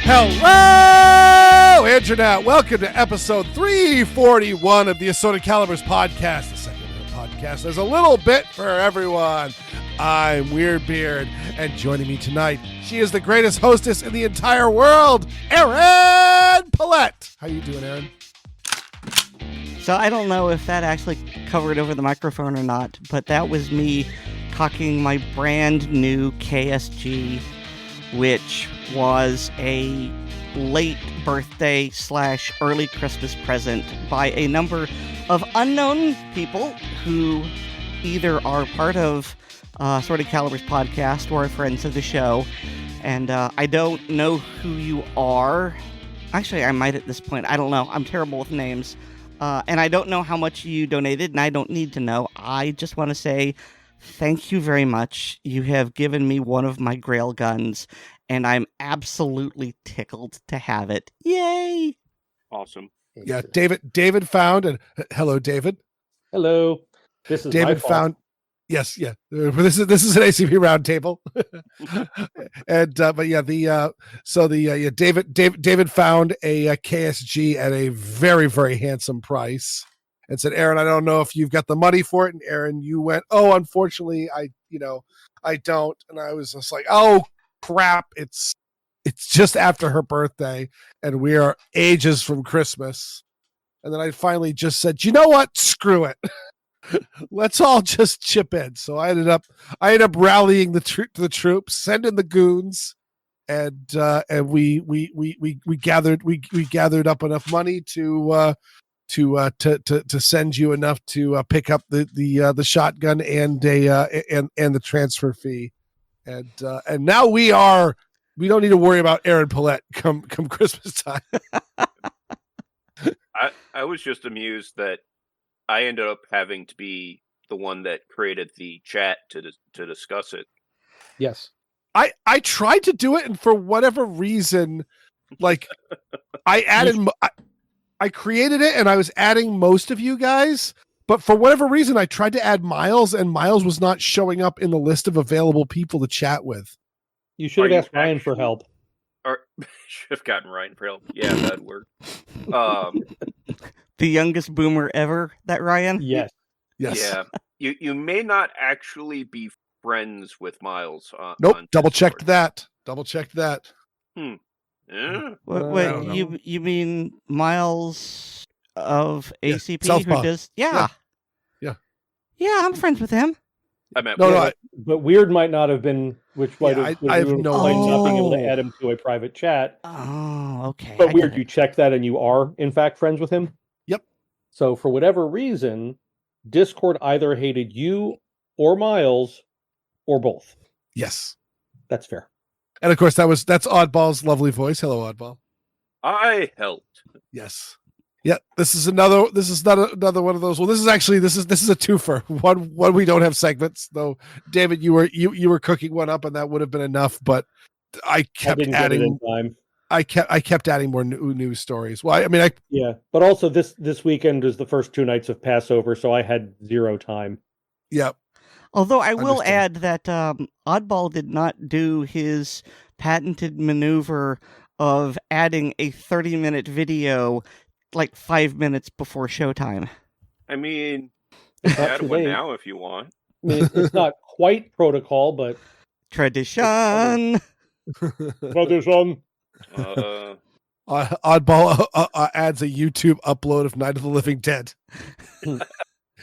Hello, Internet. Welcome to episode 341 of the Assorted Calibers podcast, the second podcast. There's a little bit for everyone. I'm Weer'd, and joining me tonight, she is the greatest hostess in the entire world, Erin Paulette. How you doing, Erin? So I don't know if that actually covered over the microphone or not, but that was me cocking my brand new KSG, which was a late birthday / early Christmas present by a number of unknown people who either are part of Assorted Calibers podcast or are friends of the show. And I don't know who you are. Actually, I might at this point. I don't know. I'm terrible with names. And I don't know how much you donated, and I don't need to know. I just want to say thank you very much. You have given me one of my grail guns, and I'm absolutely tickled to have it. Yay! Awesome. Yeah, David found, and hello, David. Hello. This is David found. Yes, yeah. This is an ACP roundtable, and but yeah, David found a KSG at a very, very handsome price, and said, "Erin, I don't know if you've got the money for it." And Erin, you went, "Oh, unfortunately, I don't." And I was just like, "Oh crap! It's just after her birthday, and we are ages from Christmas." And then I finally just said, "You know what? Screw it." Let's all just chip in. So I ended up rallying the troops, sending the goons, and we gathered up enough money to send you enough to pick up the shotgun and the transfer fee, and now we don't need to worry about Erin Paulette come Christmas time. I was just amused that I ended up having to be the one that created the chat to discuss it. Yes. I tried to do it, and for whatever reason, like I created it and I was adding most of you guys, but for whatever reason I tried to add Miles, and Miles was not showing up in the list of available people to chat with. You should have asked Ryan for help. Or should have gotten Ryan for help. Yeah, that'd work. The youngest boomer ever, that Ryan? Yes. Yeah. You may not actually be friends with Miles. Nope. On Double checked Discord. that. Yeah. Wait, you mean Miles of ACP Southpaw. who does? Yeah. Yeah, I'm friends with him. I meant But Weird might not have been, which might have I have no not being able to add him to a private chat. Oh, okay. But Weird, you checked that and you are, in fact, friends with him? Yep. So for whatever reason, Discord either hated you or Miles or both. Yes. That's fair. And of course that's Oddball's lovely voice. Hello, Oddball. I helped. Yes. Yeah, this is another one of those. Well, this is a twofer. One we don't have segments though. David, you were cooking one up, and that would have been enough. But I kept adding. I kept adding more news stories. Well, but also this weekend is the first 2 nights of Passover, so I had 0 time. Yeah. Although I will add that Oddball did not do his patented maneuver of adding a 30-minute video like 5 minutes before showtime. I mean, add one now if you want. I mean, it's not quite protocol, but tradition. Tradition. Oddball adds a YouTube upload of Night of the Living Dead.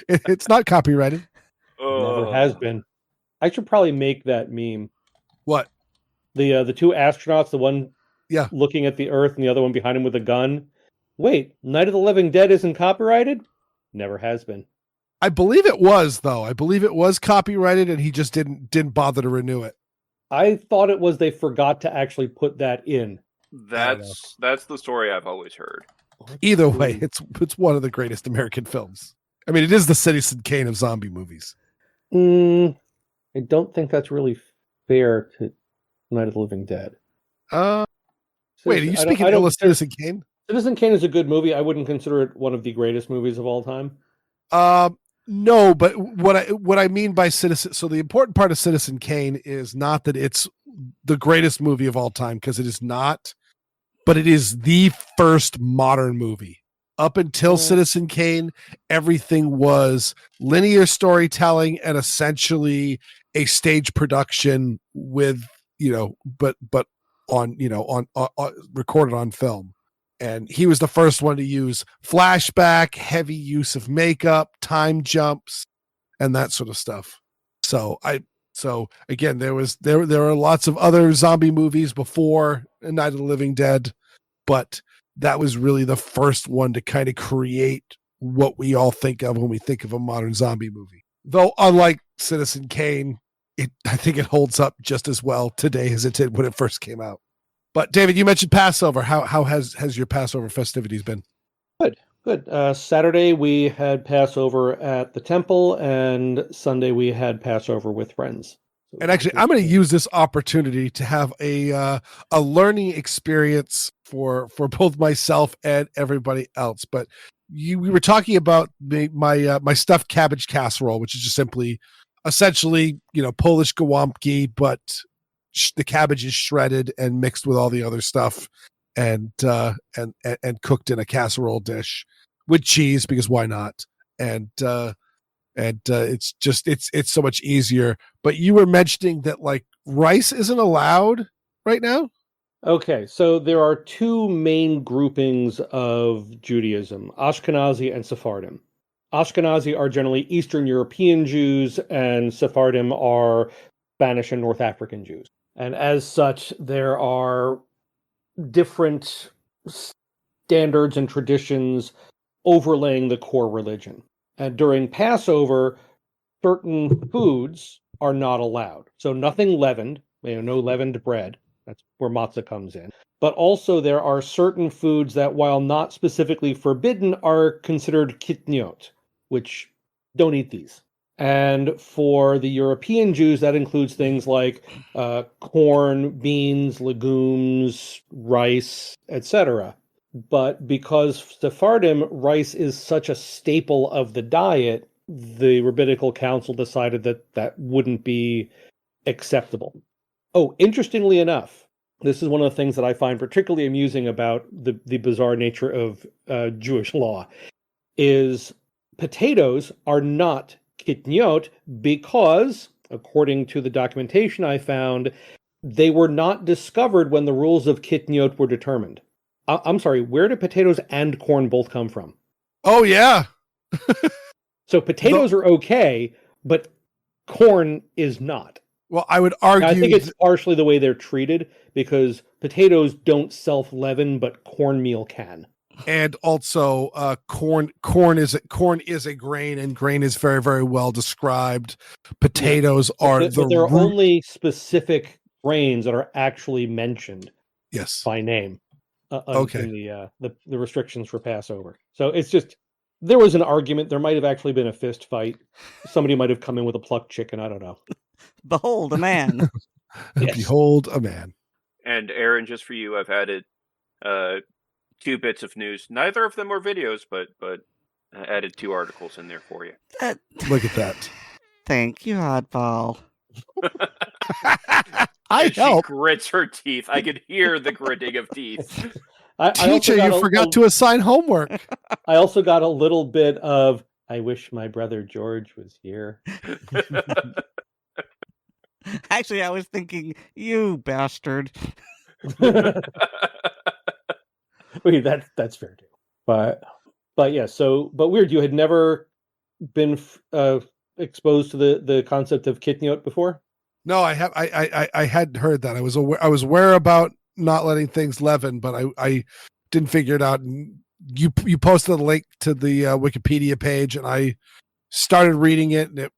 It's not copyrighted. Never has been. I should probably make that meme. What? The 2 astronauts, the one Yeah. looking at the Earth and the other one behind him with a gun. Wait, Night of the Living Dead isn't copyrighted? Never has been. I believe it was, though. I believe it was copyrighted, and he just didn't bother to renew it. I thought it was they forgot to actually put that in. That's the story I've always heard. Either way, it's one of the greatest American films. I mean, it is the Citizen Kane of zombie movies. I don't think that's really fair to Night of the Living Dead. Wait, are you speaking ill of Citizen Kane? Citizen Kane is a good movie. I wouldn't consider it one of the greatest movies of all time. No, but what I mean by Citizen, so the important part of Citizen Kane is not that it's the greatest movie of all time, because it is not, but it is the first modern movie. Up until Citizen Kane, everything was linear storytelling and essentially a stage production with, but on, on recorded on film. And he was the first one to use flashback, heavy use of makeup, time jumps, and that sort of stuff. So again, there are lots of other zombie movies before Night of the Living Dead, but that was really the first one to kind of create what we all think of when we think of a modern zombie movie. Though unlike Citizen Kane, I think it holds up just as well today as it did when it first came out. But David, you mentioned Passover. How has your Passover festivities been? Good. Saturday we had Passover at the temple, and Sunday we had Passover with friends. And actually, I'm going to use this opportunity to have a learning experience for both myself and everybody else. But we were talking about my stuffed cabbage casserole, which is just essentially Polish gołąbki, but the cabbage is shredded and mixed with all the other stuff, and cooked in a casserole dish with cheese, because why not? And it's so much easier. But you were mentioning that like rice isn't allowed right now. Okay, so there are two main groupings of Judaism: Ashkenazi and Sephardim. Ashkenazi are generally Eastern European Jews, and Sephardim are Spanish and North African Jews. And as such, there are different standards and traditions overlaying the core religion. And during Passover, certain foods are not allowed. So nothing leavened, no leavened bread. That's where matzah comes in. But also there are certain foods that, while not specifically forbidden, are considered kitniot, which don't eat these. And for the European Jews, that includes things like corn, beans, legumes, rice, etc. But because Sephardim, rice is such a staple of the diet, the Rabbinical Council decided that wouldn't be acceptable. Oh, interestingly enough, this is one of the things that I find particularly amusing about the bizarre nature of Jewish law, is potatoes are not kitniot because, according to the documentation I found, they were not discovered when the rules of kitniot were determined. I'm sorry, where do potatoes and corn both come from? Oh, yeah. So potatoes are okay, but corn is not. Well, I would argue... Now, I think it's partially the way they're treated, because potatoes don't self-leaven, but cornmeal can. And also, corn is a grain, and grain is very, very well described. Potatoes are there are only specific grains that are actually mentioned. Yes, by name. Okay. In the restrictions for Passover. So it's just, there was an argument. There might have actually been a fist fight. Somebody might have come in with a plucked chicken. I don't know. Behold a man. Yes. Behold a man. And Erin, just for you, I've added 2 bits of news. Neither of them were videos, but I added 2 articles in there for you. Look at that. Thank you, Oddball. She grits her teeth. I could hear the gritting of teeth. Teacher, you forgot to assign homework. I also got a little bit of, I wish my brother George was here. Actually, I was thinking, you bastard. Wait, that's fair too. But yeah, but Weird, you had never been exposed to the concept of kitniot before? No, I have. I hadn't heard that. I was aware about not letting things leaven, but I didn't figure it out. And you posted a link to the Wikipedia page, and I started reading it, and it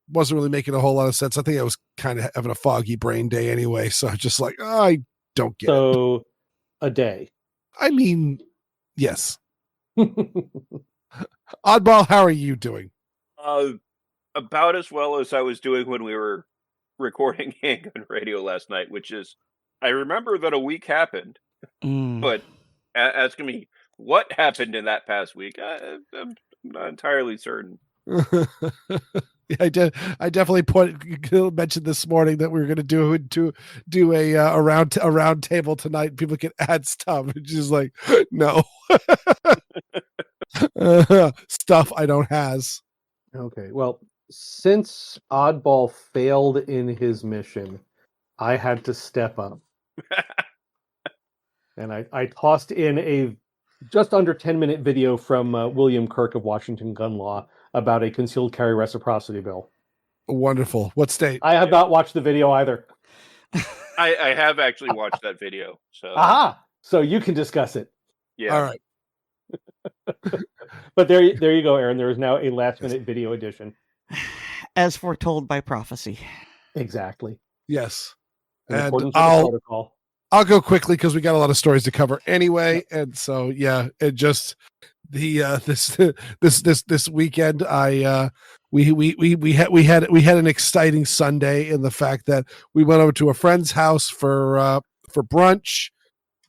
wasn't really making a whole lot of sense. I think I was kind of having a foggy brain day anyway, so I'm just like, I don't get it. So a day. I mean, yes. Oddball, how are you doing? about as well as I was doing when we were recording Handgun Radio last night, which is, I remember that a week happened, but asking me what happened in that past week, I'm not entirely certain. Yeah, I did. I definitely mentioned this morning that we were going to do a round table tonight. People can add stuff. It's just like, no. Stuff I don't has. Okay, well, since Oddball failed in his mission, I had to step up. And I tossed in a just under 10-minute video from William Kirk of Washington Gun Law about a concealed carry reciprocity bill. Wonderful. What state? I have not watched the video either. I have actually watched that video. So Aha! So you can discuss it. yeah. All right. But there you go, Aaron. There is now a last-minute video edition. As foretold by prophecy. Exactly. Yes. In And accordance with the protocol. I'll go quickly because we got a lot of stories to cover anyway, and so yeah, it just the this weekend we had an exciting Sunday in the fact that we went over to a friend's house for brunch,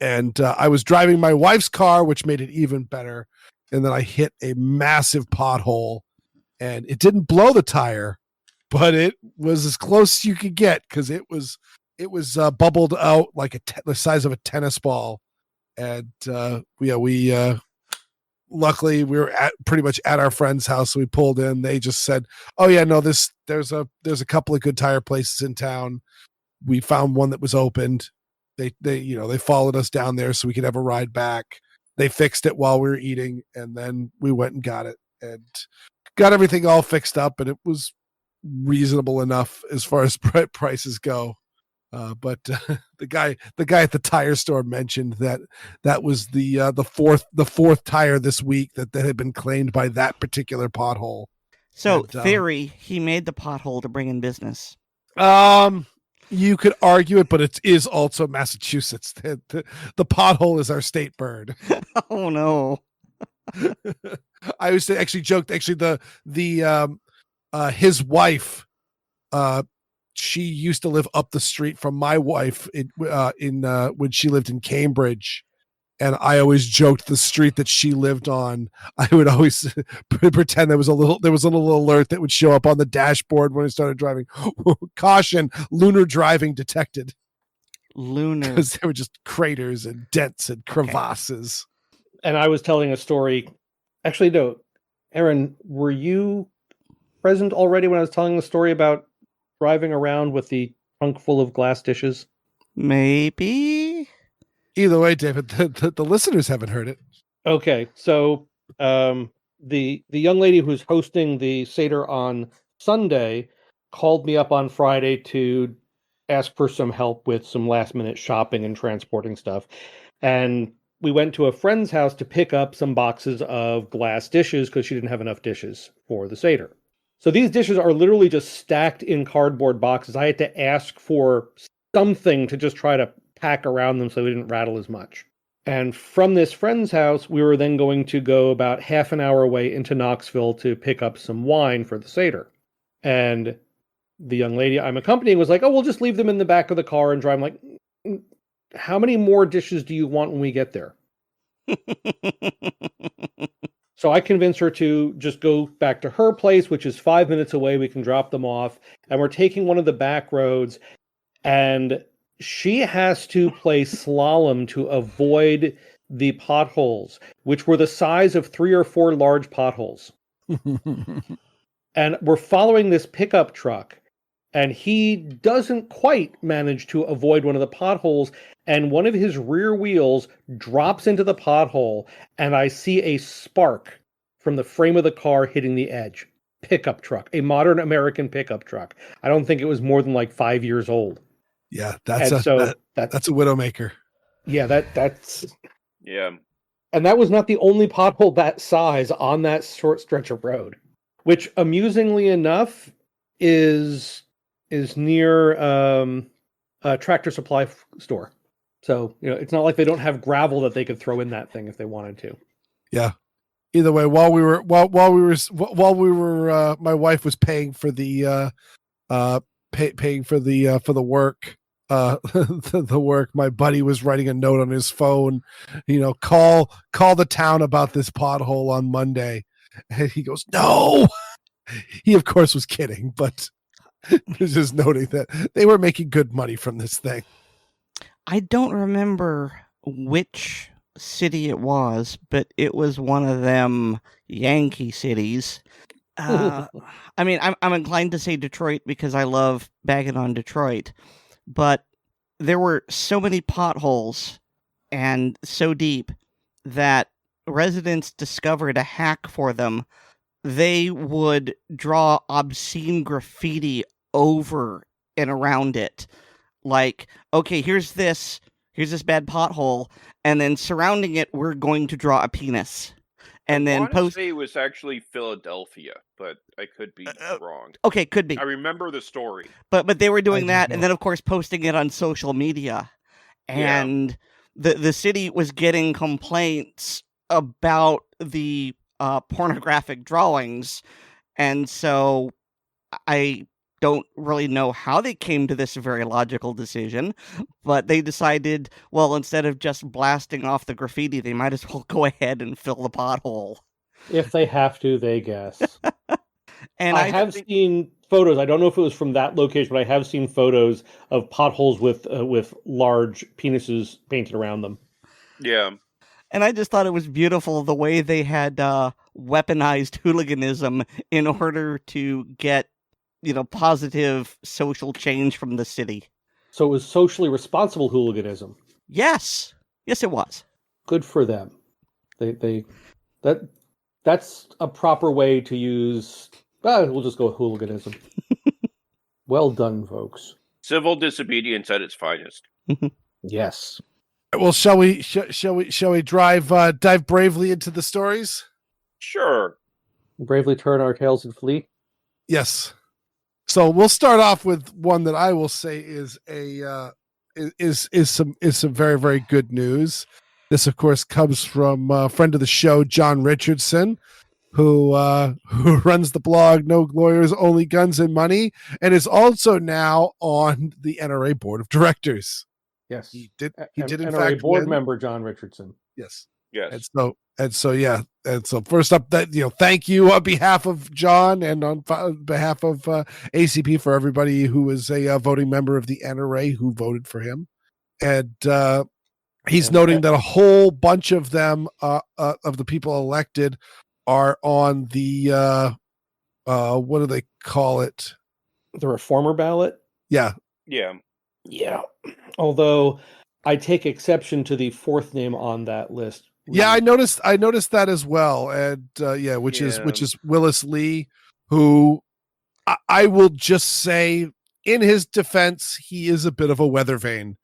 and I was driving my wife's car, which made it even better, and then I hit a massive pothole, and it didn't blow the tire, but it was as close as you could get because it was bubbled out like the size of a tennis ball, and we luckily we were pretty much at our friend's house, so we pulled in. They just said, "Oh yeah, no, there's a couple of good tire places in town. We found one that was opened. They followed us down there so we could have a ride back. They fixed it while we were eating, and then we went and got it and got everything all fixed up, and it was reasonable enough as far as prices go." But the guy at the tire store mentioned that was the fourth tire this week that had been claimed by that particular pothole. So theory, he made the pothole to bring in business. You could argue it, but it is also Massachusetts. The pothole is our state bird. Oh no! I used to actually joked. Actually, his wife, she used to live up the street from my wife in when she lived in Cambridge, and I always joked the street that she lived on. I would always pretend there was a little alert that would show up on the dashboard when I started driving. Caution: lunar driving detected. Lunar, because there were just craters and dents and crevasses. And I was telling a story. Actually, no, Aaron, were you present already when I was telling the story about driving around with the trunk full of glass dishes? Maybe. Either way, David, the listeners haven't heard it. Okay, so the young lady who's hosting the Seder on Sunday called me up on Friday to ask for some help with some last-minute shopping and transporting stuff. And we went to a friend's house to pick up some boxes of glass dishes because she didn't have enough dishes for the Seder. So these dishes are literally just stacked in cardboard boxes. I had to ask for something to just try to pack around them so they didn't rattle as much. And from this friend's house, we were then going to go about half an hour away into Knoxville to pick up some wine for the Seder. And the young lady I'm accompanying was like, "Oh, we'll just leave them in the back of the car and drive." I'm like, "How many more dishes do you want when we get there?" So I convinced her to just go back to her place, which is 5 minutes away. We can drop them off. And we're taking one of the back roads. And she has to play slalom to avoid the potholes, which were the size of 3 or 4 large potholes. And we're following this pickup truck. And he doesn't quite manage to avoid one of the potholes, and one of his rear wheels drops into the pothole, and I see a spark from the frame of the car hitting the edge. Pickup truck, a modern American pickup truck. I don't think it was more than like 5 years old. Yeah, that's And that's a widowmaker. Yeah, that's Yeah. And that was not the only pothole that size on that short stretch of road, which amusingly enough is near a Tractor Supply store. So, it's not like they don't have gravel that they could throw in that thing if they wanted to. Yeah. either way, while we were my wife was paying for the paying for the work. The work, my buddy was writing a note on his phone, call the town about this pothole on Monday. And he goes, no. He of course was kidding, but was just noting that they were making good money from this thing. I don't remember which city it was, but it was one of them Yankee cities. I mean, I'm inclined to say Detroit because I love bagging on Detroit, but there were so many potholes and so deep that residents discovered a hack for them. They would draw obscene graffiti over and around it. Like, okay, here's this bad pothole, and then surrounding it, we're going to draw a penis. And then say it was actually Philadelphia, but I could be wrong. Okay, could be. I remember the story. But they were doing that, and then of course posting it on social media. And the city was getting complaints about the pornographic drawings. And so I don't really know how they came to this very logical decision, but they decided, well, instead of just blasting off the graffiti, they might as well go ahead and fill the pothole. If they have to, they guess. And I have seen photos. I don't know if it was from that location, but I have seen photos of potholes with large penises painted around them. Yeah. And I just thought it was beautiful the way they had weaponized hooliganism in order to get positive social change from the city. So it was socially responsible hooliganism. Yes, it was. Good for them. That's a proper way to use. We'll just go with hooliganism. Well done, folks. Civil disobedience at its finest. Yes. Well, shall we dive bravely into the stories? Sure. Bravely turn our tails and flee. Yes. So we'll start off with one that I will say is some very, very good news. This, of course, comes from a friend of the show, John Richardson, who runs the blog No Lawyers, Only Guns and Money, and is also now on the NRA board of directors. Yes, he did in NRA fact board win. member John Richardson. Yes. Yes. And so first up, that thank you on behalf of John and on behalf of ACP for everybody who was a voting member of the NRA who voted for him, and he's noting that a whole bunch of them of the people elected are on the what do they call it? The reformer ballot. Yeah. Although I take exception to the fourth name on that list. Yeah, I noticed that as well, and which is Willis Lee, who I will just say, in his defense, he is a bit of a weather vane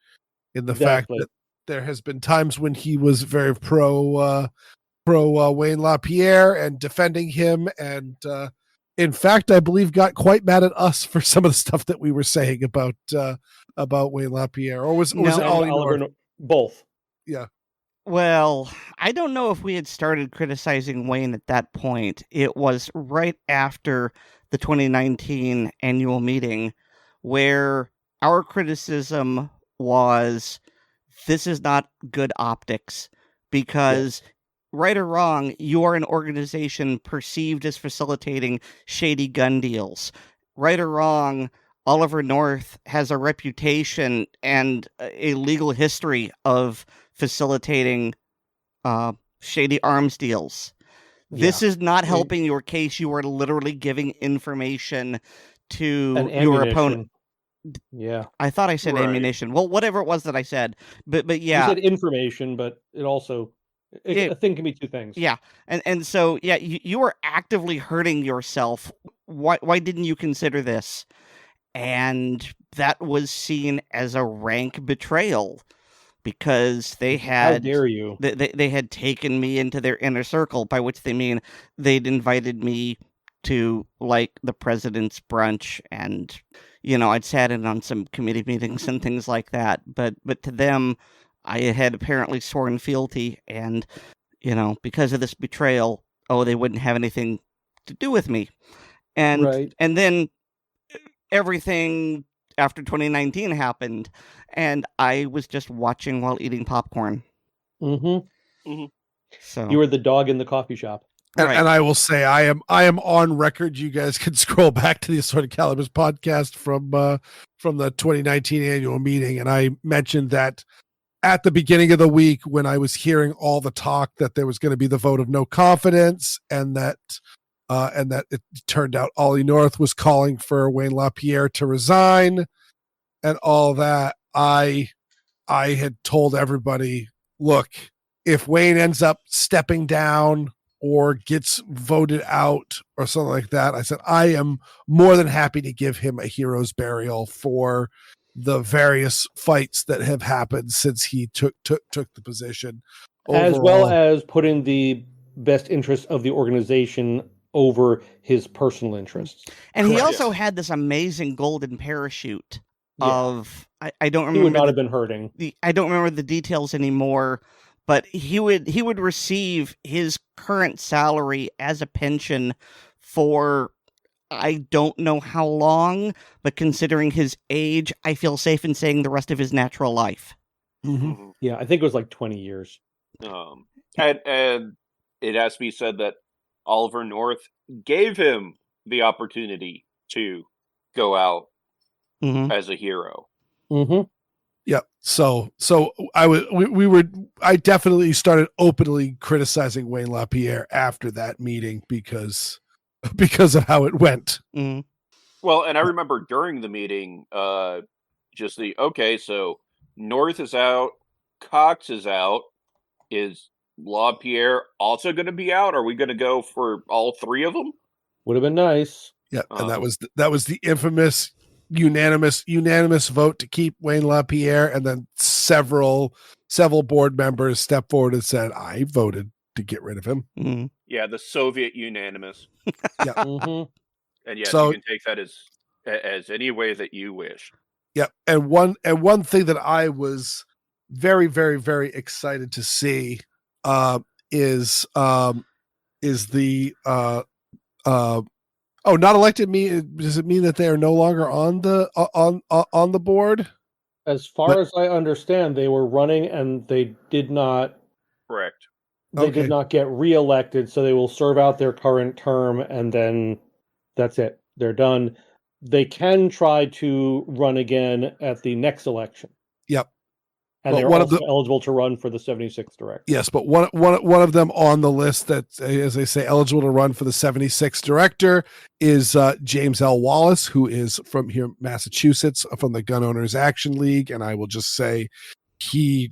in the fact that there has been times when he was very pro Wayne LaPierre and defending him, and in fact, I believe got quite mad at us for some of the stuff that we were saying about Wayne LaPierre, or was it Oliver? Both. Yeah. Well, I don't know if we had started criticizing Wayne at that point. It was right after the 2019 annual meeting where our criticism was, this is not good optics, because right or wrong, you are an organization perceived as facilitating shady gun deals. Right or wrong, Oliver North has a reputation and a legal history of facilitating shady arms deals. This is not helping your case. You are literally giving information to your opponent. Yeah. I thought I said ammunition. Well, whatever it was that I said. But yeah. You said information, but it also... a thing can be two things. Yeah. And so, you are actively hurting yourself. Why didn't you consider this? And that was seen as a rank betrayal, because they had... How dare you? They had taken me into their inner circle, by which they mean they'd invited me to, like, the president's brunch, and, I'd sat in on some committee meetings and things like that. But to them, I had apparently sworn fealty, and, because of this betrayal, they wouldn't have anything to do with me. And Right. and then everything after 2019 happened, and I was just watching while eating popcorn. Mm-hmm. Mm-hmm. So You were the dog in the coffee shop. And I will say I am on record. You guys can scroll back to the Assorted Calibers podcast from the 2019 annual meeting, and I mentioned that at the beginning of the week when I was hearing all the talk that there was going to be the vote of no confidence, and that it turned out Ollie North was calling for Wayne LaPierre to resign, and all that. I had told everybody, look, if Wayne ends up stepping down or gets voted out or something like that, I said, I am more than happy to give him a hero's burial for the various fights that have happened since he took the position. Overall, as well as putting the best interests of the organization over his personal interests. And Correct. he also had this amazing golden parachute of I don't remember. He would not have been hurting. I don't remember the details anymore, but he would receive his current salary as a pension for I don't know how long, but considering his age, I feel safe in saying the rest of his natural life. Mm-hmm. Yeah, I think it was like 20 years. And it has to be said that Oliver North gave him the opportunity to go out as a hero. Mm-hmm. Yeah. So I definitely started openly criticizing Wayne LaPierre after that meeting because of how it went. Mm-hmm. Well, and I remember during the meeting, so North is out, Cox is out. Is LaPierre also going to be out? Are we going to go for all three of them? Would have been nice. Yeah, and that was the infamous unanimous vote to keep Wayne LaPierre, and then several board members stepped forward and said, "I voted to get rid of him." Mm-hmm. Yeah, the Soviet unanimous. Yeah, mm-hmm. And yes, you can take that as any way that you wish. Yeah, and one thing that I was very, very, very excited to see is the not elected me. Does it mean that they are no longer on the board? As far as I understand, they were running and they did not. Correct. They did not get reelected, so they will serve out their current term, and then that's it. They're done. They can try to run again at the next election. Yep. And they're also eligible to run for the 76th director. Yes, but one of them on the list that, as they say, eligible to run for the 76th director is James L. Wallace, who is from here, Massachusetts, from the Gun Owners Action League, and I will just say he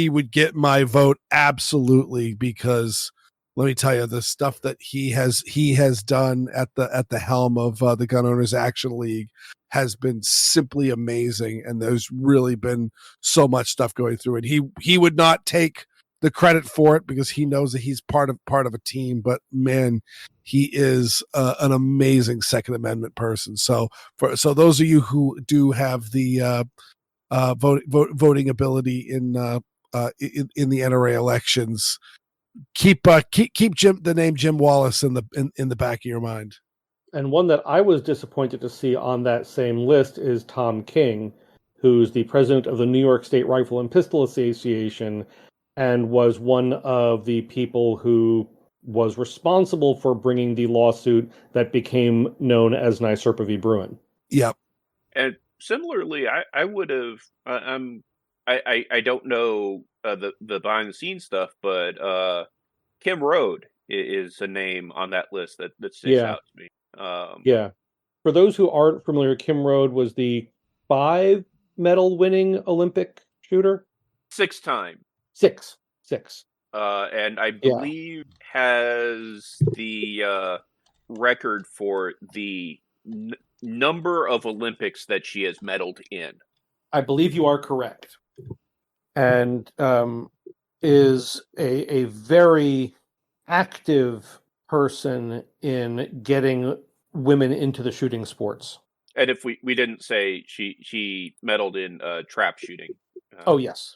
would get my vote absolutely, because let me tell you, the stuff that he has done at the helm of the Gun Owners Action League has been simply amazing, and there's really been so much stuff going through it. He would not take the credit for it because he knows that he's part of a team, but man, he is an amazing Second Amendment person. So those of you who do have the voting ability in the NRA elections, keep the name Jim Wallace in the back of your mind. And one that I was disappointed to see on that same list is Tom King, who's the president of the New York State Rifle and Pistol Association, and was one of the people who was responsible for bringing the lawsuit that became known as NYSERPA v. Bruin. Yep. And similarly, I would have. I don't know the behind the scenes stuff, but Kim Rhode is a name on that list that sticks out to me. For those who aren't familiar, Kim Rhode was the 5-medal winning Olympic shooter. 6-time. Six. And I believe has the record for the number of Olympics that she has medaled in. I believe you are correct. And is a very active person in getting women into the shooting sports. And if we didn't say she medaled in trap shooting. Yes.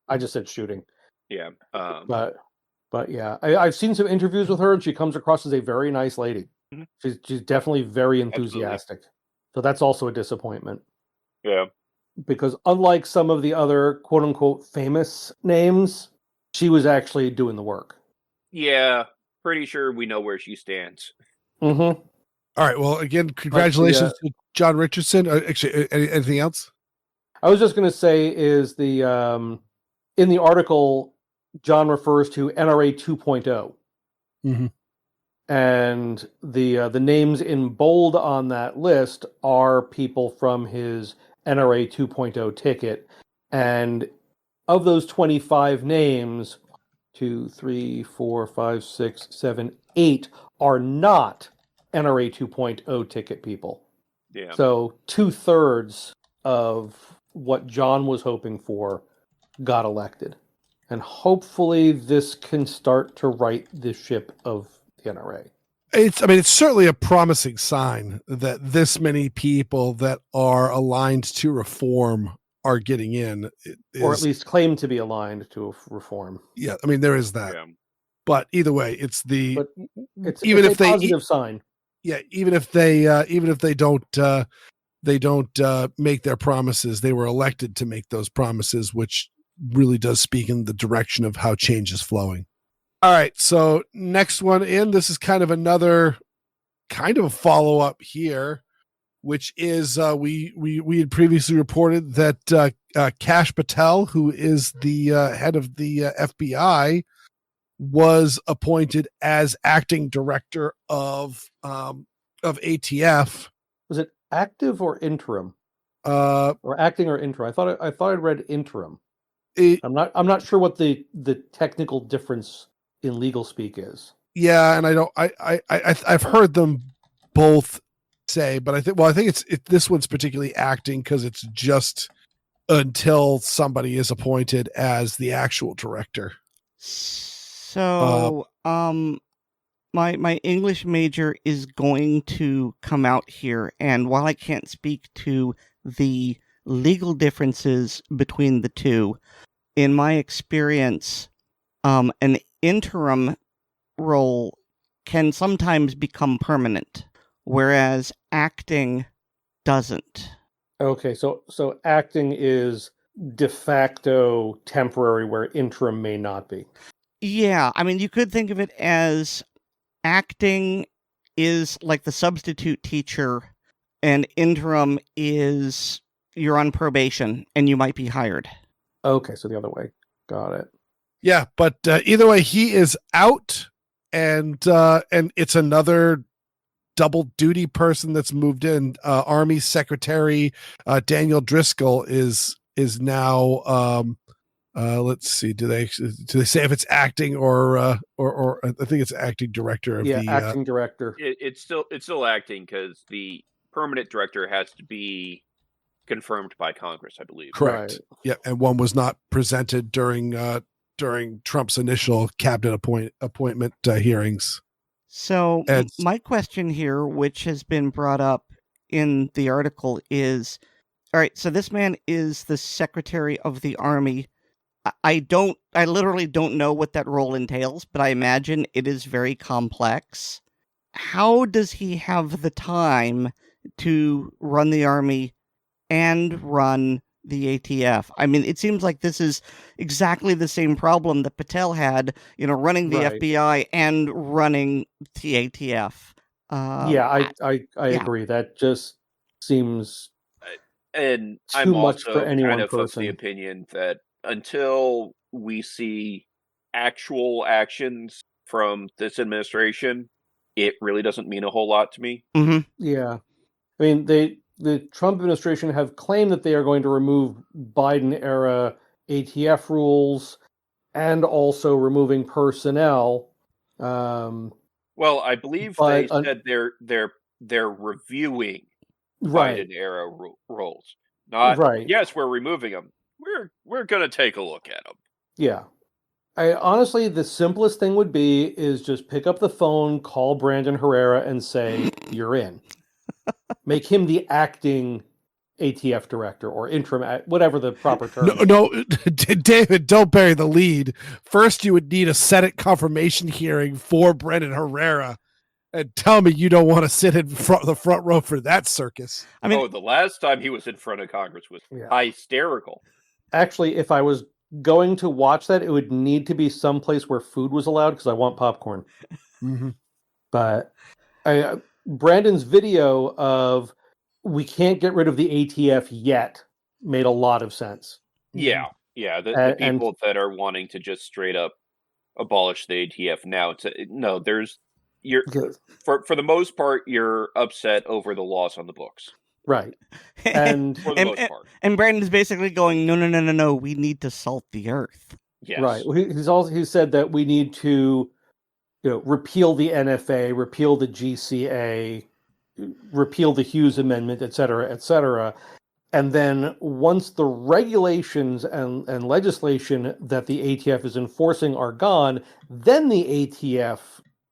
I just said shooting. Yeah. But But yeah, I've seen some interviews with her, and she comes across as a very nice lady. Mm-hmm. She's definitely very enthusiastic. Absolutely. So that's also a disappointment. Yeah. Because unlike some of the other quote-unquote famous names, she was actually doing the work. Yeah, pretty sure we know where she stands. Mm-hmm. All right. Well, again, congratulations to John Richardson. Actually, anything else? I was just going to say is the in the article, John refers to NRA 2.0. Mm-hmm. And the names in bold on that list are people from his NRA 2.0 ticket. And of those 25 names, 2, 3, 4, 5, 6, 7, 8 are not NRA 2.0 ticket people. Yeah. So 2/3 of what John was hoping for got elected. And hopefully this can start to right the ship of the NRA. It's certainly a promising sign that this many people that are aligned to reform are getting in. Or at least claim to be aligned to reform. Yeah, I mean, there is that. Yeah. But either way, it's a positive sign. Yeah, even if they don't make their promises, they were elected to make those promises, which really does speak in the direction of how change is flowing. All right, so next one in, this is kind of a follow-up here, which is we had previously reported that Kash Patel, who is the head of the FBI, was appointed as acting director of ATF. Was it active or interim? Or acting or interim? I thought I'd read interim. I'm not sure what the technical difference in legal speak is. Yeah, and I've heard them both say, but I think this one's particularly acting because it's just until somebody is appointed as the actual director. So, my English major is going to come out here, and while I can't speak to the legal differences between the two, in my experience, an interim role can sometimes become permanent, whereas acting doesn't. Okay, so acting is de facto temporary, where interim may not be. Yeah, I mean, you could think of it as acting is like the substitute teacher, and interim is you're on probation and you might be hired. Okay, so the other way. Got it. Yeah, but either way, he is out, and it's another double duty person that's moved in. Army Secretary Daniel Driscoll is now. Let's see. Do they say if it's acting or I think it's acting director of the acting director. It's still acting because the permanent director has to be confirmed by Congress, I believe. Correct. Right. Yeah, and one was not presented during Trump's initial cabinet appointment hearings. So my question here, which has been brought up in the article, is, all right, so this man is the Secretary of the Army. I literally don't know what that role entails, but I imagine it is very complex. How does he have the time to run the Army and run the ATF? I mean, it seems like this is exactly the same problem that Patel had, running the FBI and running the ATF. I agree. That just seems and too I'm much also for any kind one of person. the opinion that until we see actual actions from this administration, it really doesn't mean a whole lot to me. Mm-hmm. Yeah. I mean, the Trump administration have claimed that they are going to remove Biden-era ATF rules and also removing personnel. Well, I believe they said they're reviewing Biden-era rules. Not yes, we're removing them. We're going to take a look at them. Yeah. Honestly, the simplest thing would be is just pick up the phone, call Brandon Herrera, and say, you're in. Make him the acting ATF director or interim, whatever the proper term is. No, David, don't bury the lead. First, you would need a Senate confirmation hearing for Brendan Herrera. And tell me you don't want to sit in the front row for that circus. I mean, the last time he was in front of Congress was hysterical. Actually, if I was going to watch that, it would need to be someplace where food was allowed because I want popcorn. Mm-hmm. But Brandon's video of we can't get rid of the ATF yet made a lot of sense. Yeah. The people that are wanting to just straight up abolish the ATF now. For the most part, you're upset over the loss on the books. Right. And for the most part. And Brandon's basically going, no, we need to salt the earth. Yes. Right. Well, he said that we need to, repeal the NFA, repeal the GCA, repeal the Hughes Amendment, et cetera, et cetera. And then once the regulations and legislation that the ATF is enforcing are gone, then the ATF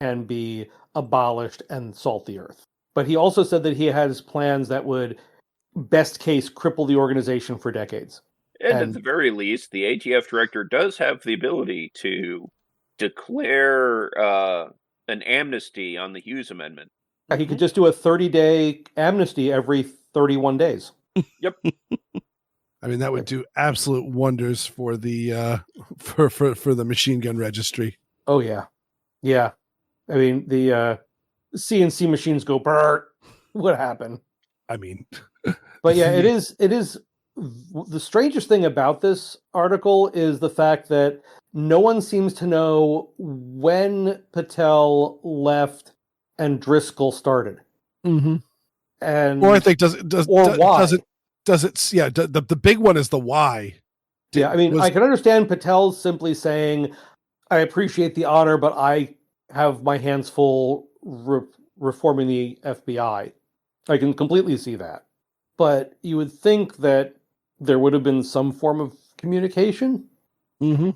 can be abolished and salt the earth. But he also said that he has plans that would, best case, cripple the organization for decades. And at the very least, the ATF director does have the ability to declare an amnesty on the Hughes Amendment. He could just do a 30-day amnesty every 31 days. Yep. I mean, that would do absolute wonders for the for the machine gun registry. Oh yeah, yeah. I mean, the CNC machines go brrr. What happened? I mean, but yeah, it is. The strangest thing about this article is the fact that no one seems to know when Patel left and Driscoll started. Mm-hmm. And or I think why? The big one is the why. Yeah, I mean, I can understand Patel simply saying, I appreciate the honor, but I have my hands full reforming the FBI. I can completely see that. But you would think that there would have been some form of communication. Mm-hmm.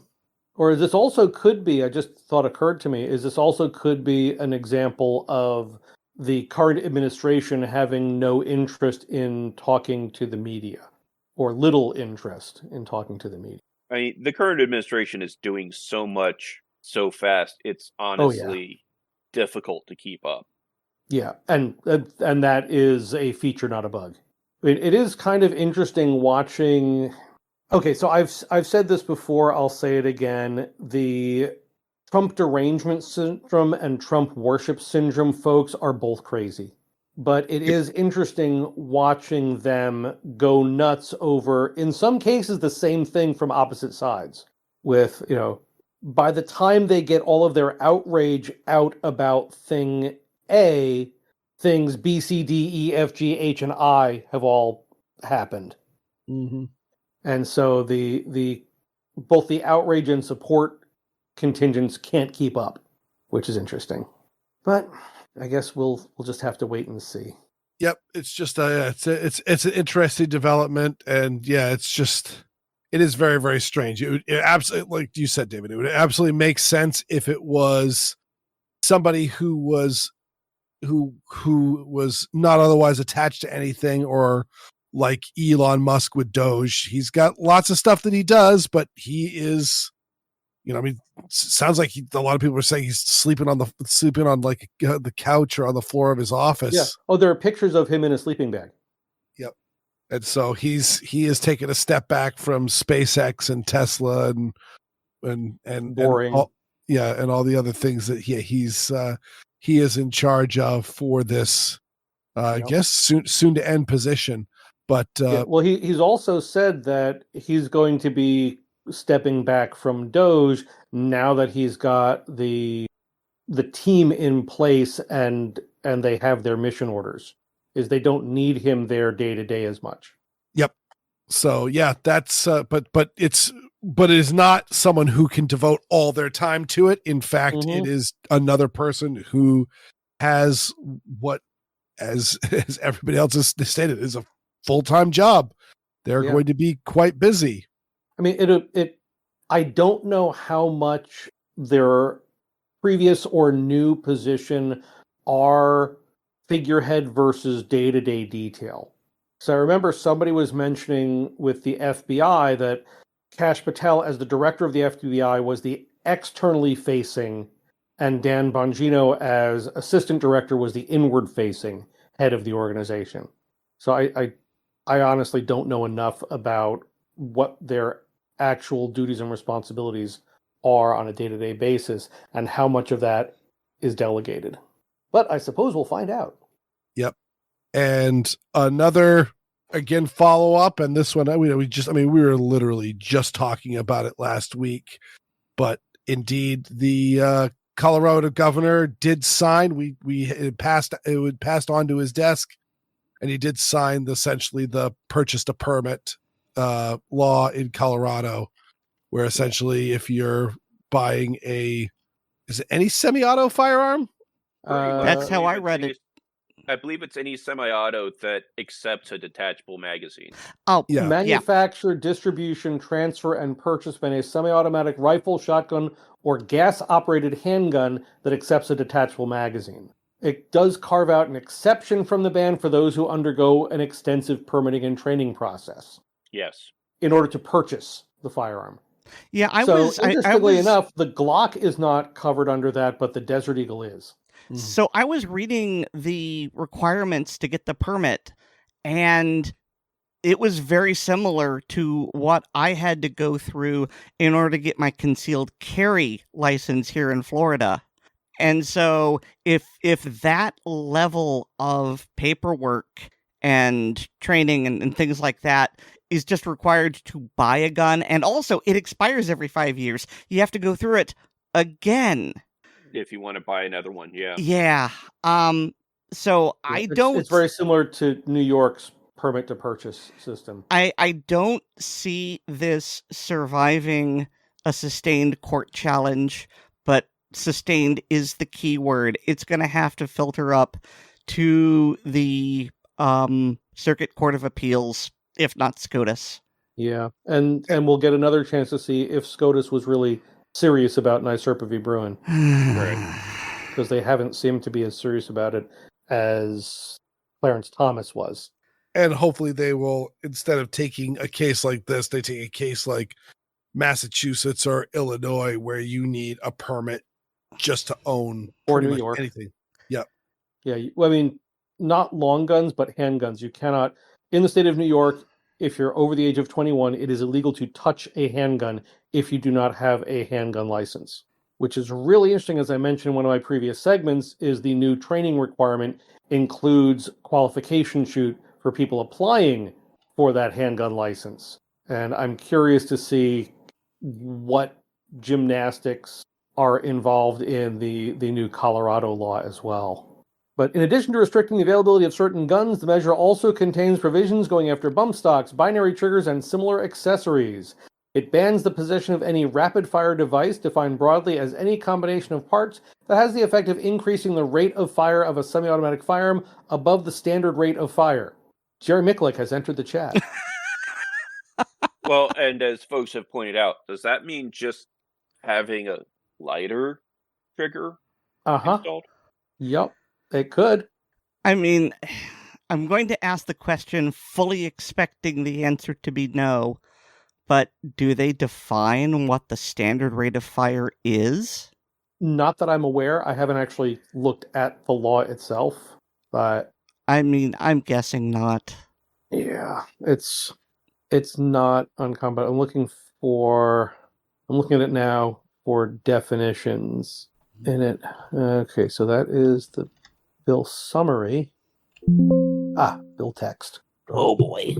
Or this also could be, I just thought occurred to me, is this also could be an example of the current administration having no interest in talking to the media, or little interest in talking to the media. I mean, the current administration is doing so much so fast, it's honestly difficult to keep up. Yeah, and that is a feature, not a bug. It is kind of interesting watching. Okay, so I've said this before, I'll say it again. The Trump derangement syndrome and Trump worship syndrome folks are both crazy. But it is interesting watching them go nuts over, in some cases, the same thing from opposite sides. With, by the time they get all of their outrage out about thing A, things B, C, D, E, F, G, H, and I have all happened. Mm-hmm. And so the both the outrage and support contingents can't keep up, which is interesting. But I guess we'll just have to wait and see. Yep, it's just it's an interesting development, and it is very, very strange. It absolutely, like you said, David, it would absolutely make sense if it was somebody who was not otherwise attached to anything, or like Elon Musk with Doge. He's got lots of stuff that he does, but he is, sounds like a lot of people are saying he's sleeping on like the couch or on the floor of his office. Yeah. Oh, there are pictures of him in a sleeping bag. Yep. And so he is taking a step back from SpaceX and Tesla and boring. And all the other things that he is in charge of for this, I guess soon to end position. But well, he's also said that he's going to be stepping back from Doge now that he's got the team in place and they have their mission orders. Is they don't need him there day to day as much. Yep. So that's but it is not someone who can devote all their time to it. In fact, it is another person who has what, as everybody else has stated, is a full-time job. They're going to be quite busy. I mean, I don't know how much their previous or new position are figurehead versus day-to-day detail. So I remember somebody was mentioning with the FBI that Kash Patel, as the director of the FBI, was the externally facing, and Dan Bongino, as assistant director, was the inward facing head of the organization. So I honestly don't know enough about what their actual duties and responsibilities are on a day-to-day basis and how much of that is delegated. But I suppose we'll find out. Yep. And another, again, follow up, and this one, we were literally just talking about it last week, but indeed, the Colorado governor did sign. It passed on to his desk, and he did sign essentially the purchase to permit law in Colorado, where essentially if you're buying is it any semi-auto firearm? That's how I read it. I believe it's any semi-auto that accepts a detachable magazine. Oh, yeah. Manufacture, distribution, transfer, and purchase of a semi-automatic rifle, shotgun, or gas-operated handgun that accepts a detachable magazine. It does carve out an exception from the ban for those who undergo an extensive permitting and training process. Yes. In order to purchase the firearm. Yeah, interestingly enough, the Glock is not covered under that, but the Desert Eagle is. So I was reading the requirements to get the permit, and it was very similar to what I had to go through in order to get my concealed carry license here in Florida. And so if that level of paperwork and training and things like that is just required to buy a gun, and also it expires every 5 years, you have to go through it again. If you want to buy another one, yeah. Yeah. So It's very similar to New York's permit to purchase system. I don't see this surviving a sustained court challenge, but sustained is the key word. It's going to have to filter up to the Circuit Court of Appeals, if not SCOTUS. Yeah, and we'll get another chance to see if SCOTUS was really serious about NYSERPA v. Bruin. Because they haven't seemed to be as serious about it as Clarence Thomas was. And hopefully they will, instead of taking a case like this, they take a case like Massachusetts or Illinois, where you need a permit just to own or New York anything. Yep. Yeah, well, I mean, not long guns, but handguns. You cannot, in the state of New York, if you're over the age of 21, it is illegal to touch a handgun if you do not have a handgun license, which is really interesting. As I mentioned in one of my previous segments, is the new training requirement includes qualification shoot for people applying for that handgun license. And I'm curious to see what gymnastics are involved in the new Colorado law as well. But in addition to restricting the availability of certain guns, the measure also contains provisions going after bump stocks, binary triggers, and similar accessories. It bans the possession of any rapid-fire device, defined broadly as any combination of parts that has the effect of increasing the rate of fire of a semi-automatic firearm above the standard rate of fire. Jerry Miklik has entered the chat. Well, and as folks have pointed out, does that mean just having a lighter trigger installed? Yep. It could. I mean, I'm going to ask the question fully expecting the answer to be no, but do they define what the standard rate of fire is? Not that I'm aware. I haven't actually looked at the law itself, but... I mean, I'm guessing not. Yeah, it's not uncommon. I'm looking at it now for definitions in it. Okay, so that is the bill summary. Bill text. Oh boy.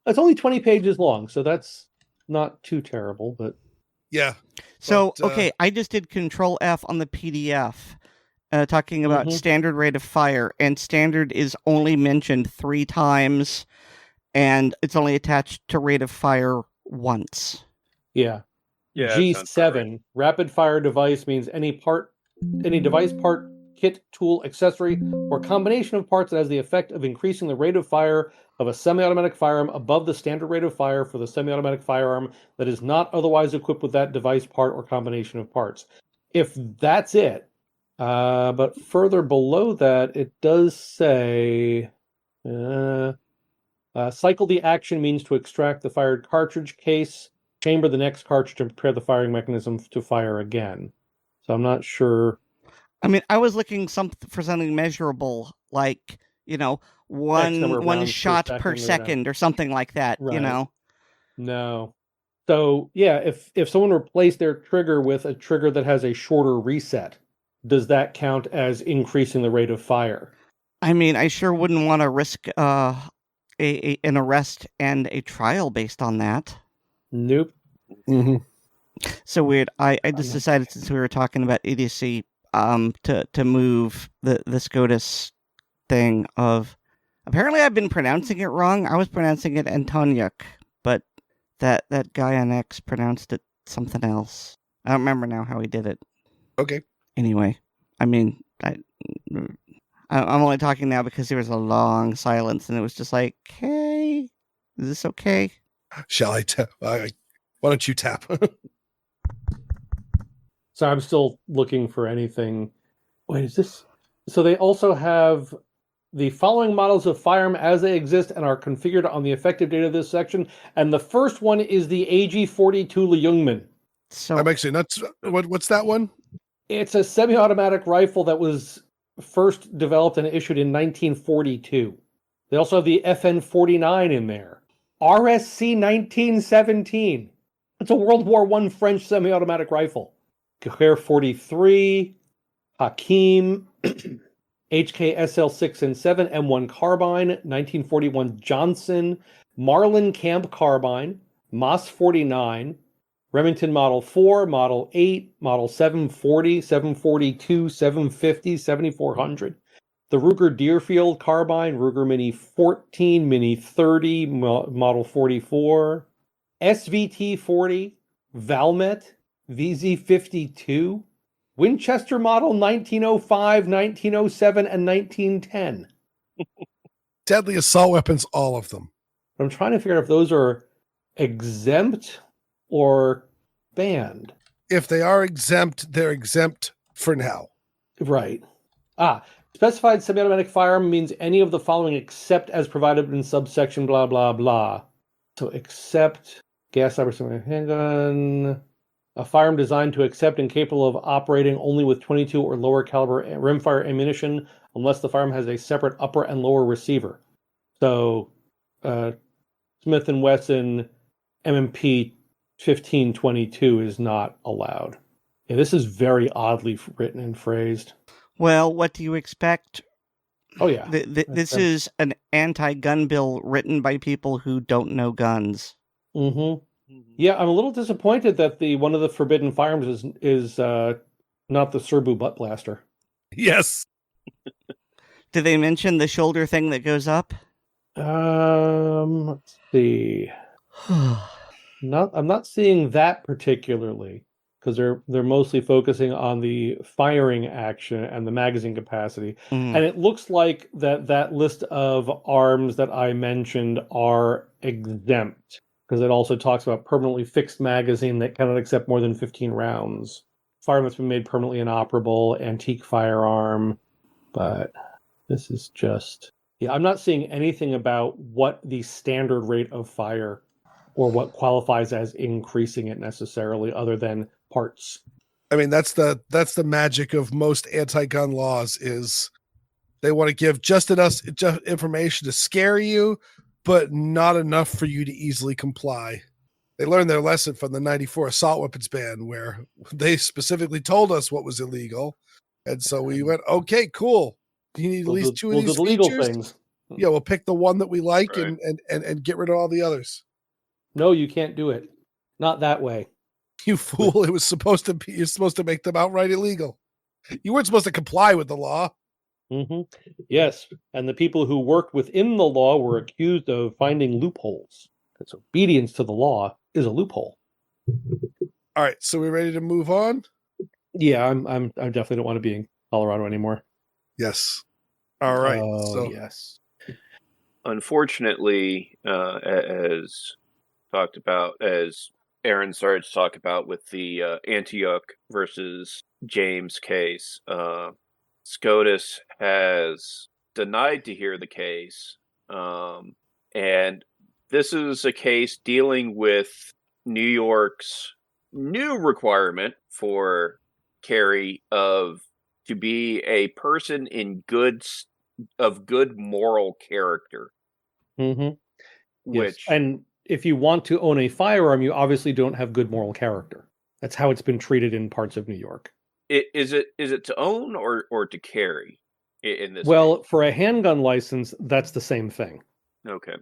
That's only 20 pages long, so that's not too terrible, but... Yeah. So, okay, I just did Control F on the PDF, talking about standard rate of fire, and standard is only mentioned 3 times, and it's only attached to rate of fire once. Yeah. G7, right. Rapid fire device means any device, part, kit, tool, accessory, or combination of parts that has the effect of increasing the rate of fire of a semi-automatic firearm above the standard rate of fire for the semi-automatic firearm that is not otherwise equipped with that device, part, or combination of parts. If that's it, but further below that, it does say Cycle the action means to extract the fired cartridge case, chamber the next cartridge, and prepare the firing mechanism to fire again. So I'm not sure. I mean, I was looking for something measurable, like, one shot per second or something like that, right. No. So, yeah, if someone replaced their trigger with a trigger that has a shorter reset, does that count as increasing the rate of fire? I mean, I sure wouldn't want to risk an arrest and a trial based on that. Nope. Mm-hmm. So weird. I just decided, since we were talking about idiocy, to move the SCOTUS thing of, apparently I've been pronouncing it wrong. I was pronouncing it Antonyuk, but that guy on X pronounced it something else. I don't remember now how he did it. Okay. Anyway, I mean, I'm only talking now because there was a long silence, and it was just like, hey, is this okay? Shall I tap? Why don't you tap? So I'm still looking for anything. Wait, is this? So they also have the following models of firearm as they exist and are configured on the effective date of this section. And the first one is the AG-42 Leungman. So I'm actually nuts. What's that one? It's a semi-automatic rifle that was first developed and issued in 1942. They also have the FN-49 in there. RSC 1917. It's a World War I French semi-automatic rifle. Gewehr 43, Hakim, HK SL6 and 7, M1 carbine, 1941 Johnson, Marlin Camp carbine, Moss 49, Remington Model 4, Model 8, Model 740, 742, 750, 7400. The Ruger Deerfield carbine, Ruger Mini 14, Mini 30, Model 44, SVT 40, Valmet, VZ52, Winchester Model 1905, 1907, and 1910. Deadly assault weapons, all of them. I'm trying to figure out if those are exempt or banned. If they are exempt, they're exempt for now. Right. Specified semi-automatic firearm means any of the following except as provided in subsection blah, blah, blah. So except gas cyber handgun, a firearm designed to accept and capable of operating only with 22 or lower caliber rimfire ammunition unless the firearm has a separate upper and lower receiver. So Smith & Wesson M&P 1522 is not allowed. Yeah, this is very oddly written and phrased. Well, what do you expect? Oh, yeah. This is an anti-gun bill written by people who don't know guns. Mm-hmm. Yeah, I'm a little disappointed that one of the forbidden firearms is not the Serbu butt blaster. Yes. Did they mention the shoulder thing that goes up? Let's see. I'm not seeing that particularly, because they're mostly focusing on the firing action and the magazine capacity. And it looks like that list of arms that I mentioned are exempt, because it also talks about permanently fixed magazine that cannot accept more than 15 rounds. Firearm that's been made permanently inoperable, antique firearm. But this is just... Yeah, I'm not seeing anything about what the standard rate of fire or what qualifies as increasing it necessarily, other than parts. I mean, that's the magic of most anti-gun laws, is they want to give just enough information to scare you, but not enough for you to easily comply. They learned their lesson from the 94 assault weapons ban, where they specifically told us what was illegal. And so we went, okay, cool. You need at least two of these legal features. Things. Yeah, we'll pick the one that we like, Right. and get rid of all the others. No, you can't do it. Not that way. You fool. It was supposed to be, you're supposed to make them outright illegal. You weren't supposed to comply with the law. Mm-hmm. Yes, and the people who worked within the law were accused of finding loopholes, because obedience to the law is a loophole. All right, so we're ready to move on? Yeah, I definitely don't want to be in Colorado anymore. Yes. All right. Oh, yes. Unfortunately, as Erin started to talk about with the Antonyuk versus James case, SCOTUS has denied to hear the case, And this is a case dealing with New York's new requirement for carry to be a person of good moral character. Mm-hmm. Which, yes. And if you want to own a firearm, you obviously don't have good moral character. That's how it's been treated in parts of New York. Is it to own or to carry in this Well, case? for a handgun license, that's the same thing. Okay.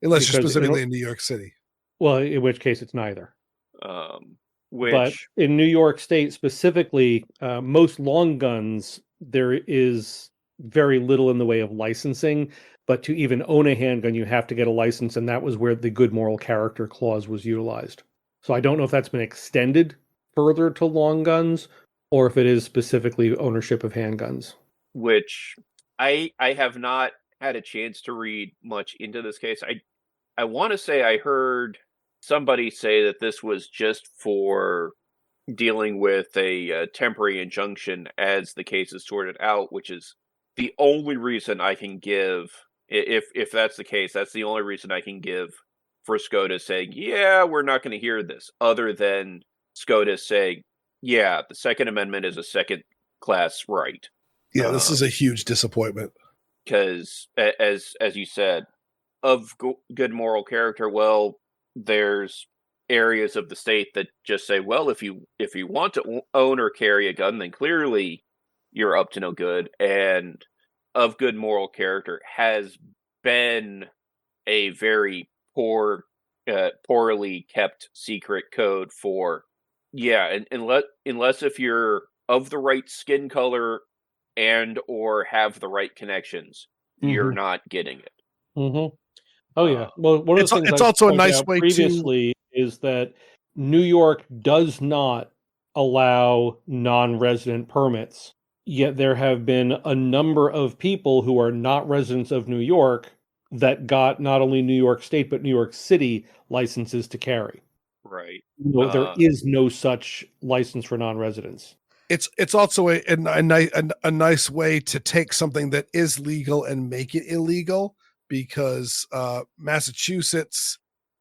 Unless you're specifically in New York City. Well, in which case it's neither. But in New York State specifically, most long guns, there is very little in the way of licensing. But to even own a handgun, you have to get a license, and that was where the good moral character clause was utilized. So I don't know if that's been extended further to long guns, or if it is specifically ownership of handguns. Which I have not had a chance to read much into this case. I want to say I heard somebody say that this was just for dealing with a temporary injunction as the case is sorted out, which is the only reason I can give. If that's the case, that's the only reason I can give for SCOTUS saying, yeah, we're not going to hear this, other than SCOTUS saying, yeah, the Second Amendment is a second-class right. Yeah, this is a huge disappointment. Because, as you said, of good moral character, well, there's areas of the state that just say, well, if you want to own or carry a gun, then clearly you're up to no good. And of good moral character has been a very poorly kept secret code for, and unless if you're of the right skin color and or have the right connections, you're not getting it. Mm-hmm. Oh yeah. Well, one of the things it's also a nice way previously is that New York does not allow non-resident permits. Yet there have been a number of people who are not residents of New York that got not only New York State but New York City licenses to carry. Right. No, there is no such license for non-residents. It's also a nice way to take something that is legal and make it illegal, because Massachusetts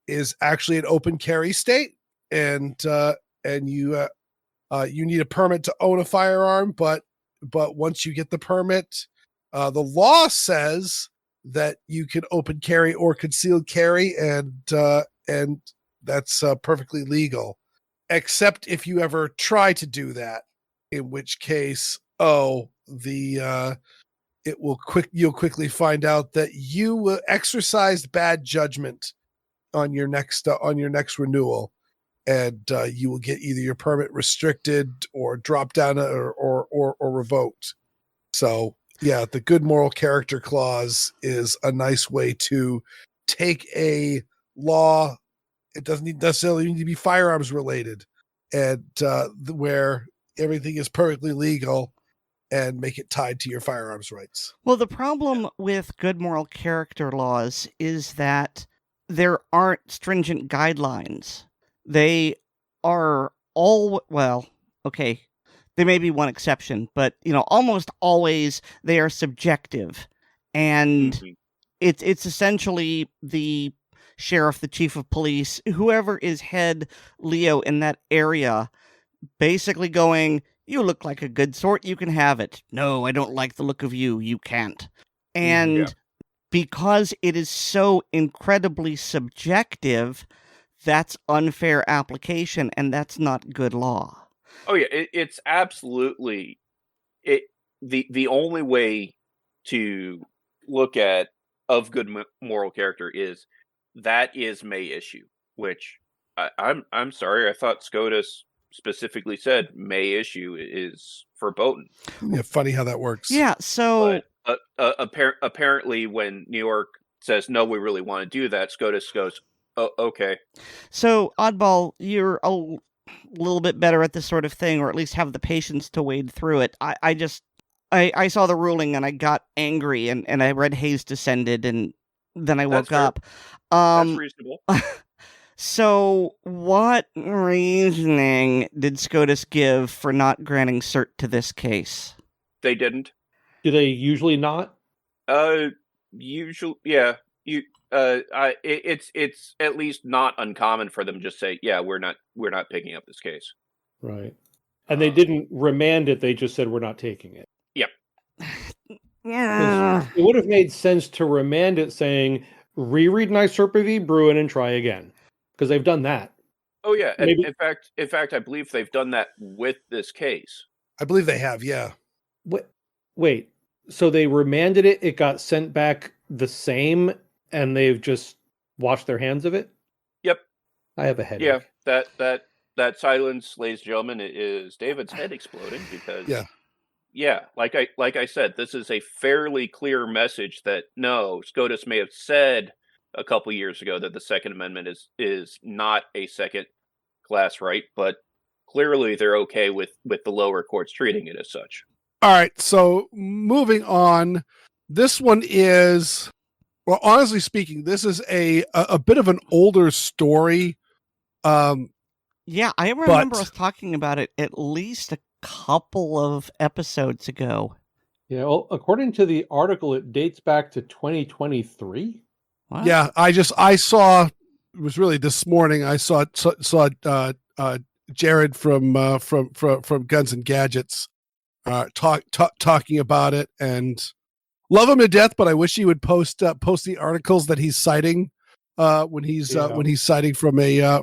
is actually an open carry state, and you need a permit to own a firearm, but once you get the permit, the law says that you can open carry or concealed carry, and that's perfectly legal, except if you ever try to do that, in which case, you'll quickly find out that you exercised bad judgment on your next renewal, and you will get either your permit restricted or dropped down or revoked. So yeah, the good moral character clause is a nice way to take a law. It doesn't necessarily need to be firearms related, and where everything is perfectly legal, and make it tied to your firearms rights. Well, the problem with good moral character laws is that there aren't stringent guidelines. They are okay, there may be one exception, but almost always they are subjective, and it's essentially the sheriff, the chief of police, whoever is head Leo in that area, basically going, you look like a good sort, you can have it. No, I don't like the look of you, you can't. And because it is so incredibly subjective, that's unfair application, and that's not good law. Oh yeah, it's absolutely the only way to look at of good moral character is may issue, which I'm sorry, I thought SCOTUS specifically said may issue is verboten. Yeah, funny how that works. Yeah, so apparently when New York says no, we really want to do that, SCOTUS goes, oh, okay. So Oddball, you're a little bit better at this sort of thing, or at least have the patience to wade through it. I saw the ruling and I got angry, and I read Hayes Descended, and then I woke up. That's reasonable. So what reasoning did SCOTUS give for not granting cert to this case? They didn't. Do they usually not? Usually, yeah. it's at least not uncommon for them to just say, yeah, we're not picking up this case. Right. And they didn't remand it, they just said we're not taking it. Yep. Yeah. It would have made sense to remand it saying, reread NYSERPA v. Bruin and try again. Because they've done that. Oh yeah. Maybe... In fact, I believe they've done that with this case. I believe they have, yeah. Wait. So they remanded it, it got sent back the same, and they've just washed their hands of it? Yep. I have a headache. Yeah, that silence, ladies and gentlemen, is David's head exploding because like I said, this is a fairly clear message that no, SCOTUS may have said a couple years ago that the Second Amendment is not a second class right, but clearly they're okay with the lower courts treating it as such. All right, so moving on, this one is, well, honestly speaking, this is a bit of an older story. Yeah, I remember us talking about it at least a couple of episodes ago. Yeah, well, according to the article, it dates back to 2023. What? Yeah, I saw, it was really this morning, I saw Jared from Guns and Gadgets talking about it, and love him to death, but I wish he would post the articles that he's citing when he's citing from a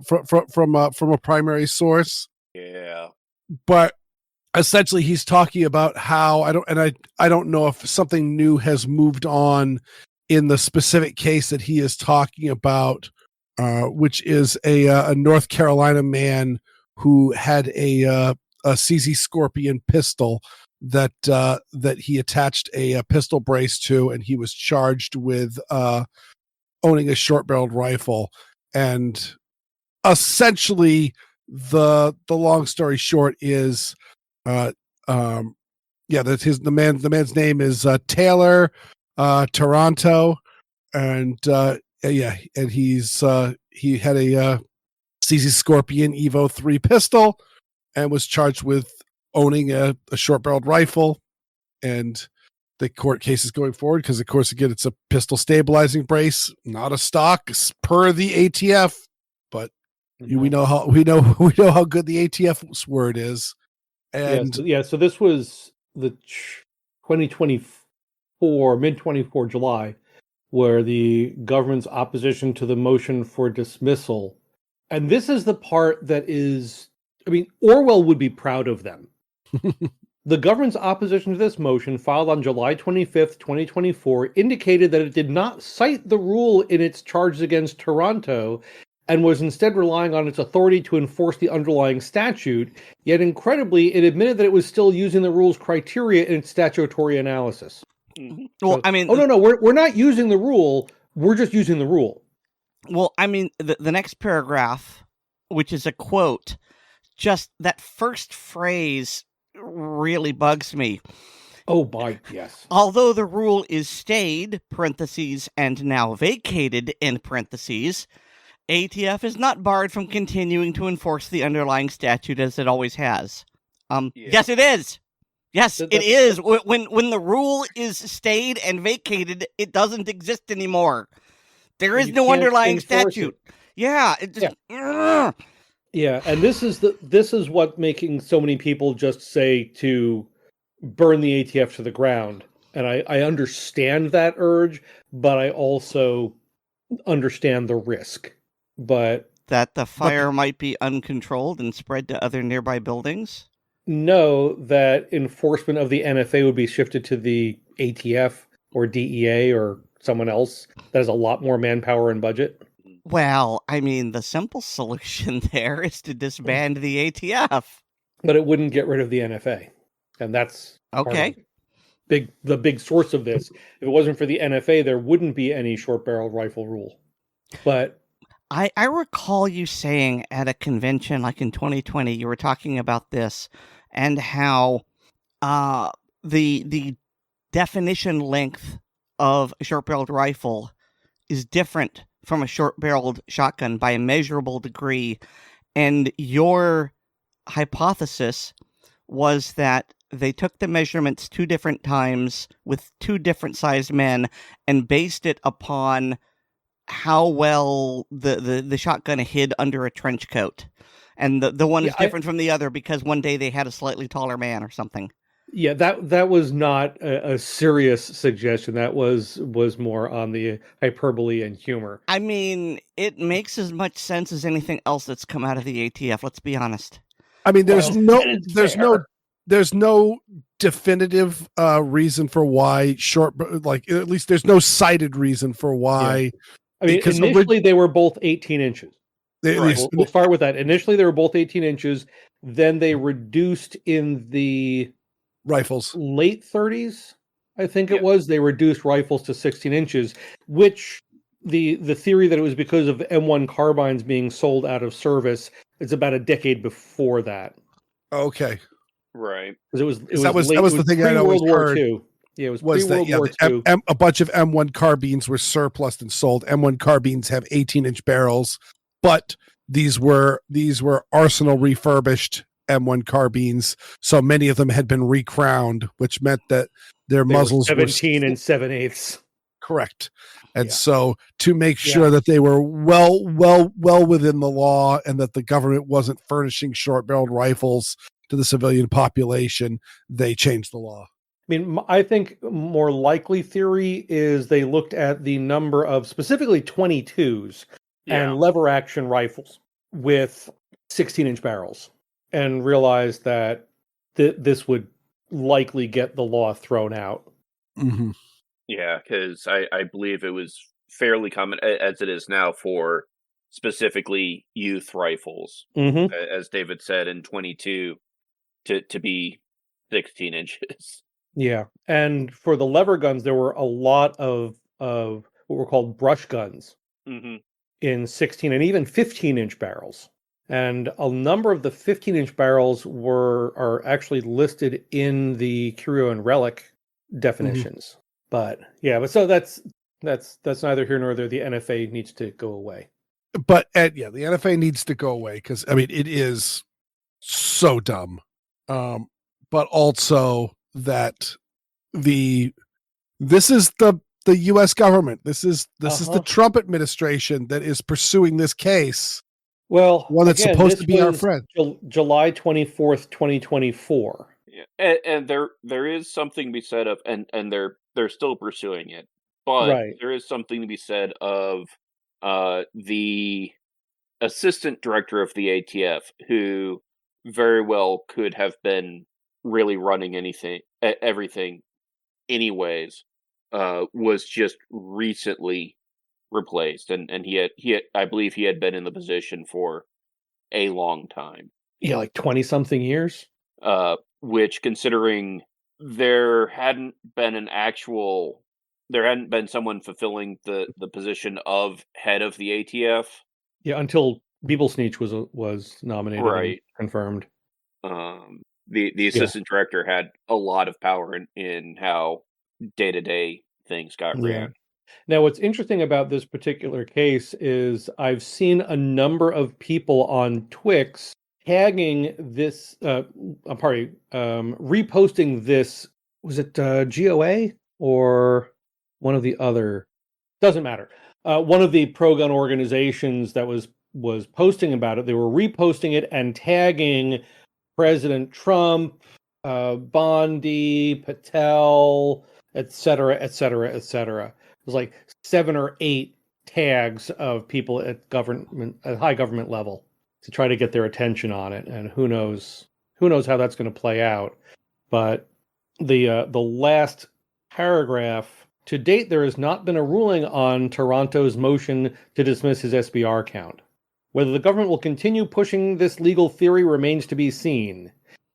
primary source. Yeah. But essentially he's talking about how I don't know if something new has moved on in the specific case that he is talking about, which is a North Carolina man who had a CZ Scorpion pistol that he attached a pistol brace to, and he was charged with owning a short-barreled rifle. And essentially the long story short is that's the man's name is Taylor Toronto, and he had a CZ Scorpion Evo 3 pistol and was charged with owning a short-barreled rifle. And the court case is going forward because, of course, again, it's a pistol stabilizing brace, not a stock per the ATF. But we know how good the ATF's word is. And so this was the 2024 mid-24 July, where the government's opposition to the motion for dismissal, and this is the part that is, I mean, Orwell would be proud of them. The government's opposition to this motion, filed on July 25th, 2024, indicated that it did not cite the rule in its charges against Toronto and was instead relying on its authority to enforce the underlying statute. Yet, incredibly, it admitted that it was still using the rule's criteria in its statutory analysis. Mm-hmm. Well, I mean... we're not using the rule. We're just using the rule. Well, I mean, the next paragraph, which is a quote, just that first phrase really bugs me. Oh, boy, yes. Although the rule is stayed, parentheses, and now vacated, end parentheses, ATF is not barred from continuing to enforce the underlying statute as it always has. Yes, it is. Yes, it is. When the rule is stayed and vacated, it doesn't exist anymore. There is no underlying statute. Yeah. Yeah, and this is what making so many people just say to burn the ATF to the ground. And I understand that urge, but I also understand the risk. But that the fire might be uncontrolled and spread to other nearby buildings? No, that enforcement of the NFA would be shifted to the ATF or DEA or someone else that has a lot more manpower and budget. Well, I mean, the simple solution there is to disband the ATF. But it wouldn't get rid of the NFA. And that's okay. The big source of this. If it wasn't for the NFA, there wouldn't be any short-barreled rifle rule. But I recall you saying at a convention like in 2020, you were talking about this and how the definition length of a short-barreled rifle is different from a short-barreled shotgun by a measurable degree. And your hypothesis was that they took the measurements 2 different times with 2 different sized men and based it upon how well the shotgun hid under a trench coat. And the one is different from the other because one day they had a slightly taller man or something. Yeah, that was not a serious suggestion. That was more on the hyperbole and humor. I mean, it makes as much sense as anything else that's come out of the ATF. Let's be honest. I mean, there's no definitive reason for why at least there's no cited reason for why. Yeah. I mean, initially they were both 18 inches. We'll start with that. Initially they were both 18 inches. Then they reduced in the rifles late 30s, I think it was. They reduced rifles to 16 inches, which the theory that it was because of M1 carbines being sold out of service is about a decade before that. Okay, right? Because that was the thing I always heard. II. Yeah, it was pre-World War II. A bunch of M1 carbines were surplused and sold. M1 carbines have 18-inch barrels, but these were arsenal refurbished M1 carbines, so many of them had been recrowned, which meant that their muzzles were 17 and 7/8. Correct. And so to make sure that they were well within the law and that the government wasn't furnishing short-barreled rifles to the civilian population, they changed the law. I mean, I think more likely theory is they looked at the number of specifically 22s and lever action rifles with 16-inch barrels and realized that this would likely get the law thrown out. Mm-hmm. Yeah, because I believe it was fairly common, as it is now, for specifically youth rifles, as David said, in 22 to be 16 inches. Yeah, and for the lever guns, there were a lot of what were called brush guns in 16 and even 15-inch barrels. And a number of the 15-inch barrels are actually listed in the curio and relic definitions. But so that's neither here nor there. The NFA needs to go away. But the NFA needs to go away because I mean it is so dumb. But also that this is the U.S. government. This is the Trump administration that is pursuing this case. Well, one that's supposed to be our friend. July 24th, 2024. Yeah, and there is something to be said of, and they're still pursuing it, but there is something to be said of the assistant director of the ATF, who very well could have been really running everything anyways, was just recently replaced, and he had I believe he had been in the position for a long time. Yeah, like 20 something years. Which, considering there hadn't been someone fulfilling the position of head of the ATF. Yeah, until Beeblesneech was nominated, and confirmed. The assistant director had a lot of power in how day-to-day things got ran. Now, what's interesting about this particular case is I've seen a number of people on Twix tagging this, reposting this. Was it GOA or one of the other? Doesn't matter. One of the pro-gun organizations that was posting about it. They were reposting it and tagging President Trump, Bondi, Patel, etc., etc., etc. It was like 7 or 8 tags of people at high government level to try to get their attention on it, and who knows how that's going to play out. But the last paragraph: to date, there has not been a ruling on Toronto's motion to dismiss his SBR count. Whether the government will continue pushing this legal theory remains to be seen.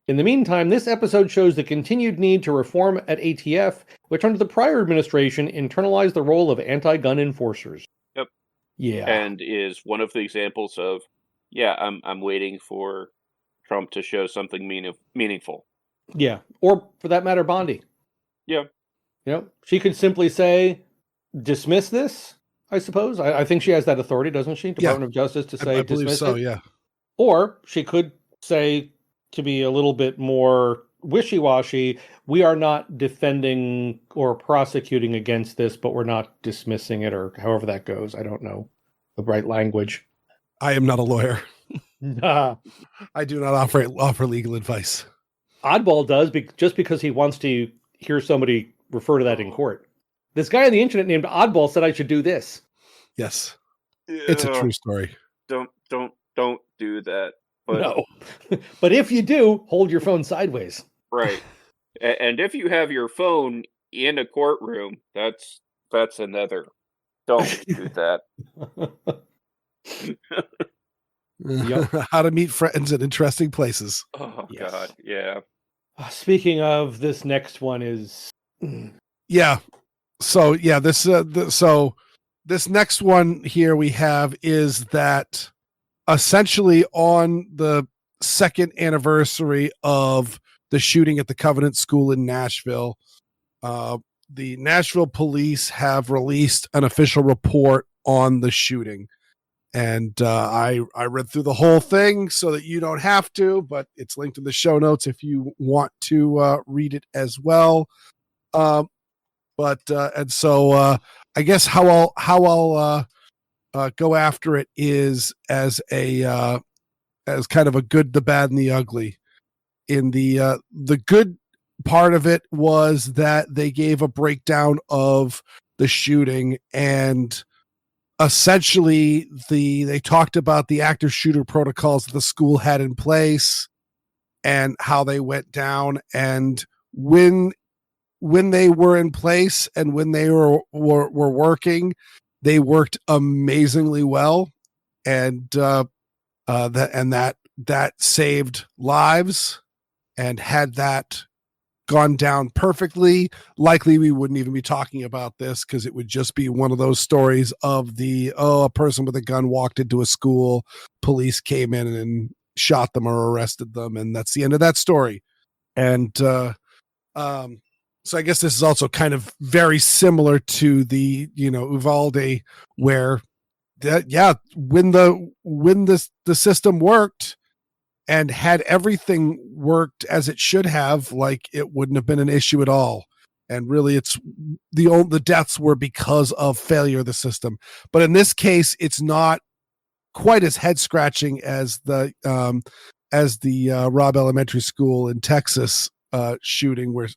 In the meantime, this episode shows the continued need to reform at ATF, which under the prior administration internalized the role of anti-gun enforcers. Yep. Yeah. And is one of the examples of, I'm waiting for Trump to show something meaningful. Yeah. Or, for that matter, Bondi. Yeah. She could simply say, dismiss this, I suppose. I think she has that authority, doesn't she? Department of Justice to say, I believe dismiss so, it. Yeah. Or she could say, to be a little bit more wishy-washy. We are not defending or prosecuting against this, but we're not dismissing it, or however that goes. I don't know the right language. I am not a lawyer. Nah. I do not offer legal advice. Oddball does, just because he wants to hear somebody refer to that in court. This guy on the internet named Oddball said I should do this. Yes, it's a true story. Don't do that. But, no, but if you do, hold your phone sideways. Right, and if you have your phone in a courtroom, that's another. Don't do that. Yep. How to meet friends in interesting places. Oh Yes. God, yeah. Speaking of, this next one is Yeah. So yeah, this next one here we have is that essentially on the second anniversary of the shooting at the Covant School in Nashville, the Nashville police have released an official report on the shooting. And I read through the whole thing so that you don't have to, but it's linked in the show notes if you want to read it as well. I guess how I'll go after it is as kind of a good, the bad, and the ugly. In the good part of it was that they gave a breakdown of the shooting, and essentially they talked about the active shooter protocols that the school had in place and how they went down, and when they were in place and when they were working, they worked amazingly well, and that saved lives. And had that gone down perfectly, likely we wouldn't even be talking about this, because it would just be one of those stories of a person with a gun walked into a school, police came in and shot them or arrested them, and that's the end of that story. And so I guess this is also kind of very similar to the Uvalde, where when the system worked and had everything worked as it should have, like, it wouldn't have been an issue at all. And really, it's the deaths were because of failure of the system. But in this case, it's not quite as head scratching as the Robb Elementary School in Texas shooting, where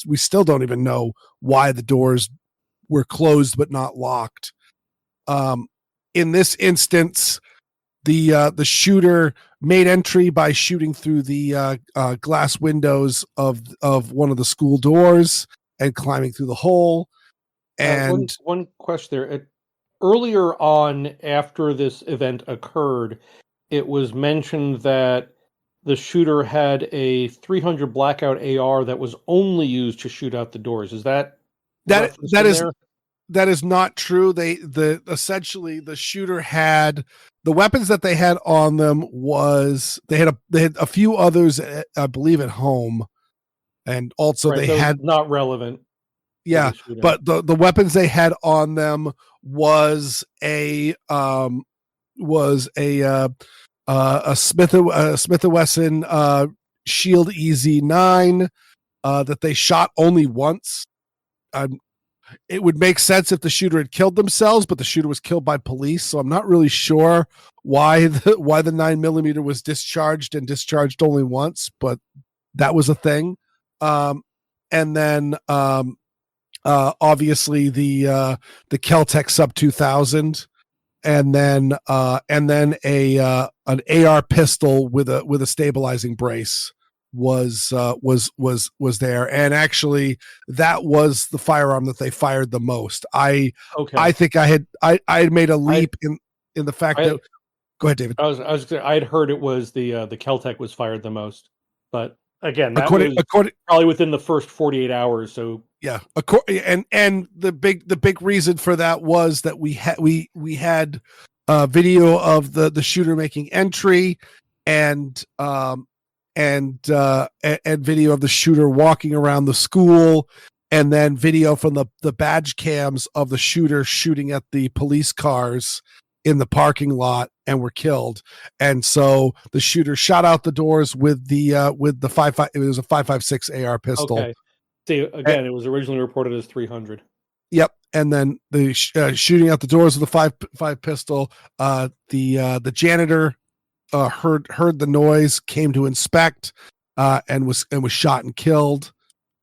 we still don't even know why the doors were closed but not locked. In this instance, the shooter made entry by shooting through the glass windows of one of the school doors and climbing through the hole. And one question there. Earlier on, after this event occurred, it was mentioned that the shooter had a .300 blackout AR that was only used to shoot out the doors. Is that is not true. Essentially the shooter had the weapons that they had on them they had a few others, I believe, at home, and also they had not relevant. Yeah, but the weapons they had on them was a Smith & Wesson Shield EZ9 that they shot only once. It would make sense if the shooter had killed themselves, but the shooter was killed by police, so I'm not really sure why the 9mm was discharged only once, but that was a thing. And then obviously the Kel-Tec Sub 2000, and then an AR pistol with a stabilizing brace was there, and actually that was the firearm that they fired the most. I think I had made a leap in the fact that. Go ahead, David. I'd heard it was the Kel-Tec was fired the most, but again, that according probably within the first 48 hours. So yeah, and the big reason for that was that we had video of the shooter making entry, and video of the shooter walking around the school, and then video from the badge cams of the shooter shooting at the police cars in the parking lot and were killed. And so the shooter shot out the doors with the 5.5. It was a 5.56 AR pistol. Okay. See, again, it was originally reported as 300. Yep. And then the shooting out the doors with the 5.5 pistol. The janitor heard the noise, came to inspect, and was shot and killed.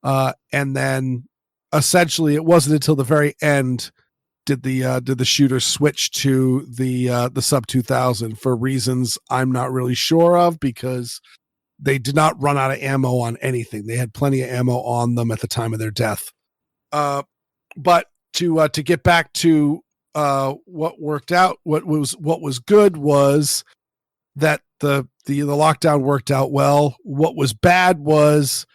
And then essentially, it wasn't until the very end did the shooter switch to the sub 2000 for reasons I'm not really sure of, because they did not run out of ammo on anything. They had plenty of ammo on them at the time of their death. But to get back to what worked out, what was good was that the lockdown worked out well. What was bad was,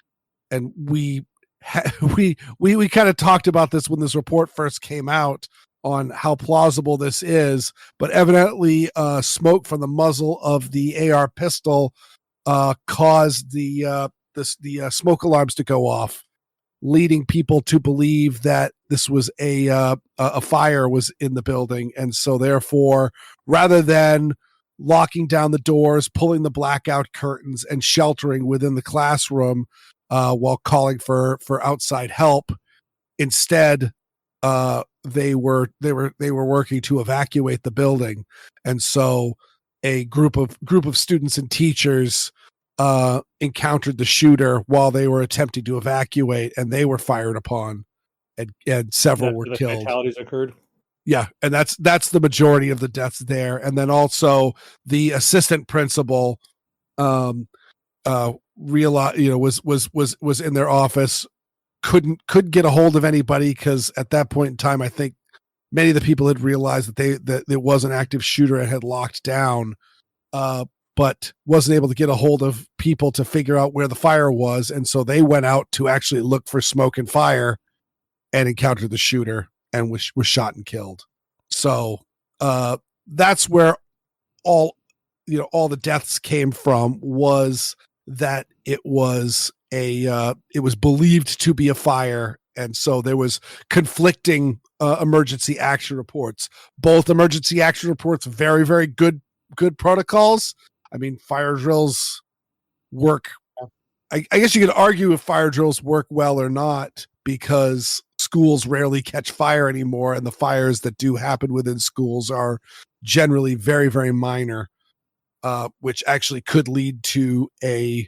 and we kind of talked about this when this report first came out on how plausible this is, but evidently smoke from the muzzle of the AR pistol caused the smoke alarms to go off, leading people to believe that this was a fire was in the building. And so therefore, rather than locking down the doors, pulling the blackout curtains, and sheltering within the classroom while calling for outside help, instead they were working to evacuate the building. And so a group of students and teachers encountered the shooter while they were attempting to evacuate, and they were fired upon, and several were killed. Fatalities occurred. Yeah, and that's the majority of the deaths there. And then also the assistant principal realized, was in their office, couldn't get a hold of anybody, because at that point in time, I think many of the people had realized that there was an active shooter and had locked down, but wasn't able to get a hold of people to figure out where the fire was. And so they went out to actually look for smoke and fire and encountered the shooter and was shot and killed. So that's where all the deaths came from, was that it was believed to be a fire. And so there was conflicting emergency action reports. Both emergency action reports, very, very good protocols. I mean, fire drills work. I guess you could argue if fire drills work well or not, because schools rarely catch fire anymore, and the fires that do happen within schools are generally very, very minor, which actually could lead to a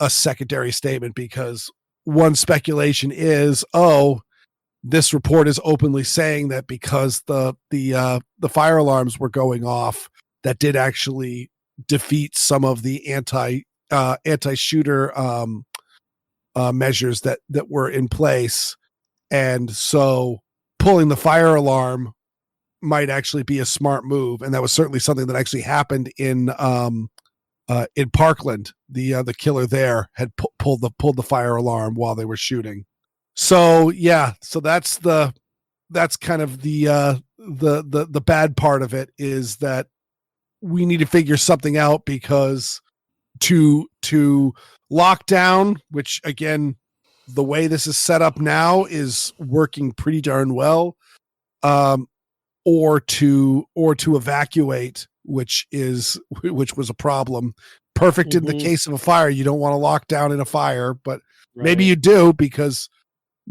secondary statement, because one speculation is, this report is openly saying that because the fire alarms were going off, that did actually defeat some of the anti-shooter measures that were in place. And so pulling the fire alarm might actually be a smart move. And that was certainly something that actually happened in Parkland. The killer there had pulled the fire alarm while they were shooting. So yeah, so that's kind of the bad part of it, is that we need to figure something out, because to lock down, which again, the way this is set up now is working pretty darn well, or to evacuate, which was a problem. Perfect in the case of a fire. You don't want to lock down in a fire, but maybe you do, because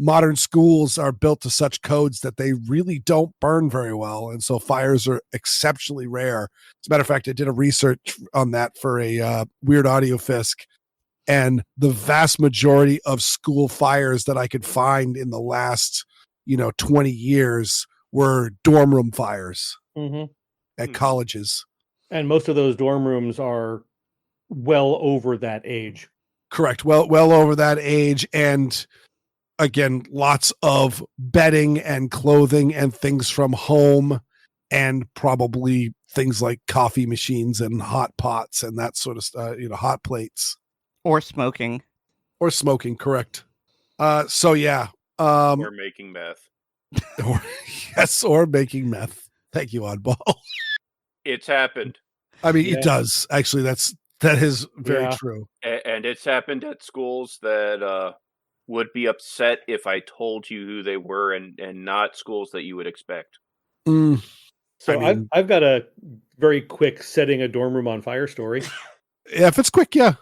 modern schools are built to such codes that they really don't burn very well. And so fires are exceptionally rare. As a matter of fact, I did a research on that for a Weird Audio Fisk, and the vast majority of school fires that I could find in the last 20 years were dorm room fires at colleges. And most of those dorm rooms are well over that age. Correct. Well over that age. And again, lots of bedding and clothing and things from home, and probably things like coffee machines and hot pots and that sort of stuff, hot plates. Or smoking. Correct. So yeah. Or making meth. Or making meth. Thank you, Oddball. It's happened. I mean, it does. Actually, that is very true. And it's happened at schools that would be upset if I told you who they were, and not schools that you would expect. So I've got a very quick setting a dorm room on fire story. Yeah, if it's quick, yeah.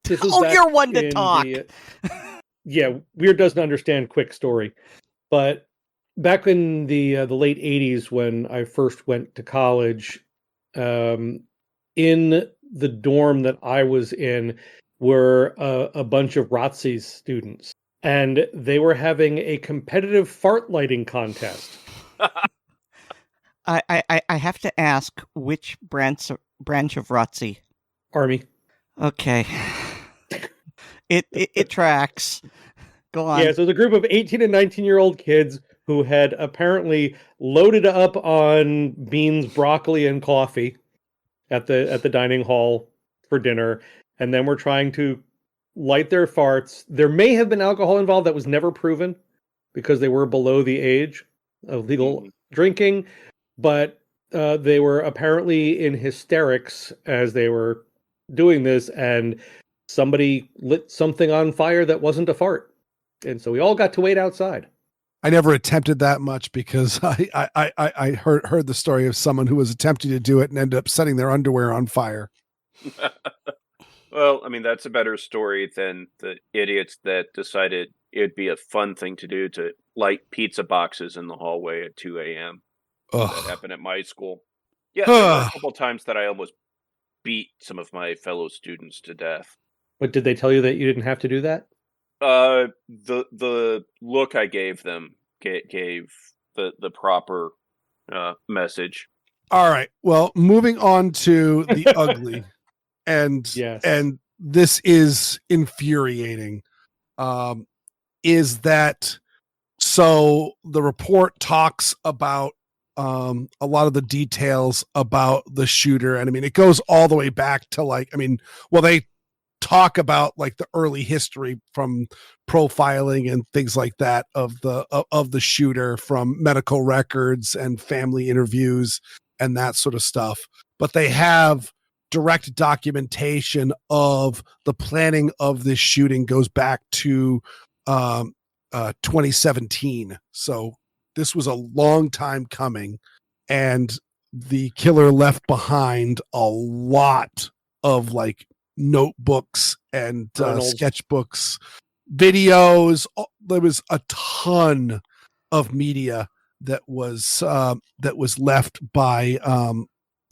You're one to talk. Yeah, Weird doesn't understand quick story. But back in the late 80s when I first went to college, in the dorm that I was in were a bunch of ROTC students. And they were having a competitive fart lighting contest. I have to ask, which branch of ROTC? Army. Okay. It tracks. Go on. Yeah, so the group of 18 and 19-year-old kids who had apparently loaded up on beans, broccoli, and coffee at the dining hall for dinner, and then were trying to light their farts. There may have been alcohol involved that was never proven because they were below the age of legal drinking, but they were apparently in hysterics as they were doing this, and somebody lit something on fire that wasn't a fart. And so we all got to wait outside. I never attempted that much because I heard the story of someone who was attempting to do it and ended up setting their underwear on fire. Well, I mean, that's a better story than the idiots that decided it'd be a fun thing to do to light pizza boxes in the hallway at 2 a.m. That happened at my school. Yeah, there were a couple times that I almost beat some of my fellow students to death. But did they tell you that you didn't have to do that? The look I gave them gave the proper message. All right. Well, moving on to the ugly, and this is infuriating. Is that so? The report talks about a lot of the details about the shooter, and I mean, it goes all the way back to they talk about like the early history from profiling and things like that of the shooter, from medical records and family interviews and that sort of stuff. But they have direct documentation of the planning of this shooting goes back to 2017. So this was a long time coming, and the killer left behind a lot of like notebooks and sketchbooks, videos. There was a ton of media that was left by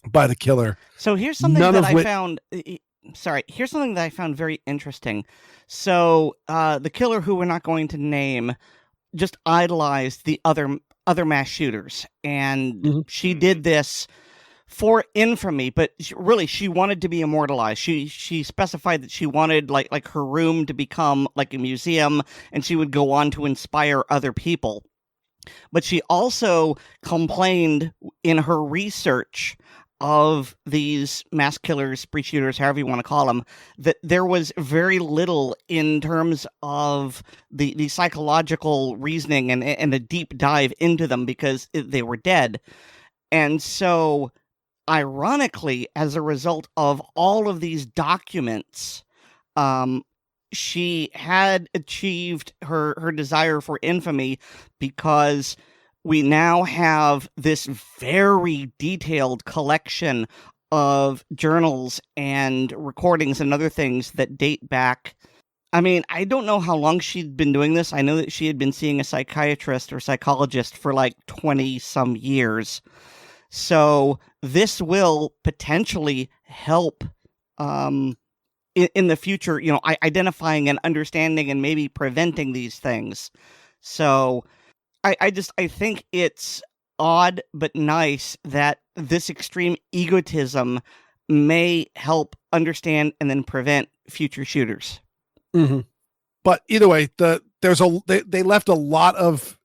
the killer. So here's something Here's something that I found very interesting. So the killer, who we're not going to name, just idolized the other mass shooters, and she did this for infamy, but she wanted to be immortalized. She specified that she wanted like her room to become like a museum, and she would go on to inspire other people. But she also complained in her research of these mass killers, spree shooters, however you want to call them, that there was very little in terms of the psychological reasoning and a deep dive into them because they were dead. And so, ironically, as a result of all of these documents, she had achieved her desire for infamy because we now have this very detailed collection of journals and recordings and other things that date back. I mean, I don't know how long she'd been doing this. I know that she had been seeing a psychiatrist or psychologist for like 20-some years. So this will potentially help in the future, identifying and understanding and maybe preventing these things. So I think it's odd but nice that this extreme egotism may help understand and then prevent future shooters. Mm-hmm. But either way, they left a lot of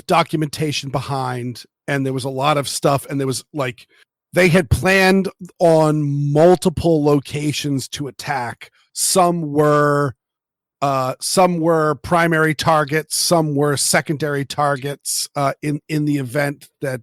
documentation behind, and there was a lot of stuff, and there was like they had planned on multiple locations to attack. Some were primary targets, some were secondary targets in the event that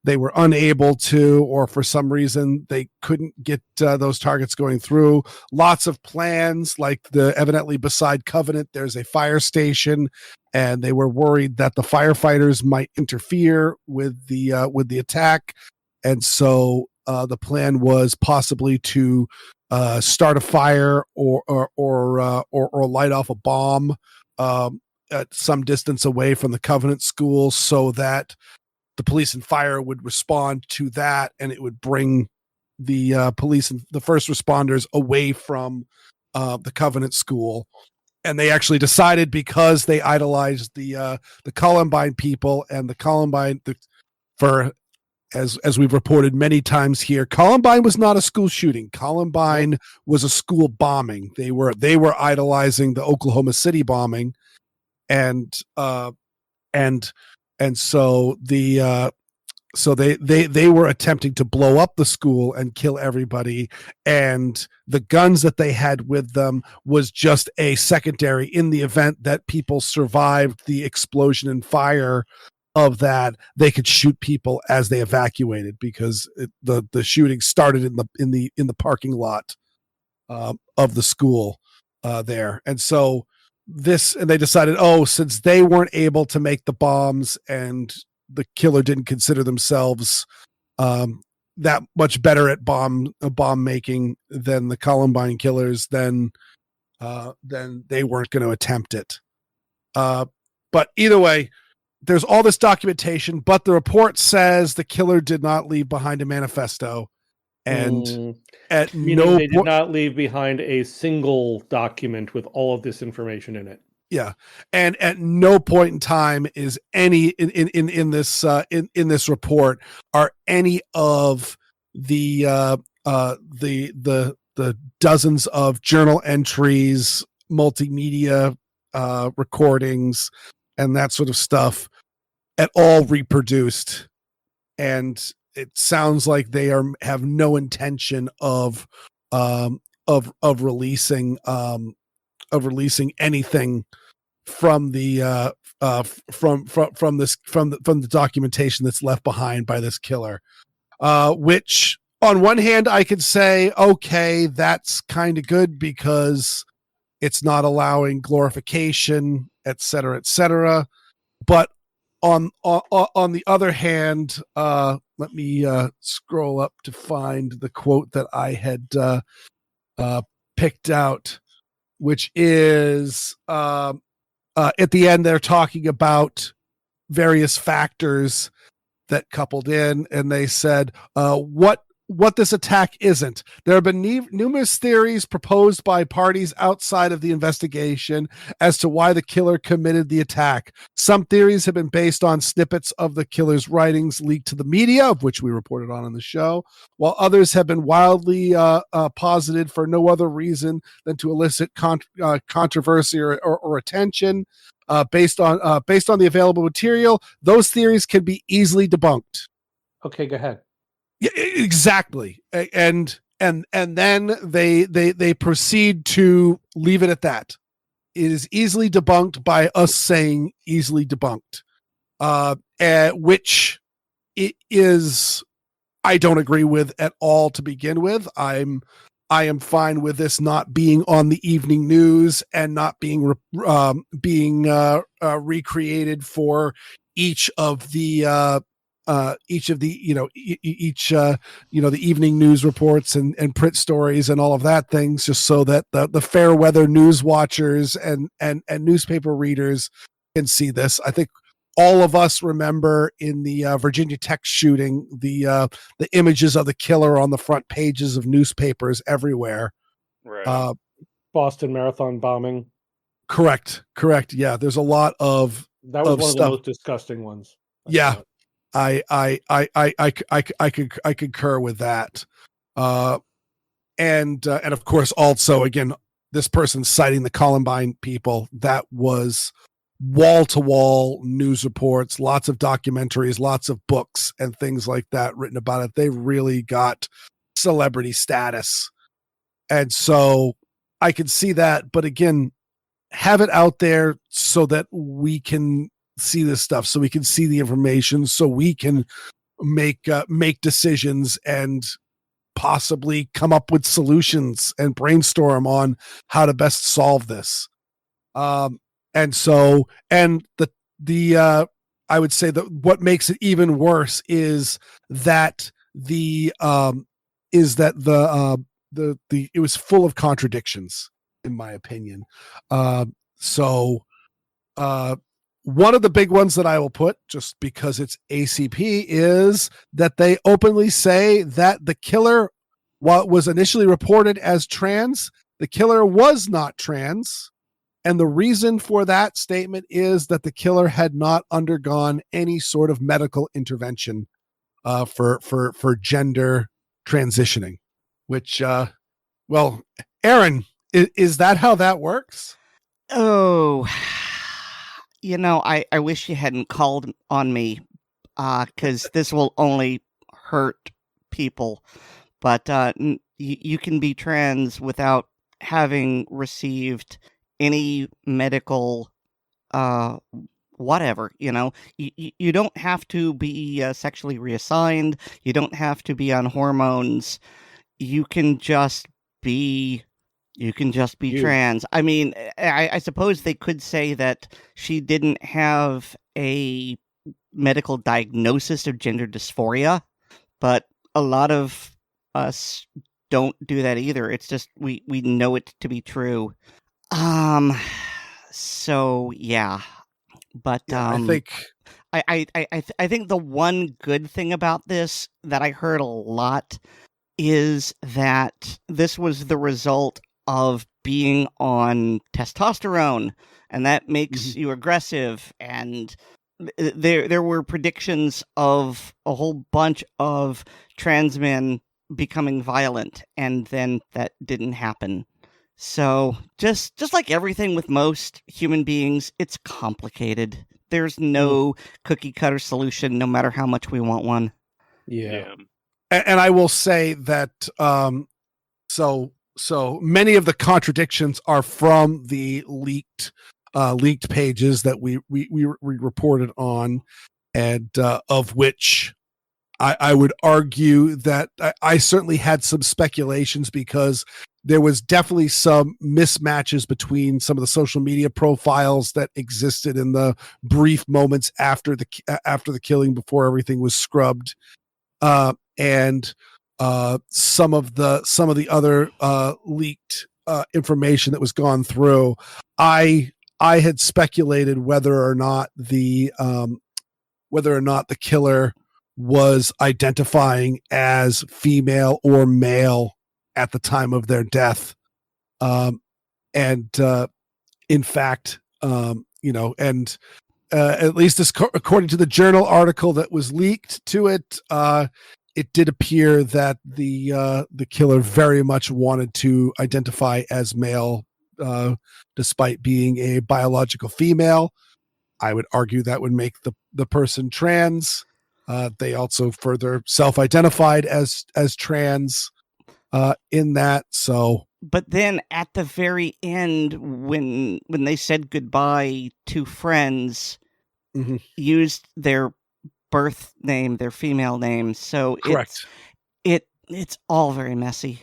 they were unable to, or for some reason they couldn't get those targets going through. Lots of plans, like evidently beside Covant, there's a fire station, and they were worried that the firefighters might interfere with the attack, and so the plan was possibly to start a fire or light off a bomb at some distance away from the Covant School, so that the police and fire would respond to that, and it would bring the police and the first responders away from the Covant School. And they actually decided, because they idolized the Columbine people, and the Columbine, as we've reported many times here, Columbine was not a school shooting. Columbine was a school bombing. They were idolizing the Oklahoma City bombing, and so they were attempting to blow up the school and kill everybody, and the guns that they had with them was just a secondary in the event that people survived the explosion and fire of that. They could shoot people as they evacuated, because the shooting started in the parking lot of the school there. And so they decided, since they weren't able to make the bombs and the killer didn't consider themselves that much better at bomb making than the Columbine killers, then they weren't going to attempt it. But either way, there's all this documentation, but the report says the killer did not leave behind a manifesto, and at no they did not leave behind a single document with all of this information in it. Yeah, and at no point in time is any in this report are any of the dozens of journal entries, multimedia recordings, and that sort of stuff at all reproduced. And it sounds like they have no intention of releasing anything from the from the documentation that's left behind by this killer, which on one hand I could say, okay, that's kind of good, because it's not allowing glorification, etc., etc. But on the other hand, let me scroll up to find the quote that I had picked out, which is at the end, they're talking about various factors that coupled in, and they said what this attack isn't. There have been numerous theories proposed by parties outside of the investigation as to why the killer committed the attack. Some theories have been based on snippets of the killer's writings leaked to the media, of which we reported on the show, while others have been wildly posited for no other reason than to elicit controversy or attention. Based on the available material, those theories can be easily debunked. Okay, go ahead. Yeah, exactly. And then they proceed to leave it at that. It is easily debunked by us saying easily debunked, which it is, I don't agree with at all to begin with. I am fine with this not being on the evening news and not being recreated for each of the the evening news reports and print stories and all of that things, just so that the fair weather news watchers and newspaper readers can see this. I think all of us remember in the Virginia Tech shooting, the images of the killer on the front pages of newspapers everywhere. Right. Boston Marathon bombing. Correct. Yeah, there's a lot of that was one stuff. Of the most disgusting ones. Yeah. I concur with that. And of course, also, again, this person citing the Columbine people, that was wall-to-wall news reports, lots of documentaries, lots of books and things like that written about it. They really got celebrity status. And so I can see that, but again, have it out there so that we can see this stuff, so we can see the information, so we can make decisions and possibly come up with solutions and brainstorm on how to best solve this. And I would say that what makes it even worse is that it was full of contradictions, in my opinion. One of the big ones that I will put, just because it's ACP, is that they openly say that the killer, while it was initially reported as trans, the killer was not trans. And the reason for that statement is that the killer had not undergone any sort of medical intervention for gender transitioning, which, well, Erin, is that how that works? Oh, I wish you hadn't called on me, because this will only hurt people. But you can be trans without having received any medical whatever. You don't have to be sexually reassigned. You don't have to be on hormones. You can just be trans. I mean, I suppose they could say that she didn't have a medical diagnosis of gender dysphoria, but a lot of us don't do that either. It's just we know it to be true. So yeah, but I think I think the one good thing about this that I heard a lot is that this was the result of being on testosterone, and that makes you aggressive. And there were predictions of a whole bunch of trans men becoming violent, and then that didn't happen. So just like everything with most human beings, it's complicated. There's no cookie cutter solution, no matter how much we want one. Yeah. And I will say that so many of the contradictions are from the leaked pages that we reported on, and of which I would argue that I certainly had some speculations, because there was definitely some mismatches between some of the social media profiles that existed in the brief moments after the killing, before everything was scrubbed, and some of the other leaked information that was gone through. I had speculated whether or not the killer was identifying as female or male at the time of their death. In fact, at least according to the journal article that was leaked to it, it did appear that the killer very much wanted to identify as male, despite being a biological female. I would argue that would make the person trans. They also further self-identified as trans in that. So, but then at the very end, when they said goodbye to friends, used their birth name, their female name. So correct. It's all very messy.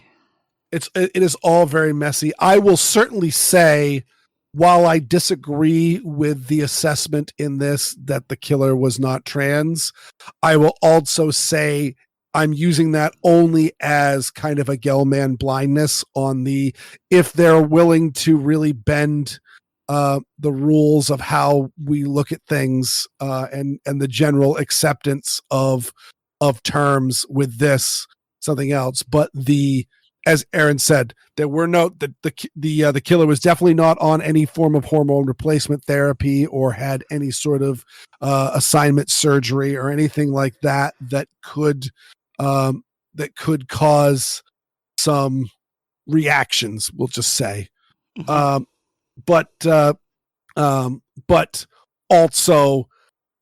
It is all very messy. I will certainly say, while I disagree with the assessment in this that the killer was not trans, I will also say I'm using that only as kind of a Gelman blindness on if they're willing to really bend the rules of how we look at things, and the general acceptance of terms with something else. But as Erin said, there were the killer was definitely not on any form of hormone replacement therapy or had any sort of assignment surgery or anything like that could cause some reactions, we'll just say. But also,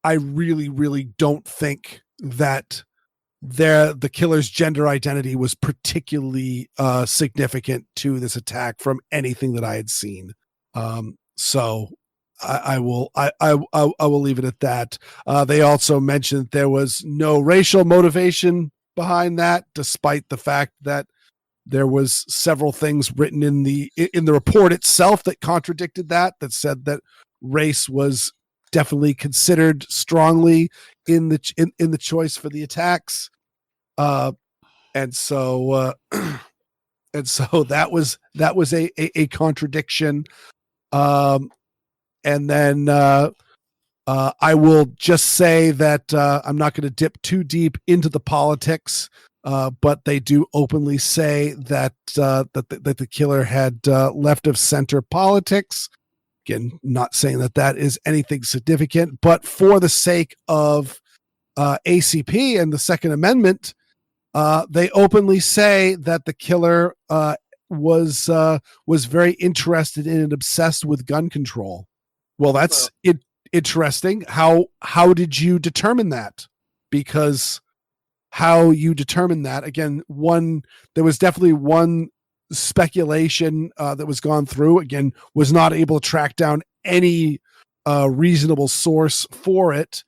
I really, really don't think that the killer's gender identity was particularly significant to this attack from anything that I had seen. So I will leave it at that. They also mentioned there was no racial motivation behind that, despite the fact that there was several things written in the report itself that contradicted that said that race was definitely considered strongly in the choice for the attacks. And so that was a contradiction. And then I will just say that I'm not going to dip too deep into the politics, but they do openly say that that the killer had left of center politics. Again, not saying that is anything significant, but for the sake of ACP and the Second Amendment, they openly say that the killer was very interested in and obsessed with gun control. Well, that's interesting. How did you determine that? Because how you determine that, again, there was definitely one speculation that was gone through. Again, was not able to track down any reasonable source for it,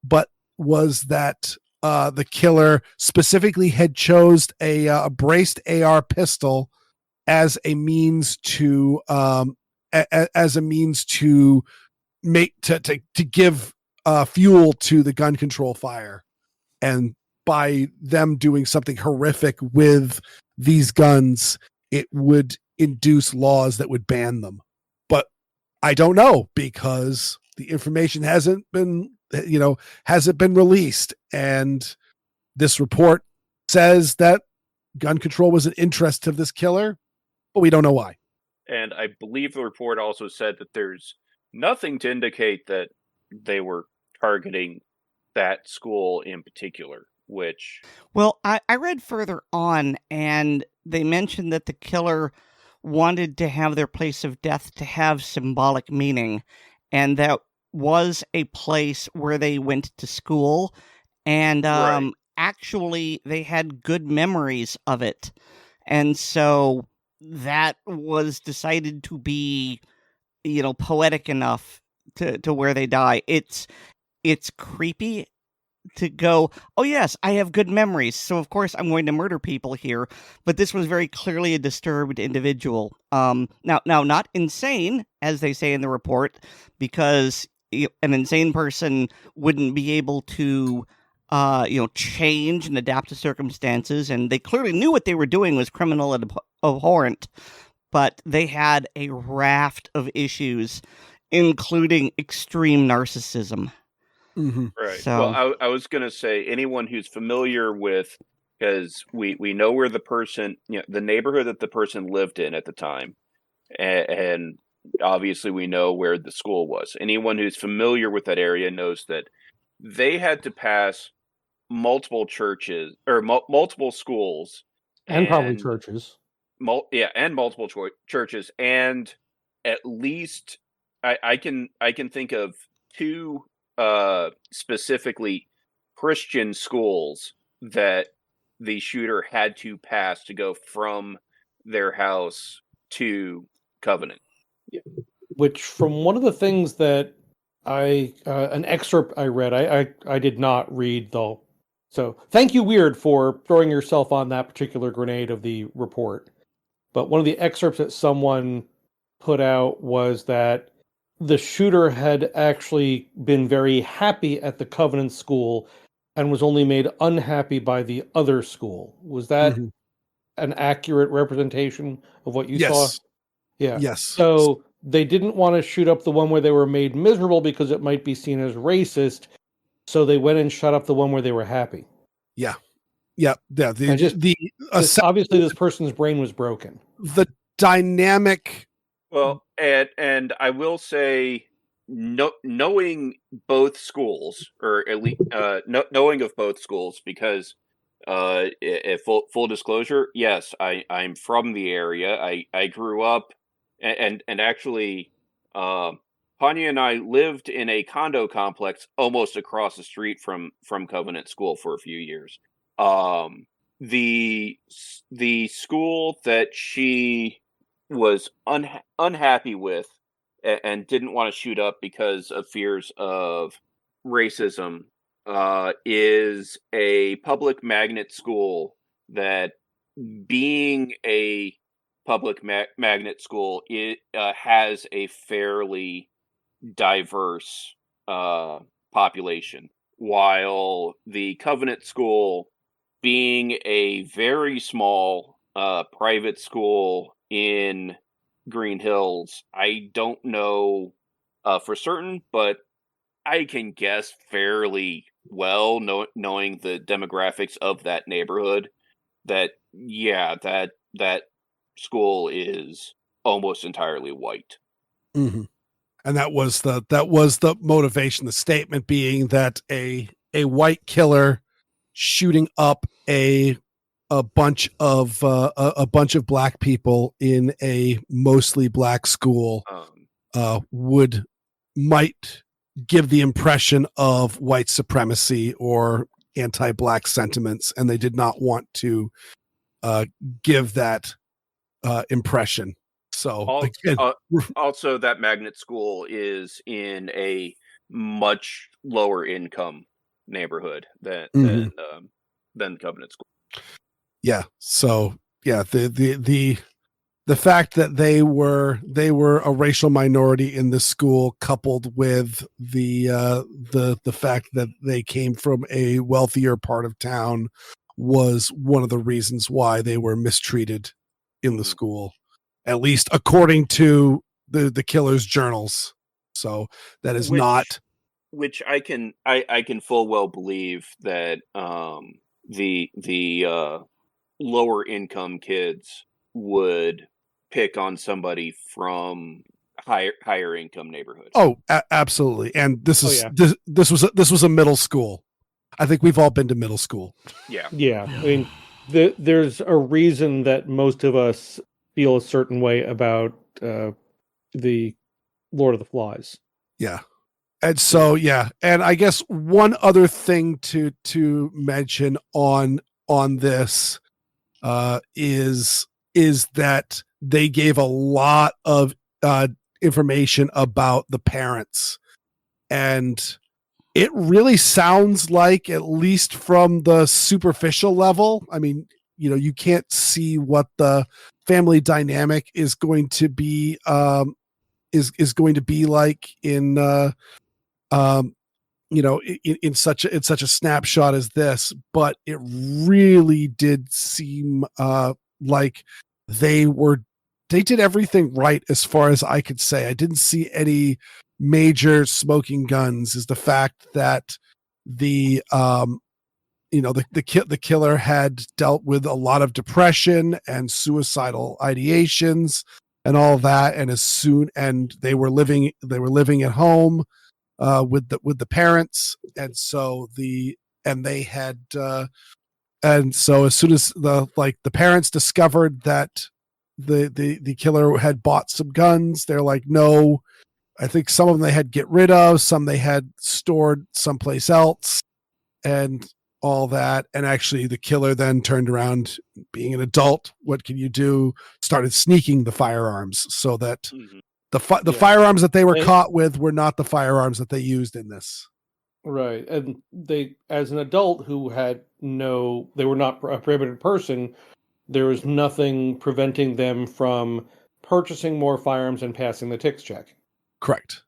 but was that the killer specifically had chose a braced AR pistol as a means to make to give fuel to the gun control fire, and by them doing something horrific with these guns, it would induce laws that would ban them. But I don't know, because the information hasn't been released, and this report says that gun control was an interest of this killer, but we don't know why. And I believe the report also said that there's nothing to indicate that they were targeting that school in particular, which... Well, I read further on, and they mentioned that the killer wanted to have their place of death to have symbolic meaning, and that was a place where they went to school, and Right. actually they had good memories of it. And so that was decided to be, poetic enough to where they die. It's creepy to go, oh yes, I have good memories, so of course I'm going to murder people here. But this was very clearly a disturbed individual. Now not insane, as they say in the report, because an insane person wouldn't be able to change and adapt to circumstances, and they clearly knew what they were doing was criminal and abhorrent, but they had a raft of issues, including extreme narcissism. Mm-hmm. Right. So, well, I was going to say, anyone who's familiar with, because we know where the person, the neighborhood that the person lived in at the time, and obviously we know where the school was. Anyone who's familiar with that area knows that they had to pass multiple churches or multiple schools, and probably churches. And multiple churches, and at least I can think of two specifically Christian schools that the shooter had to pass to go from their house to Covenant. Yeah. Which, from one of the things that an excerpt I read, I did not read though. So thank you, Weer'd, for throwing yourself on that particular grenade of the report. But one of the excerpts that someone put out was that the shooter had actually been very happy at the Covenant school and was only made unhappy by the other school. Was that an accurate representation of what you saw? Yeah. Yes. So they didn't want to shoot up the one where they were made miserable because it might be seen as racist. So they went and shot up the one where they were happy. Yeah. Obviously this person's brain was broken. The dynamic. Well, and I will say, knowing both schools, or at least knowing of both schools, because full disclosure, yes, I'm from the area. I grew up, and actually, Panya and I lived in a condo complex almost across the street from Covenant School for a few years. The school that she was unhappy with and didn't want to shoot up because of fears of racism, is a public magnet school that, being a public magnet school, it has a fairly diverse population, while the Covant School, being a very small private school in Green Hills, I don't know for certain, but I can guess fairly well, knowing the demographics of that neighborhood, that that school is almost entirely white. Mm-hmm. And that was the motivation, the statement being that a white killer shooting up a bunch of black people in a mostly black school might give the impression of white supremacy or anti-black sentiments, and they did not want to give that impression. So also, that magnet school is in a much lower income neighborhood than Covant School. Yeah. So yeah, the fact that they were a racial minority in the school, coupled with the fact that they came from a wealthier part of town, was one of the reasons why they were mistreated in the school, at least according to the killer's journals. So that is which I can full well believe that the lower income kids would pick on somebody from higher income neighborhoods. Oh, absolutely. And this was a middle school. I think we've all been to middle school. Yeah. I mean, there's a reason that most of us feel a certain way about the Lord of the Flies. Yeah. And so, and I guess one other thing to mention on this is that they gave a lot of information about the parents, and it really sounds like, at least from the superficial level, I mean, you can't see what the family dynamic is going to be is going to be like in in such a snapshot as this, but it really did seem like they did everything right, as far as I could say. I didn't see any major smoking guns. Is the fact that the killer had dealt with a lot of depression and suicidal ideations and all that, and they were living at home with the parents, and so as soon as the parents discovered that the killer had bought some guns, they're like, no, I think some of them they had to get rid of, some they had stored someplace else, and all that. And actually the killer then turned around, being an adult, what can you do, started sneaking the firearms, so that the firearms that they were caught with were not the firearms that they used in this. Right. And they, as an adult who they were not a prohibited person, there was nothing preventing them from purchasing more firearms and passing the TICS check. Correct.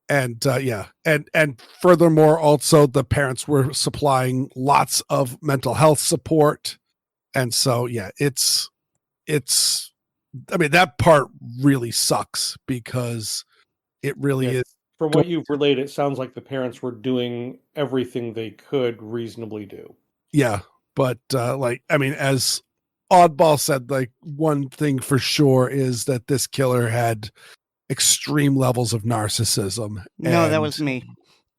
And and furthermore, also the parents were supplying lots of mental health support. And so, it's I mean, that part really sucks, because it really is. From what you've relayed, it sounds like the parents were doing everything they could reasonably do. Yeah. But as Oddball said, one thing for sure is that this killer had extreme levels of narcissism. No, that was me.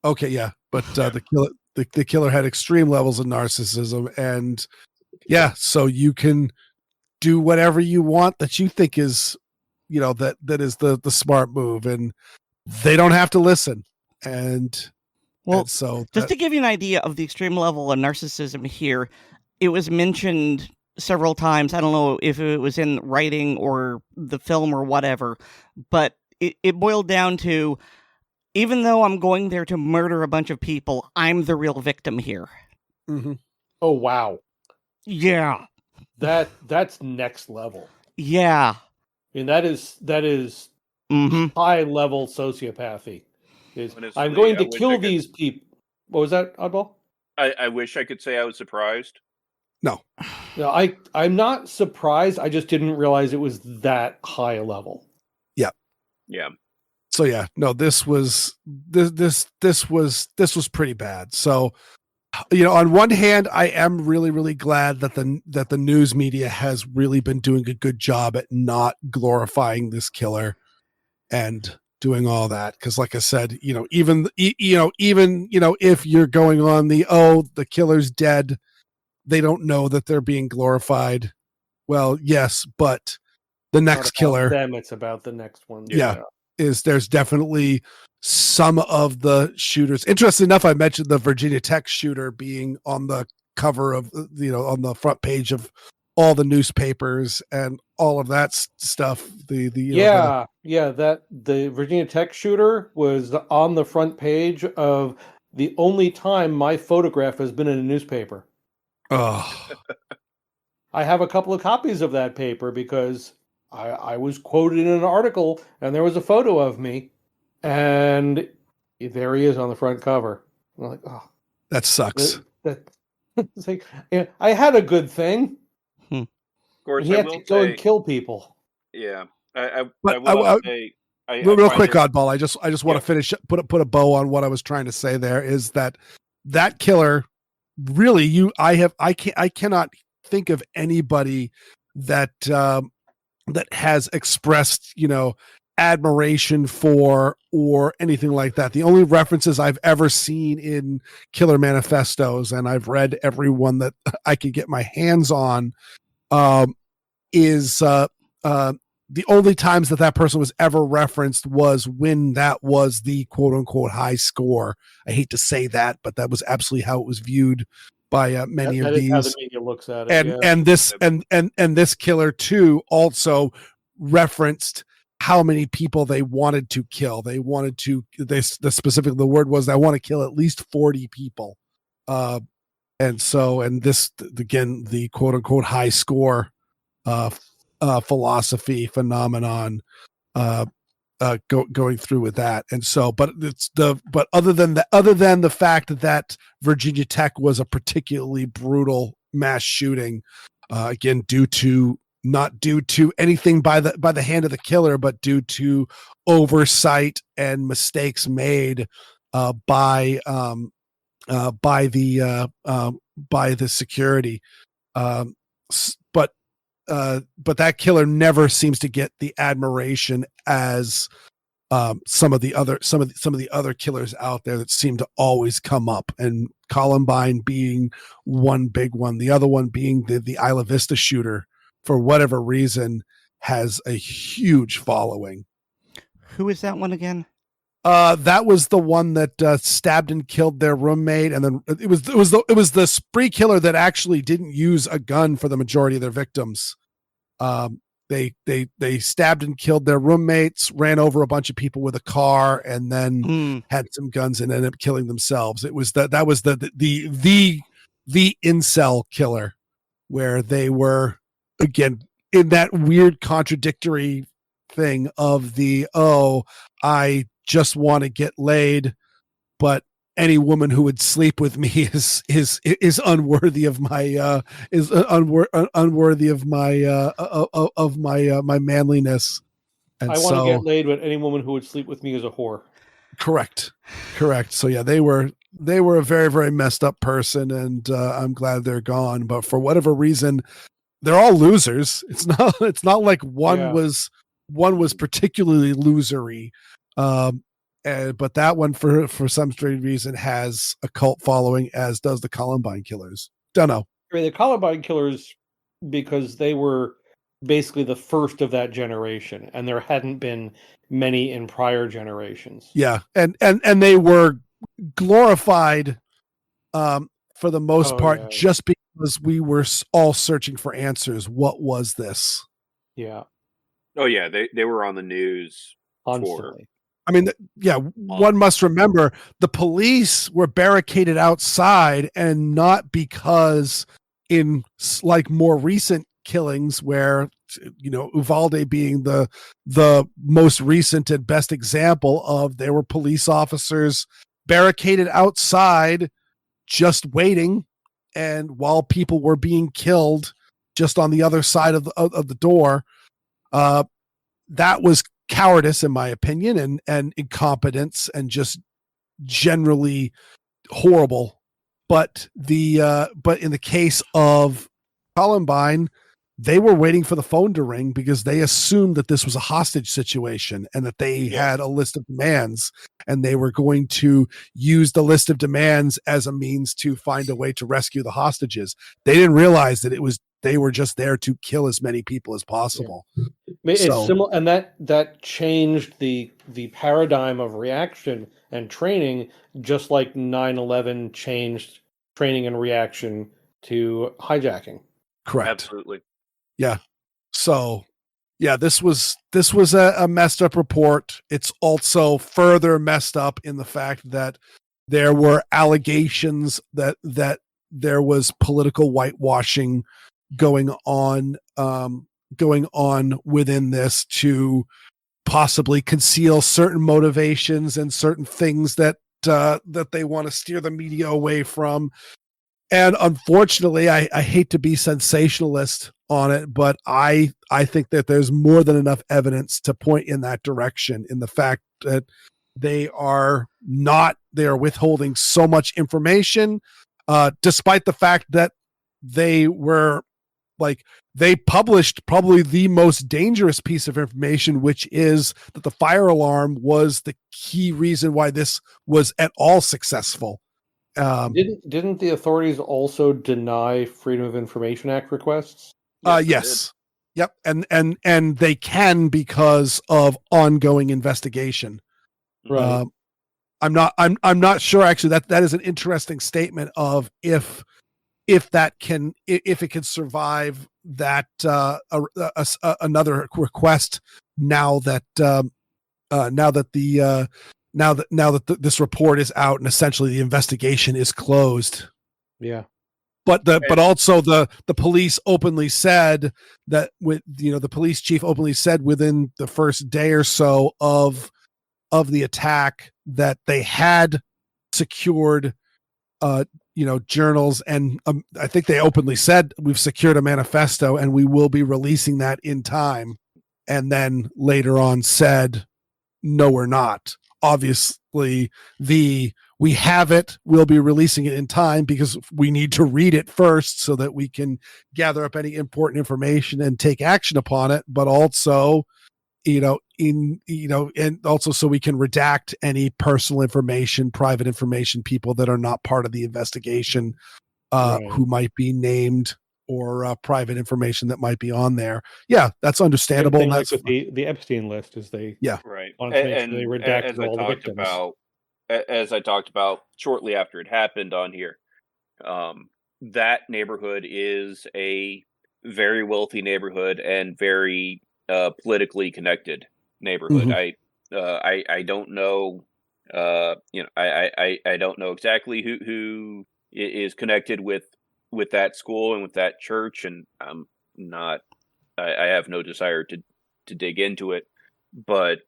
Okay. Yeah. But the killer had extreme levels of narcissism, and so you can do whatever you want that you think is, that is the smart move, and they don't have to listen. And so just to give you an idea of the extreme level of narcissism here, it was mentioned several times. I don't know if it was in writing or the film or whatever, but it boiled down to, even though I'm going there to murder a bunch of people, I'm the real victim here. Mm-hmm. Oh, wow. Yeah. That's next level. Yeah. I mean, that is high level sociopathy. Honestly, I'm going to I wish kill I could- these people. What was that, Oddball? I wish I could say I was surprised. No, I'm not surprised. I just didn't realize it was that high a level. Yeah. So yeah, no, this was pretty bad. So, on one hand, I am really, really glad that the news media has really been doing a good job at not glorifying this killer and doing all that. Because, like I said, even if you're going on the killer's dead, they don't know that they're being glorified. Well, yes, but the next killer, them, it's about the next one. Yeah. There's definitely some of the shooters. Interesting enough, I mentioned the Virginia Tech shooter being on the cover of, on the front page of all the newspapers and all of that stuff. The Virginia Tech shooter was on the front page of the only time my photograph has been in a newspaper. Oh, I have a couple of copies of that paper because I was quoted in an article and there was a photo of me, and there he is on the front cover. I'm like, oh, that sucks. It's like, I had a good thing. Of course, he had to go and kill people. Yeah, real quick, Oddball. I just want to finish, put a bow on what I was trying to say. There is that killer. Really, I cannot think of anybody that has expressed, admiration for or anything like that. The only references I've ever seen in killer manifestos, and I've read every one that I could get my hands on, is the only times that person was ever referenced was when that was the quote unquote high score. I hate to say that, but that was absolutely how it was viewed by many of these. How the media looks at it. And this killer too also referenced how many people they wanted to kill. They wanted to. The word was, I want to kill at least 40 people. And this again, the quote unquote high score philosophy phenomenon going through with that. And so, but other than the fact that Virginia Tech was a particularly brutal mass shooting, again, not due to anything by the hand of the killer, but due to oversight and mistakes made by the security. But that killer never seems to get the admiration as some of the other killers out there that seem to always come up, and Columbine being one big one, the other one being the Isla Vista shooter, for whatever reason, has a huge following. Who is that one again? That was the one that stabbed and killed their roommate, and then it was the spree killer that actually didn't use a gun for the majority of their victims. They stabbed and killed their roommates, ran over a bunch of people with a car, and then had some guns and ended up killing themselves. It was that was the incel killer, where they were again in that weird contradictory thing of I just want to get laid, but any woman who would sleep with me is unworthy of my unworthy of my my manliness. And I want to get laid, but any woman who would sleep with me is a whore. Correct. So yeah, they were a very, very messed up person, and I'm glad they're gone. But for whatever reason, they're all losers. It's not like one was particularly losery. But that one, for some strange reason, has a cult following, as does the Columbine killers. Don't know. I mean, the Columbine killers, because they were basically the first of that generation, and there hadn't been many in prior generations. Yeah, and they were glorified for the most part, just because we were all searching for answers. What was this? Yeah. Oh yeah, they were on the news constantly. I mean, one must remember the police were barricaded outside, and not because in like more recent killings where, Uvalde being the most recent and best example of, there were police officers barricaded outside just waiting, and while people were being killed just on the other side of the door. That was cowardice, in my opinion, and incompetence, and just generally horrible. But in the case of Columbine, they were waiting for the phone to ring because they assumed that this was a hostage situation and that they had a list of demands, and they were going to use the list of demands as a means to find a way to rescue the hostages. They didn't realize that they were just there to kill as many people as possible. Yeah. It's similar, and that changed the paradigm of reaction and training, just like 9/11 changed training and reaction to hijacking. Correct. Absolutely. Yeah. So, this was a messed up report. It's also further messed up in the fact that there were allegations that there was political whitewashing going on within this to possibly conceal certain motivations and certain things that they want to steer the media away from. And unfortunately, I hate to be sensationalist on it, but I think that there's more than enough evidence to point in that direction, in the fact that they are withholding so much information, despite the fact that they published probably the most dangerous piece of information, which is that the fire alarm was the key reason why this was at all successful. Didn't the authorities also deny Freedom of Information Act requests? Yes. Yep. And they can because of ongoing investigation. Right. I'm not sure actually that is an interesting statement of if it can survive that another request now that this report is out and essentially the investigation is closed. Yeah. But also the police openly said that the police chief openly said within the first day or so of the attack that they had secured journals, and I think they openly said, we've secured a manifesto and we will be releasing that in time, and then later on said, no, we're not. Obviously, we have it, we'll be releasing it in time because we need to read it first so that we can gather up any important information and take action upon it, but also and also so we can redact any personal information, private information, people that are not part of the investigation, who might be named, or private information that might be on there. Yeah, that's understandable. And that's like with the Epstein list, is they right. want to make sure they redacted all the victims. As I talked about shortly after it happened on here, that neighborhood is a very wealthy neighborhood and very politically connected neighborhood. Mm-hmm. I don't know, I don't know exactly who is connected with that school and with that church, and I have no desire to dig into it, but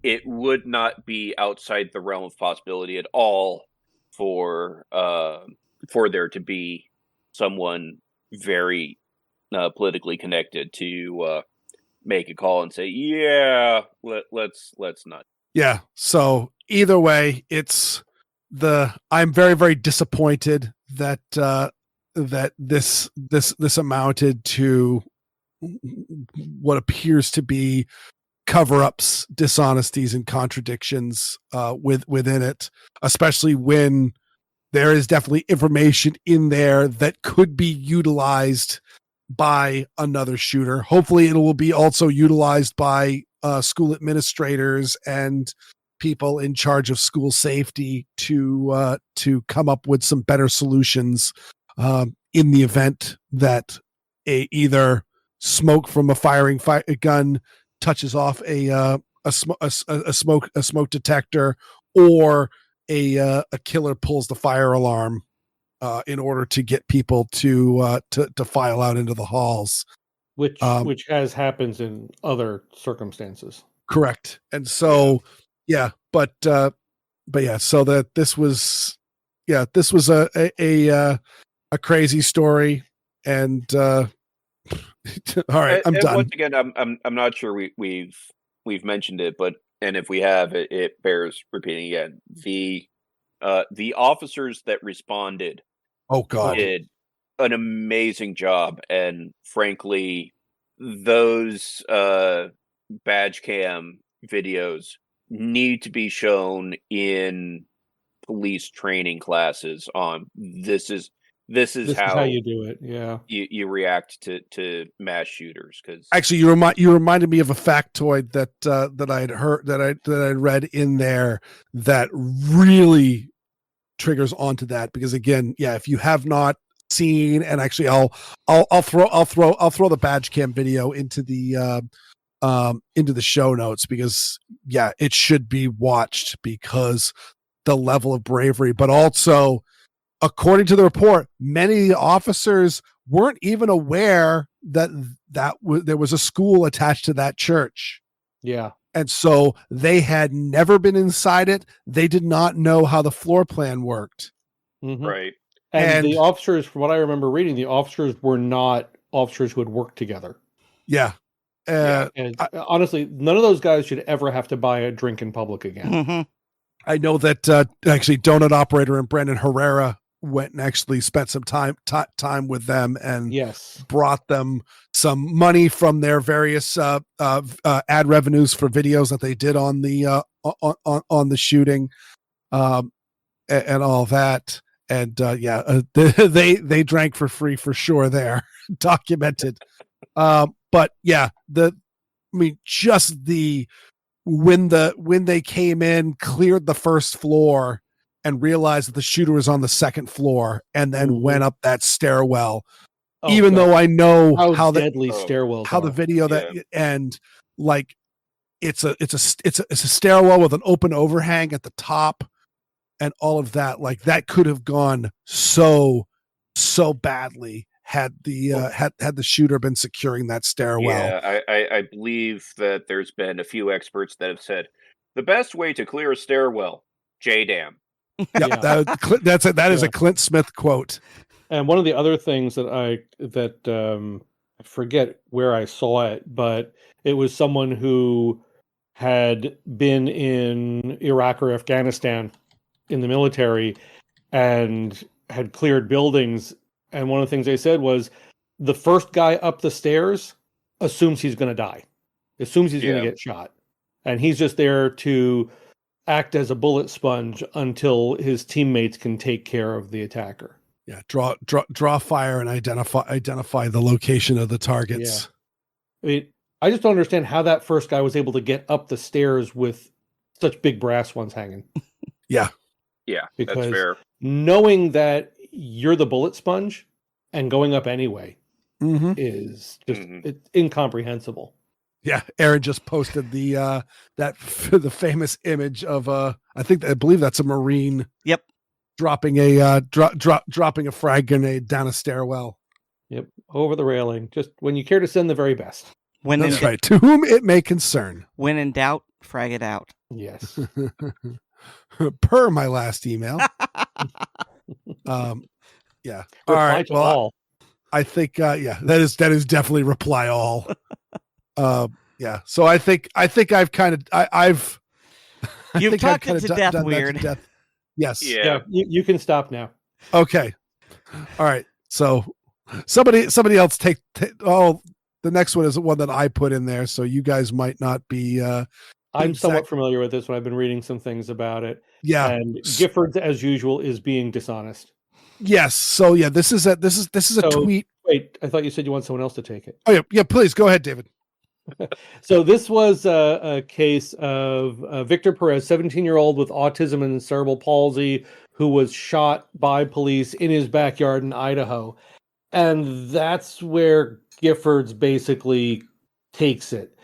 it would not be outside the realm of possibility at all for there to be someone very politically connected to make a call and say, let's not. Yeah. So either way, I'm very, very disappointed that this amounted to what appears to be cover-ups, dishonesties, and contradictions within it, especially when there is definitely information in there that could be utilized by another shooter. Hopefully it will be also utilized by school administrators and people in charge of school safety to come up with some better solutions in the event that either smoke from a firing gun touches off a smoke detector, or a killer pulls the fire alarm in order to get people to file out into the halls, which has happens in other circumstances. Correct. And so but yeah, so that this was a crazy story, and all right, I'm done. Once again, I'm not sure we've mentioned it, but and if we have, it bears repeating again. The officers that responded, oh God, did an amazing job, and frankly, those badge cam videos need to be shown in police training classes on this is how you do it. Yeah, you react to mass shooters. Because actually, you reminded me of a factoid that I had heard that I read in there that really triggers onto that, because again, if you have not seen, and actually I'll throw the badge cam video into the show notes, because it should be watched, because the level of bravery, but also, according to the report, many officers weren't even aware that there was a school attached to that church. Yeah. And so they had never been inside it. They did not know how the floor plan worked. Mm-hmm. Right. And the officers, from what I remember reading, the officers were not officers who had worked together. Yeah. And honestly, none of those guys should ever have to buy a drink in public again. Mm-hmm. I know that actually donut operator and Brandon Herrera went and actually spent some time with them, and brought them some money from their various ad revenues for videos that they did on the on the shooting, and all that. And they drank for free for sure there, documented. But just when they came in, cleared the first floor, and realized that the shooter was on the second floor, and then went up that stairwell. Even though I know how deadly stairwells how the video and like it's a stairwell with an open overhang at the top, and all of that, like that could have gone so badly had the had the shooter been securing that stairwell. Yeah, I believe that there's been a few experts that have said the best way to clear a stairwell, J-Dam. Yeah, that is a Clint Smith quote. And one of the other things that I forget where I saw it, but it was someone who had been in Iraq or Afghanistan in the military and had cleared buildings. And one of the things they said was the first guy up the stairs assumes he's going to die, assumes he's going to get shot. And he's just there to act as a bullet sponge until his teammates can take care of the attacker. Yeah, draw fire and identify the location of the targets. Yeah. I mean, I just don't understand how that first guy was able to get up the stairs with such big brass ones hanging. Yeah. Yeah, because that's fair. Knowing that you're the bullet sponge and going up anyway is just it's incomprehensible. Yeah, Erin just posted the famous image of I believe that's a Marine. Yep. Dropping a dropping a frag grenade down a stairwell. Yep, over the railing. Just when you care to send the very best. That's right. To whom it may concern. When in doubt, frag it out. Yes. Per my last email. Yeah. All right. Well, all. I think that is definitely reply all. Yeah. So I think I've kind of I've you've talked it to death, Weird. Yes. Yeah. You can stop now. Okay. All right. So somebody else take the next one is the one that I put in there, so you guys might not be I'm somewhat familiar with this one. I've been reading some things about it. Yeah. And Giffords, as usual, is being dishonest. Yes. So yeah, this is a tweet. Wait, I thought you said you want someone else to take it. Oh yeah, please go ahead, David. So this was a case of Victor Perez, 17-year-old with autism and cerebral palsy, who was shot by police in his backyard in Idaho. And that's where Giffords basically takes it.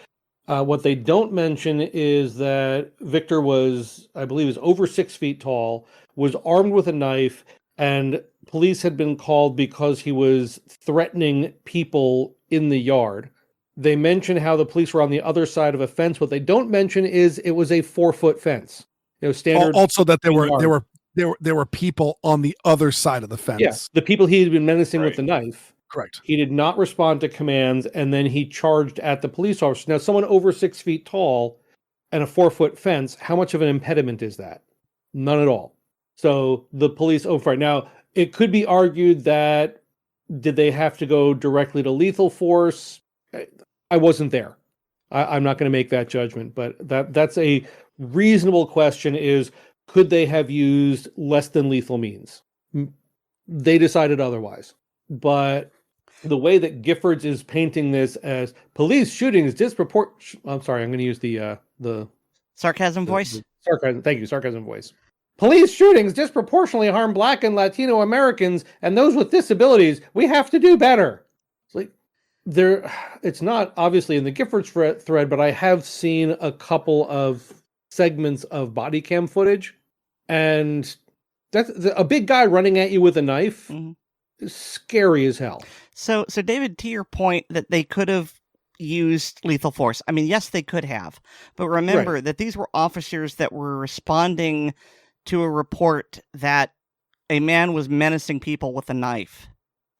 What they don't mention is that Victor was, I believe, is over 6 feet tall, was armed with a knife, and police had been called because he was threatening people in the yard. They mention how the police were on the other side of a fence. What they don't mention is it was a 4-foot fence. Standard. Also, that there were people on the other side of the fence. Yeah, the people he had been menacing with the knife. Correct. He did not respond to commands, and then he charged at the police officer. Now, someone over 6 feet tall and a 4-foot fence, how much of an impediment is that? None at all. So the police over it. Now, it could be argued that did they have to go directly to lethal force? I wasn't there. I'm not going to make that judgment, but that's a reasonable question is, could they have used less than lethal means? They decided otherwise. But the way that Giffords is painting this as police shootings disproportionate. I'm sorry, I'm going to use the sarcasm voice. Sarcasm. Thank you, sarcasm voice. Police shootings disproportionately harm Black and Latino Americans and those with disabilities. We have to do better. It's like it's not obviously in the Giffords thread, but I have seen a couple of segments of body cam footage, and that's a big guy running at you with a knife. Mm-hmm. Scary as hell. So David, to your point that they could have used lethal force. I mean, yes, they could have, but remember that these were officers that were responding to a report that a man was menacing people with a knife.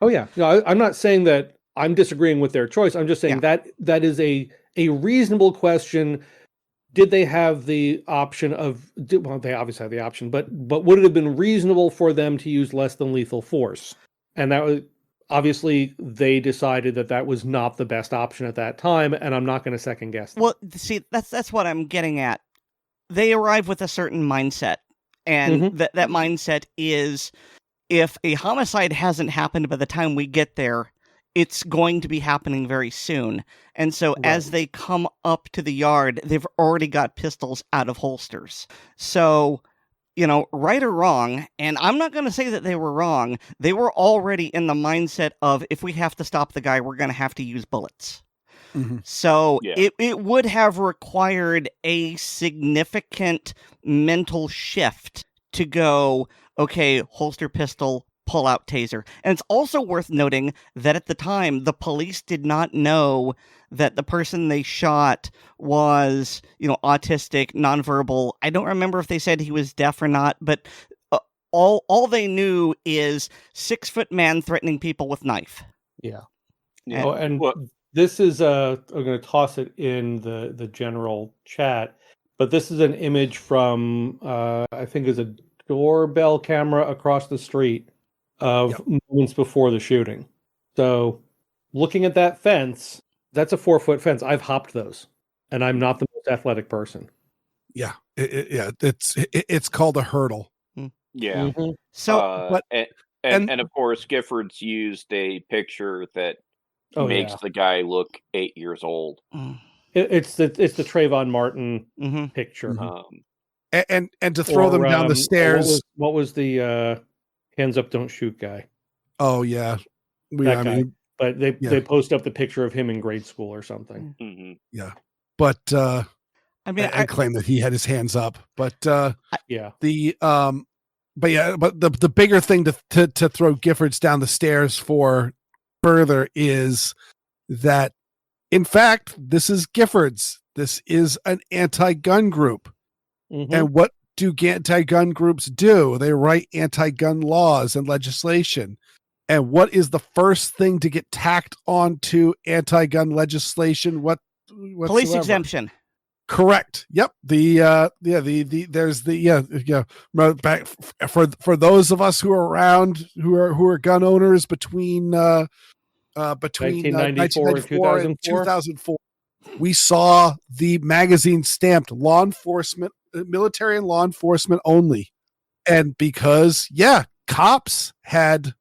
Oh yeah, no, I'm not saying that I'm disagreeing with their choice. I'm just saying that is a reasonable question. Did they have the option of? Well, they obviously have the option, but would it have been reasonable for them to use less than lethal force? And that was obviously they decided that was not the best option at that time, and I'm not going to second guess them. Well, see, that's what I'm getting at. They arrive with a certain mindset, and that mindset is if a homicide hasn't happened by the time we get there, it's going to be happening very soon. And so as they come up to the yard, they've already got pistols out of holsters. So, right or wrong, and I'm not going to say that they were wrong, they were already in the mindset of, if we have to stop the guy, we're going to have to use bullets. Mm-hmm. So it would have required a significant mental shift to go, okay, holster pistol, pull out taser. And it's also worth noting that at the time, the police did not know that the person they shot was, autistic, nonverbal. I don't remember if they said he was deaf or not, but all they knew is 6-foot man threatening people with knife. Yeah. This is I'm going to toss it in the general chat, but this is an image from I think is a doorbell camera across the street of moments before the shooting. So looking at that fence, that's a 4-foot fence. I've hopped those, and I'm not the most athletic person. Yeah, it's called a hurdle. Yeah. Mm-hmm. So, and of course, Giffords used a picture that makes the guy look 8 years old. It's the Trayvon Martin picture. And to throw them down the stairs. What was the hands up, don't shoot guy? Oh yeah, but they post up the picture of him in grade school or something. Mm-hmm. Yeah, but I claim that he had his hands up. But the bigger thing to throw Giffords down the stairs for further is that, in fact, this is Giffords. This is an anti-gun group. Mm-hmm. And what do anti-gun groups do? They write anti-gun laws and legislation. And what is the first thing to get tacked onto anti-gun legislation? Police exemption. Correct. Yep. Back for those of us who are around who are gun owners between 1994 and 2004, we saw the magazine stamped law enforcement, military and law enforcement only. And because cops had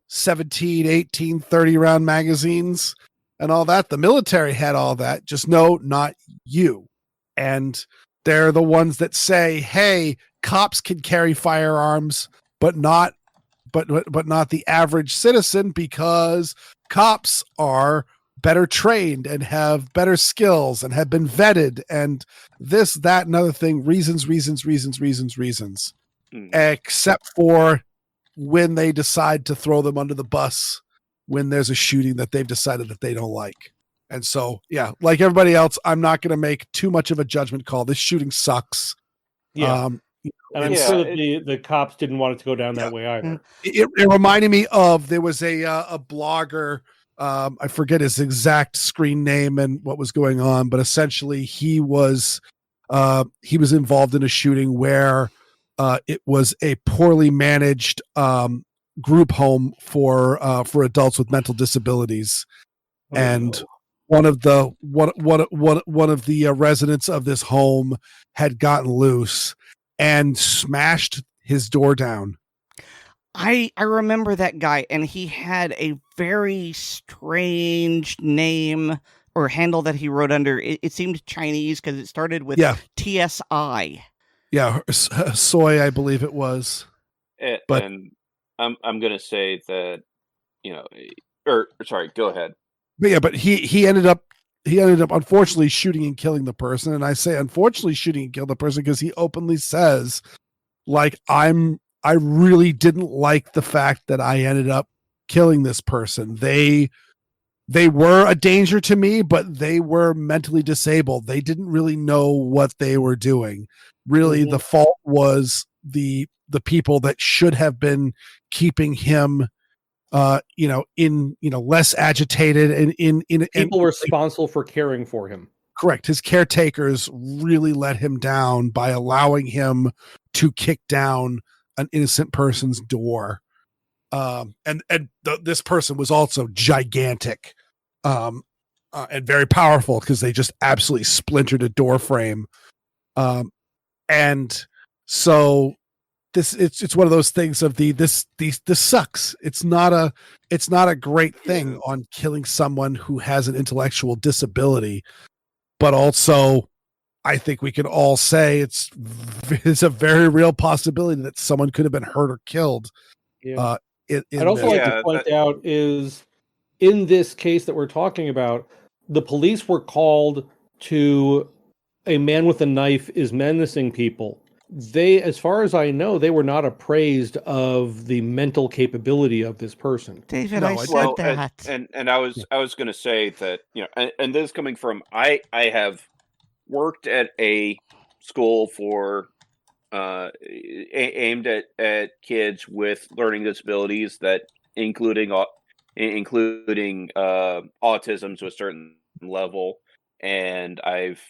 17, 18, 30 round magazines and all that. The military had all that, just not you. And they're the ones that say, hey, cops can carry firearms, but not the average citizen, because cops are better trained and have better skills and have been vetted and this, that, and other thing, reasons, except for when they decide to throw them under the bus when there's a shooting that they've decided that they don't like. And so, yeah, like everybody else, I'm not going to make too much of a judgment call. This shooting sucks. Yeah. And I'm sure that the cops didn't want it to go down that way either. It reminded me of, there was a blogger, I forget his exact screen name and what was going on, but essentially he was involved in a shooting where it was a poorly managed group home for adults with mental disabilities, and one of the residents of this home had gotten loose and smashed his door down. I remember that guy, and he had a very strange name or handle that he wrote under. It seemed Chinese because it started with TSI. Yeah, soy, I believe it was. And I'm going to say that, sorry, go ahead. But yeah, but he ended up unfortunately shooting and killing the person. And I say unfortunately shooting and killing the person because he openly says, like, I really didn't like the fact that I ended up killing this person. They were a danger to me, but they were mentally disabled. They didn't really know what they were doing. Really, the fault was the people that should have been keeping him less agitated and in people responsible for caring for him. Correct. His caretakers really let him down by allowing him to kick down an innocent person's door. This person was also gigantic and very powerful because they just absolutely splintered a door frame. And so it's one of those things of this sucks. It's not a great thing on killing someone who has an intellectual disability, but also I think we can all say it's a very real possibility that someone could have been hurt or killed. Yeah. I'd also like to point out is in this case that we're talking about, the police were called to a man with a knife is menacing people. They, as far as I know, they were not appraised of the mental capability of this person. David, I said that. And I was going to say that, and this is coming from, I have worked at a school for aimed at kids with learning disabilities that including autism to a certain level, and I've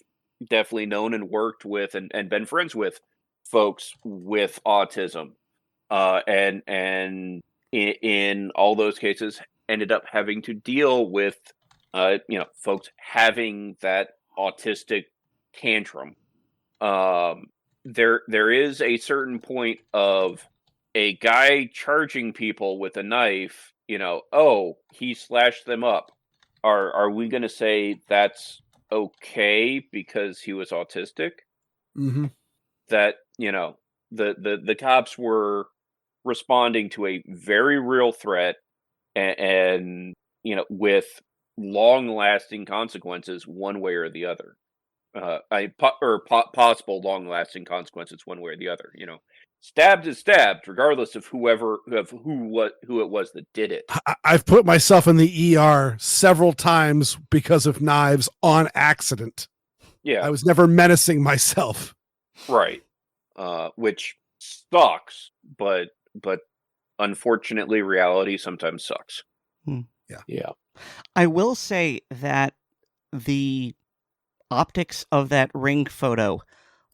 definitely known and worked with and been friends with folks with autism, and in all those cases ended up having to deal with folks having that autistic tantrum. There is a certain point of a guy charging people with a knife, he slashed them up. Are we going to say that's okay because he was autistic? Mm-hmm. That, the cops were responding to a very real threat and with long-lasting consequences one way or the other. Possible long-lasting consequences one way or the other. Stabbed is stabbed, regardless of who it was that did it. I've put myself in the ER several times because of knives on accident. Yeah, I was never menacing myself. Right, which sucks, but unfortunately, reality sometimes sucks. Yeah. I will say that the optics of that ring photo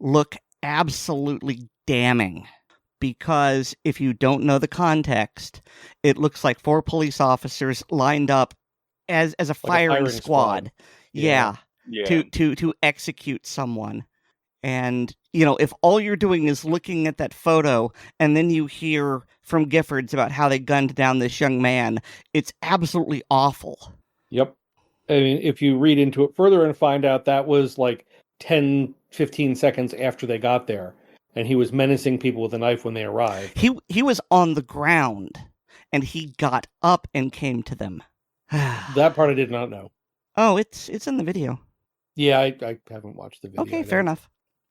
look absolutely damning, because if you don't know the context, it looks like 4 police officers lined up as a firing squad. Yeah. To execute someone. And, if all you're doing is looking at that photo and then you hear from Giffords about how they gunned down this young man, it's absolutely awful. Yep. I mean, if you read into it further and find out that was like 10, 15 seconds after they got there, and he was menacing people with a knife when they arrived. He was on the ground, and he got up and came to them. That part I did not know. Oh, it's in the video. Yeah, I haven't watched the video. Okay, fair enough.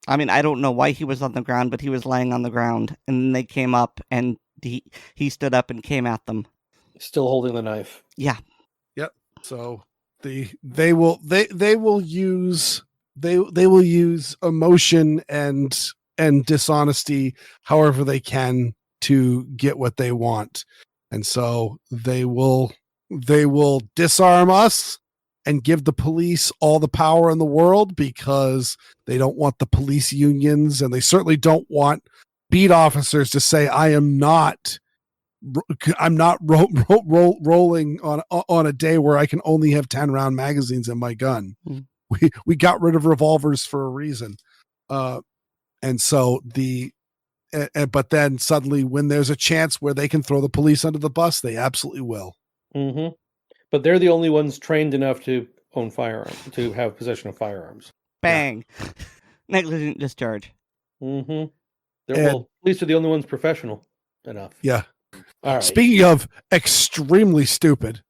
I mean, I don't know why he was on the ground, but he was laying on the ground, and they came up, and he stood up and came at them. Still holding the knife. Yeah. Yep. So they will use emotion and dishonesty however they can to get what they want. And so they will disarm us and give the police all the power in the world, because they don't want the police unions, and they certainly don't want beat officers to say, I'm not rolling on a day where I can only have 10-round magazines in my gun. Mm. We got rid of revolvers for a reason. And so but then suddenly when there's a chance where they can throw the police under the bus, they absolutely will. Mm-hmm. But they're the only ones trained enough to own firearms, to have possession of firearms. Bang. Yeah. Negligent discharge. Mm-hmm. Police are the only ones professional enough. Yeah. All right. Speaking of extremely stupid,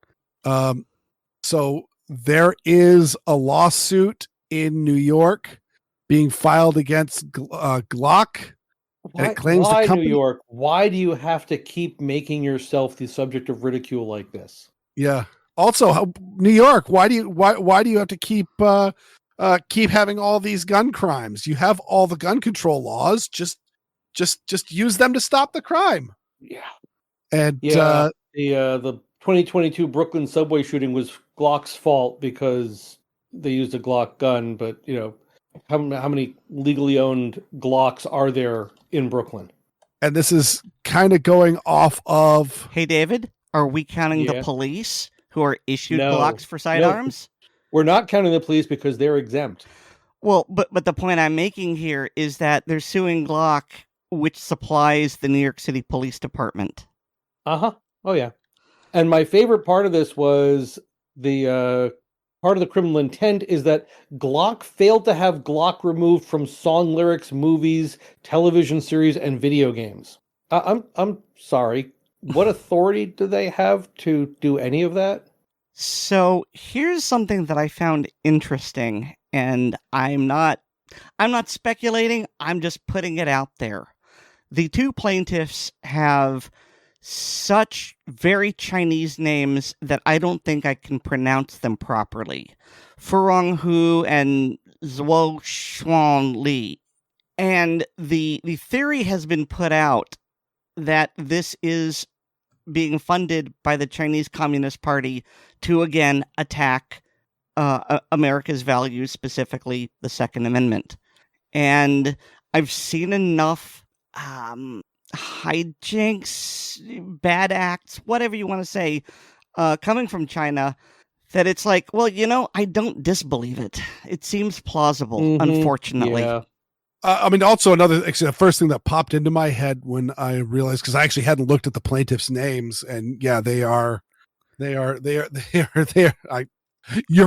so there is a lawsuit in New York being filed against Glock. Why New York? Why do you have to keep making yourself the subject of ridicule like this? Yeah. Also, New York, why do you have to keep having all these gun crimes? You have all the gun control laws. Just use them to stop the crime. Yeah. And the 2022 Brooklyn subway shooting was Glock's fault because they used a Glock gun. But how many legally owned Glocks are there in Brooklyn? And this is kind of going off of. Hey, David, are we counting the police who are issued Glocks for sidearms? We're not counting the police because they're exempt. Well, but the point I'm making here is that they're suing Glock, which supplies the New York City Police Department. Uh-huh. Oh, yeah. And my favorite part of this was the part of the criminal intent is that Glock failed to have Glock removed from song lyrics, movies, television series, and video games. I'm sorry. What authority do they have to do any of that? So here's something that I found interesting, and I'm not speculating, I'm just putting it out there. The two plaintiffs have such very Chinese names that I don't think I can pronounce them properly. Furong Hu and Zhuo Xuan Li. And the theory has been put out that this is being funded by the Chinese Communist Party to, again, attack America's values, specifically the Second Amendment. And I've seen enough hijinks, bad acts, whatever you want to say, coming from China, that it's like, well, I don't disbelieve it. It seems plausible, unfortunately. Yeah. I mean, also the first thing that popped into my head when I realized, because I actually hadn't looked at the plaintiffs' names, and yeah, they are. Your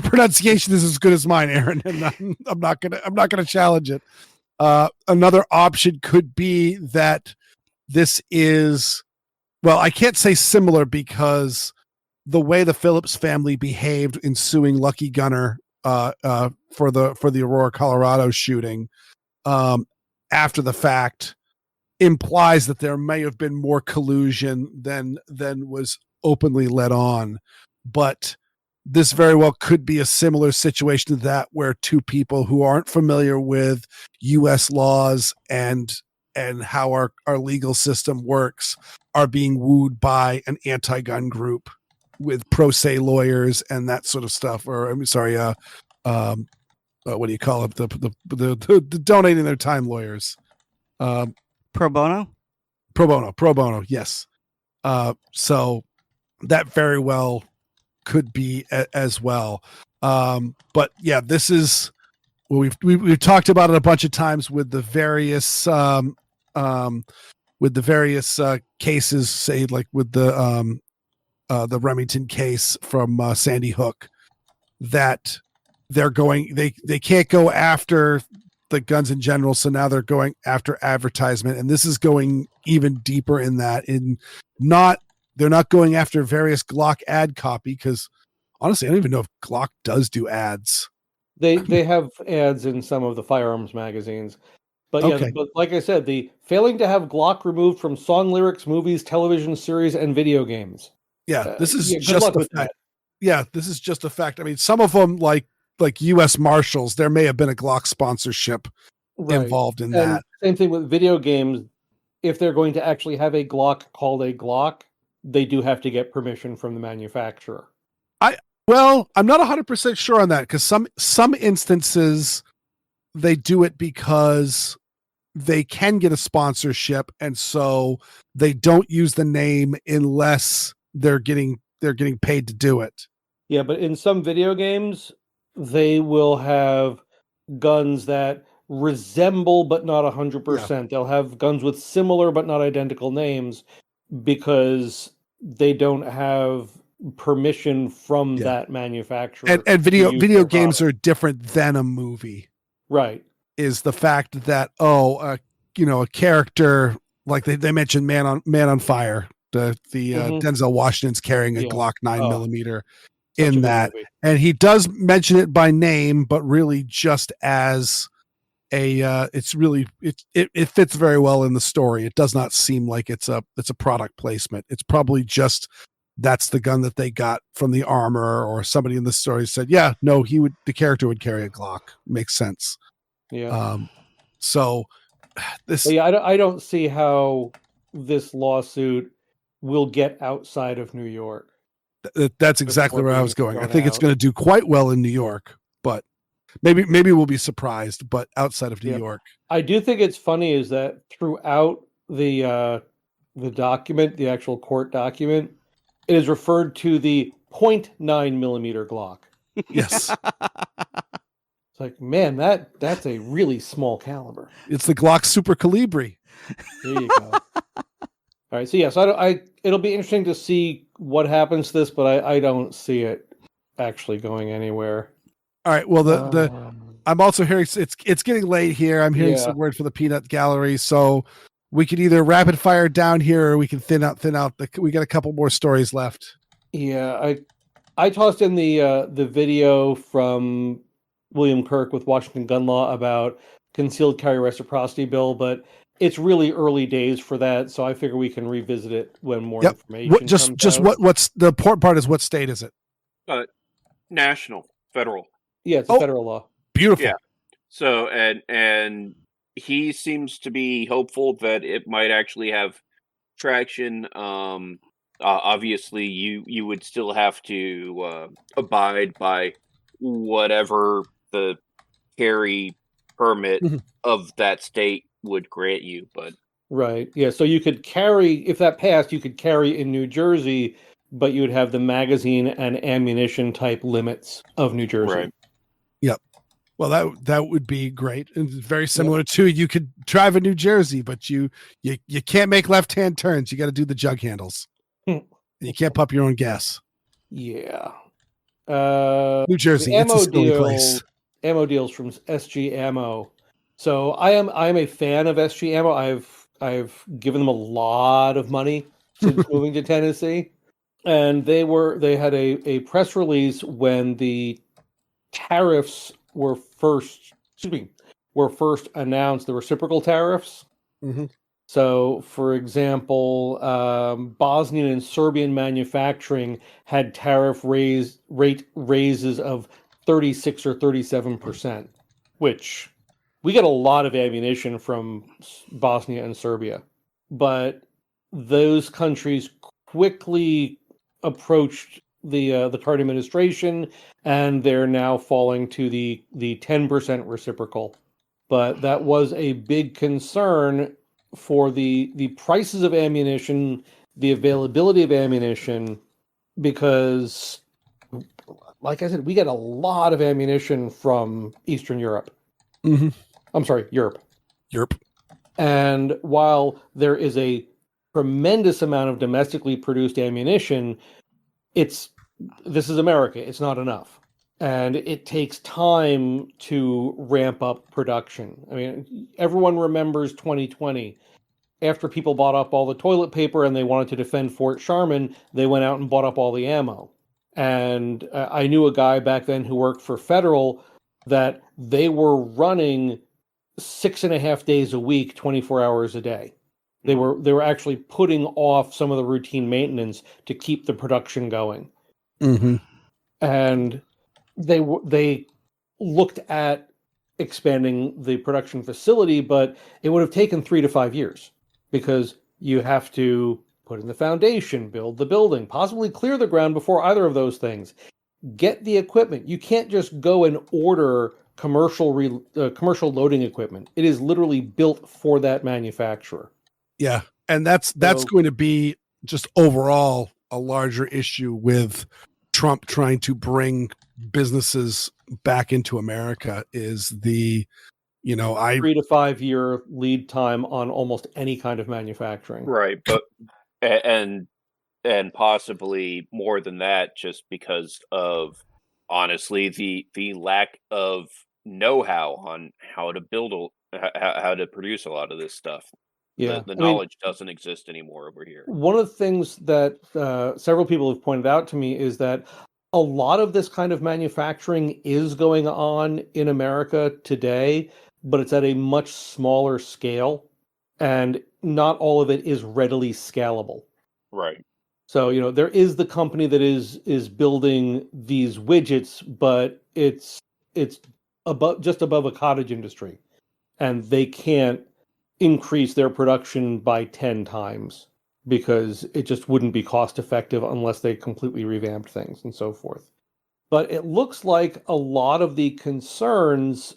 pronunciation is as good as mine, Aaron, and I'm not gonna challenge it. Another option could be that this is, well, I can't say similar because the way the Phillips family behaved in suing Lucky Gunner for the Aurora, Colorado shooting after the fact implies that there may have been more collusion than was openly let on. But this very well could be a similar situation to that, where two people who aren't familiar with U.S. laws and how our legal system works are being wooed by an anti-gun group with pro se lawyers and that sort of stuff. Or I'm sorry, what do you call it? The donating their time lawyers. Pro bono? Pro bono. Yes. So that very well could be as well. But yeah, this is, well, we've talked about it a bunch of times with the various cases, say like with the Remington case from Sandy Hook, that they can't go after the guns in general, so now they're going after advertisement, and this is going even deeper in that. They're not going after various Glock ad copy, because honestly, I don't even know if Glock does do ads. They have ads in some of the firearms magazines. But yeah, Okay. but like I said, the failing to have Glock removed from song lyrics, movies, television series, and video games. Yeah, this is good just luck a with fact. that. Yeah, this is just a fact. I mean, some of them, like U.S. Marshals, there may have been a Glock sponsorship involved in that. Same thing with video games. If they're going to actually have a Glock called a Glock, they do have to get permission from the manufacturer. Well, I'm not 100% sure on that, because some instances they do it because they can get a sponsorship, and so they don't use the name unless they're getting paid to do it. Yeah, but in some video games, they will have guns that resemble but not 100%. They'll have guns with similar but not identical names because they don't have permission from that manufacturer. And video games are different than a movie. Right. Is the fact that a character like they mentioned Man on Fire, the Denzel Washington's carrying a Glock 9mm in that, and he does mention it by name, but really just as it fits very well in the story. It does not seem like it's a product placement. It's probably just that's the gun that they got from the armor, or somebody in the story said, yeah, no, the character would carry a Glock. Makes sense. Yeah. So this. But yeah, I don't see how this lawsuit will get outside of New York. That's exactly where I was going. I think it's going to do quite well in New York, but maybe we'll be surprised. But outside of New York, I do think it's funny is that throughout the document, the actual court document, it is referred to the .9mm Glock. Yes. It's like, man, that's a really small caliber. It's the Glock Super Calibri. There you go. All right, so yes, it'll be interesting to see what happens to this, but I don't see it actually going anywhere. All right, well, I'm also hearing it's getting late here. I'm hearing some word for the peanut gallery, so we could either rapid fire down here, or we can thin out. We got a couple more stories left. Yeah, I tossed in the video from William Kirk with Washington Gun Law about concealed carry reciprocity bill, but it's really early days for that, so I figure we can revisit it when more information comes out. What's the important part is what state is it? National, federal. Yeah, it's a federal law. Beautiful. Yeah. So and he seems to be hopeful that it might actually have traction. Obviously, you would still have to abide by whatever the carry permit of that state would grant you, but right, yeah. So you could carry, if that passed, you could carry in New Jersey, but you would have the magazine and ammunition type limits of New Jersey. Right. Yep. Well, that would be great. And very similar to you could drive in New Jersey, but you can't make left-hand turns. You got to do the jug handles. You can't pump your own gas. Yeah. New Jersey, it's a silly place. Ammo deals from SGAmmo. So I'm a fan of SGAmmo. I've given them a lot of money since moving to Tennessee, and they had a press release when the tariffs were first announced, the reciprocal tariffs. Mm-hmm. So, for example, Bosnian and Serbian manufacturing had tariff rate raises of 36 or 37%, which we get a lot of ammunition from Bosnia and Serbia, but those countries quickly approached the current administration, and they're now falling to the 10% reciprocal. But that was a big concern for the prices of ammunition, the availability of ammunition, because, like I said, we get a lot of ammunition from Eastern Europe. Mm-hmm. I'm sorry, Europe. Europe. And while there is a tremendous amount of domestically produced ammunition, this is America. It's not enough. And it takes time to ramp up production. I mean, everyone remembers 2020. After people bought up all the toilet paper and they wanted to defend Fort Sharman, they went out and bought up all the ammo. And I knew a guy back then who worked for Federal that they were running 6.5 days a week, 24 hours a day. They were actually putting off some of the routine maintenance to keep the production going. Mm-hmm. And they looked at expanding the production facility, but it would have taken 3 to 5 years because you have to put in the foundation, build the building, possibly clear the ground before either of those things. Get the equipment. You can't just go and order commercial loading equipment. It is literally built for that manufacturer. Yeah, and that's going to be just overall a larger issue with Trump trying to bring businesses back into America is the 3 to 5 year lead time on almost any kind of manufacturing. Right, but and possibly more than that, just because of honestly the lack of know-how on how to build how to produce a lot of this stuff. Yeah, The knowledge doesn't exist anymore over here. One of the things that several people have pointed out to me is that a lot of this kind of manufacturing is going on in America today, but it's at a much smaller scale, and not all of it is readily scalable. Right. So, there is the company that is building these widgets, but it's just above a cottage industry, and they can't increase their production by 10 times because it just wouldn't be cost effective unless they completely revamped things and so forth. But it looks like a lot of the concerns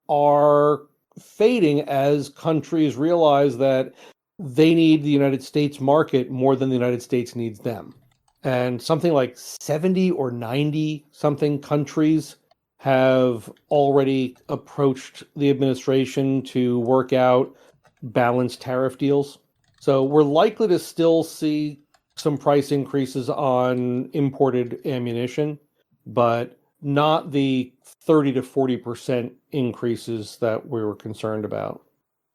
are fading as countries realize that they need the United States market more than the United States needs them. And something like 70 or 90 something countries have already approached the administration to work out balanced tariff deals. So we're likely to still see some price increases on imported ammunition, but not the 30 to 40% increases that we were concerned about.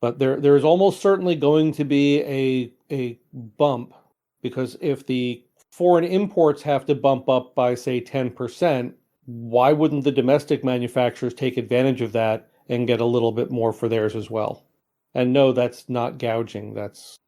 But there is almost certainly going to be a bump, because if the foreign imports have to bump up by, say, 10%, why wouldn't the domestic manufacturers take advantage of that and get a little bit more for theirs as well? And no, that's not gouging. That's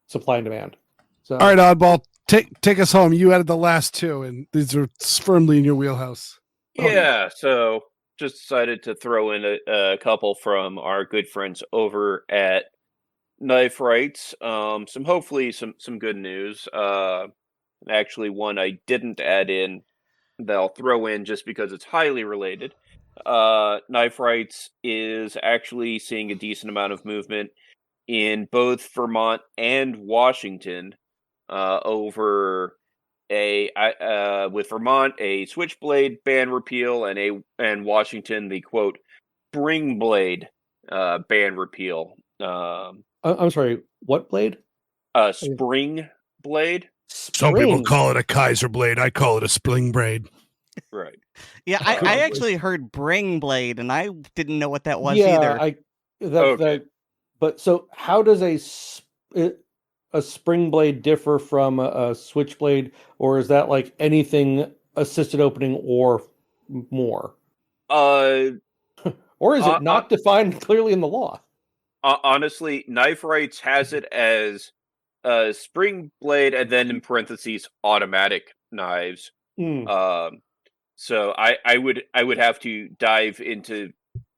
supply and demand. So, all right, Oddball, take us home. You added the last two, and these are firmly in your wheelhouse. Yeah, so just decided to throw in a couple from our good friends over at KnifeRights. Hopefully some good news. Actually, one I didn't add in that I'll throw in just because it's highly related. KnifeRights is actually seeing a decent amount of movement in both Vermont and Washington over with Vermont a switchblade ban repeal and Washington the quote spring blade ban repeal. I'm sorry, what blade? Spring blade. Some people call it a Kaiser blade. I call it a spring blade. Right. Yeah, I actually heard bring blade, and I didn't know what that was either. But so how does a spring blade differ from a switchblade, or is that like anything assisted opening or more? Or is it not defined clearly in the law? Honestly, KnifeRights has it as spring blade and then in parentheses automatic knives. So I would have to dive into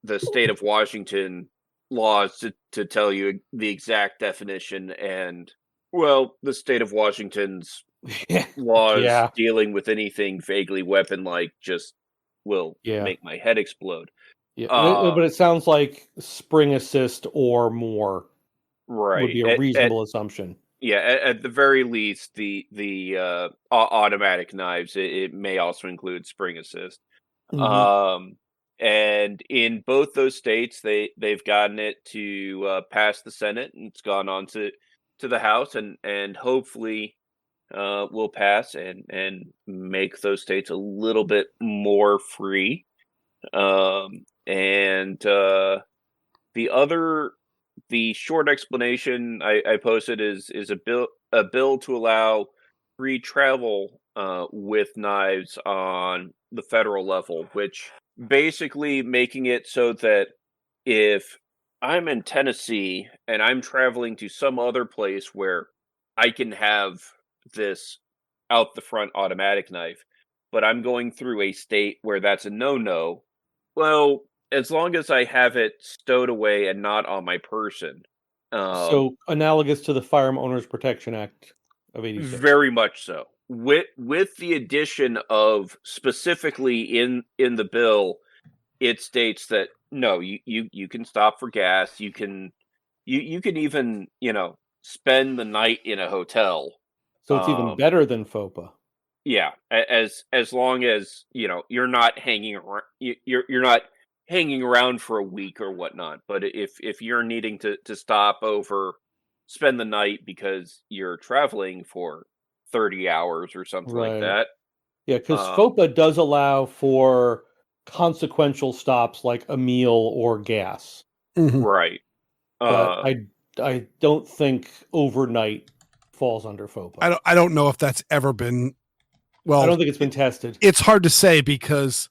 the state of Washington laws to tell you the exact definition, and well, the state of Washington's laws dealing with anything vaguely weapon-like just will make my head explode. Yeah, but it sounds like spring assist or more would be a reasonable assumption. Yeah, at the very least, the automatic knives, it may also include spring assist. Mm-hmm. And in both those states, they've gotten it to pass the Senate, and it's gone on to the House, and hopefully will pass and make those states a little bit more free. The short explanation I posted is a bill to allow free travel with knives on the federal level, which basically making it so that if I'm in Tennessee and I'm traveling to some other place where I can have this out the front automatic knife, but I'm going through a state where that's a no-no, well, as long as I have it stowed away and not on my person. So analogous to the Firearm Owners Protection Act of '86. Very much so. With the addition of specifically in the bill, it states that no, you can stop for gas. You can even spend the night in a hotel. So it's even better than FOPA. Yeah, as long as you're not hanging around. You're not hanging around for a week or whatnot. But if you're needing to stop over, spend the night because you're traveling for 30 hours or something like that. Yeah, because FOPA does allow for consequential stops like a meal or gas. Right. But I don't think overnight falls under FOPA. I don't know if that's ever been. Well, I don't think it's been tested. It's hard to say because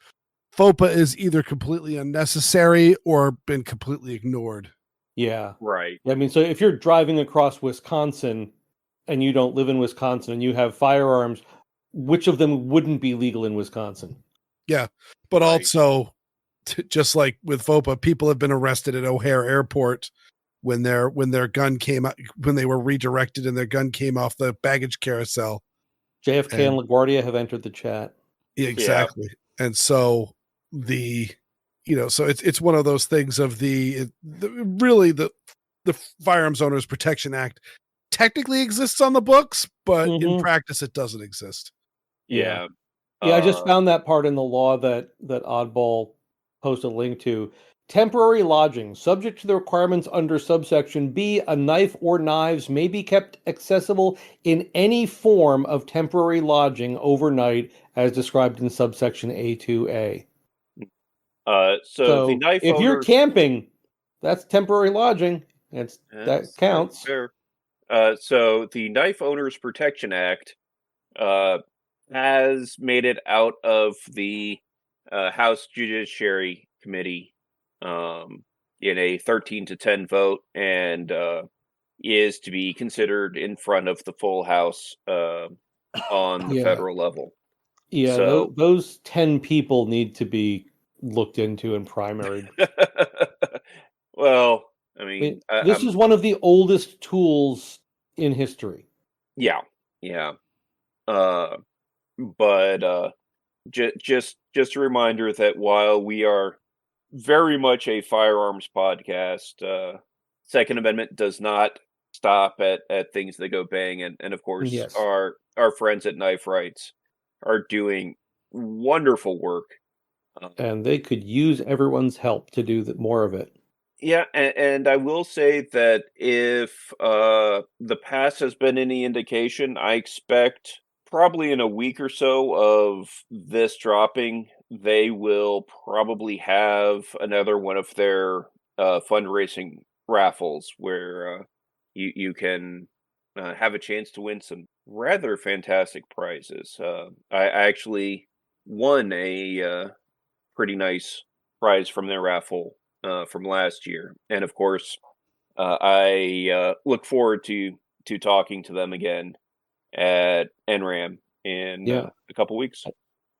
FOPA is either completely unnecessary or been completely ignored. Yeah. Right. I mean, so if you're driving across Wisconsin and you don't live in Wisconsin and you have firearms, which of them wouldn't be legal in Wisconsin? Yeah. But also, just like with FOPA, people have been arrested at O'Hare Airport when their gun came out, when they were redirected and their gun came off the baggage carousel. JFK and LaGuardia have entered the chat. Yeah, exactly. Yeah. And so so it's one of those things of the Firearms Owners Protection Act technically exists on the books, but in practice it doesn't exist. Yeah. Yeah, I just found that part in the law that Oddball posted a link to. Temporary lodging, subject to the requirements under subsection B, a knife or knives may be kept accessible in any form of temporary lodging overnight as described in subsection A2A. So the knife if you're camping, that's temporary lodging. That counts. Fair. So the Knife Owners Protection Act has made it out of the House Judiciary Committee in a 13-10 vote, and is to be considered in front of the full House on the federal level. Yeah, so, those 10 people need to be looked into and primaried. Well, I mean, this is one of the oldest tools in history. Yeah. But just a reminder that while we are very much a firearms podcast, Second Amendment does not stop at things that go bang, and of course our friends at KnifeRights are doing wonderful work, and they could use everyone's help to do more of it. Yeah, and I will say that if the past has been any indication, I expect probably in a week or so of this dropping, they will probably have another one of their fundraising raffles where you can have a chance to win some rather fantastic prizes. I actually won a pretty nice prize from their raffle from last year, and of course, I look forward to talking to them again at NRAM in a couple weeks.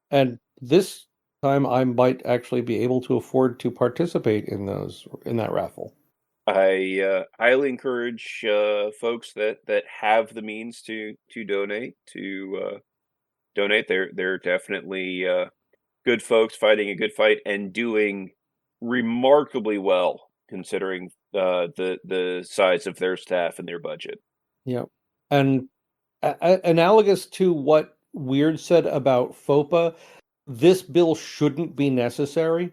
And this time, I might actually be able to afford to participate in that raffle. I highly encourage folks that have the means to donate to donate. They're definitely good folks fighting a good fight and doing remarkably well considering the size of their staff and their budget. Yeah, and analogous to what Weer'd said about FOPA, this bill shouldn't be necessary,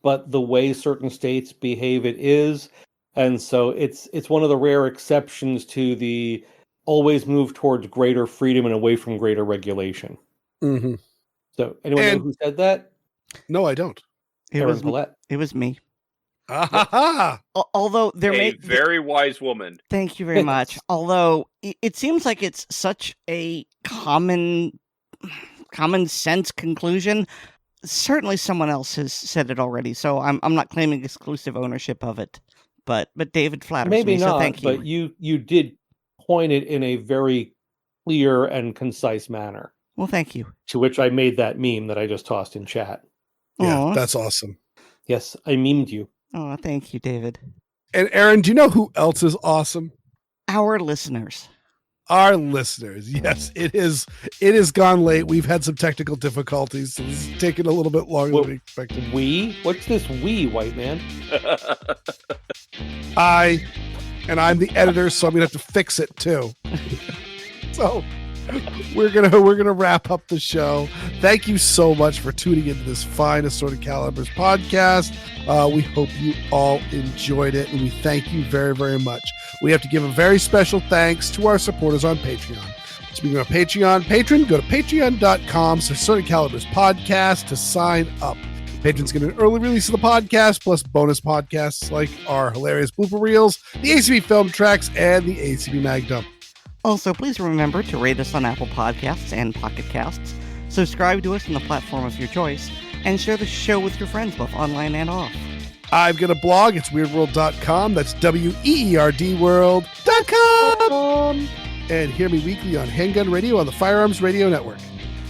but the way certain states behave, it is. And so it's one of the rare exceptions to the always move towards greater freedom and away from greater regulation. Mm-hmm. So anyone know who said that? No, I don't. It was me. Ah, although there may very wise woman. Thank you very much. Although it seems like it's such a common common sense conclusion. Certainly someone else has said it already, so I'm not claiming exclusive ownership of it. But David flatters me, so thank you. But you did point it in a very clear and concise manner. Well, thank you. To which I made that meme that I just tossed in chat. Yeah, Aww. that's awesome. Yes, I memed you. Oh, thank you, David. And Erin, do you know who else is awesome? Our listeners. Our listeners. Yes, it is gone late. We've had some technical difficulties, so this is taking a little bit longer than we expected. We? What's this we, white man? I'm the editor, so I'm gonna have to fix it too. So we're gonna wrap up the show. Thank you so much for tuning into this fine Assorted Calibers podcast. We hope you all enjoyed it, and we thank you very, very much. We have to give a very special thanks to our supporters on Patreon. Speaking of Patreon, go to patreon.com/Assorted Calibers podcast to sign up. Patrons get an early release of the podcast, plus bonus podcasts like our hilarious blooper reels, the ACB film tracks, and the ACB mag dump. Also, please remember to rate us on Apple Podcasts and Pocket Casts, subscribe to us on the platform of your choice, and share the show with your friends, both online and off. I've got a blog. It's weirdworld.com. That's weerdworld.com. And hear me weekly on Handgun Radio on the Firearms Radio Network.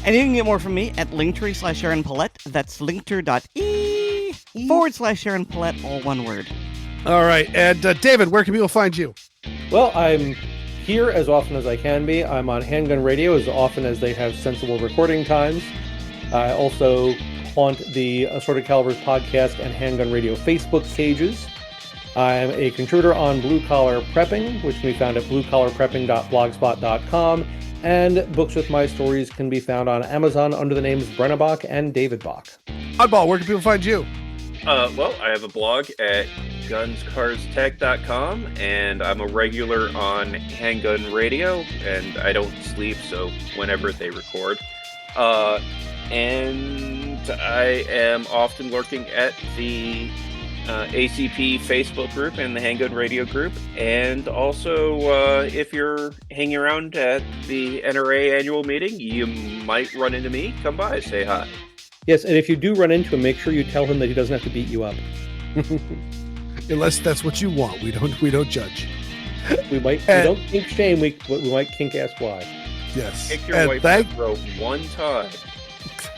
And you can get more from me at linktree/Aaron Paulette. That's linktree.ee/Aaron Paulette, all one word. All right. And David, where can people find you? Well, I'm here as often as I can be. I'm on Handgun Radio as often as they have sensible recording times. I also haunt the Assorted Calibers podcast and Handgun Radio Facebook pages. I'm a contributor on Blue Collar Prepping, which can be found at bluecollarprepping.blogspot.com, and books with my stories can be found on Amazon under the names Brenna Bach and David Bach. Oddball, where can people find you? Well, I have a blog at gunscarstech.com, and I'm a regular on Handgun Radio, and I don't sleep, so whenever they record. And I am often lurking at the ACP Facebook group and the Handgun Radio group, and also if you're hanging around at the NRA annual meeting, you might run into me. Come by, say hi. Yes, and if you do run into him, make sure you tell him that he doesn't have to beat you up. Unless that's what you want. We don't judge. We don't kink shame, we might kink ask why. Yes. Kick your wife in the throat one time.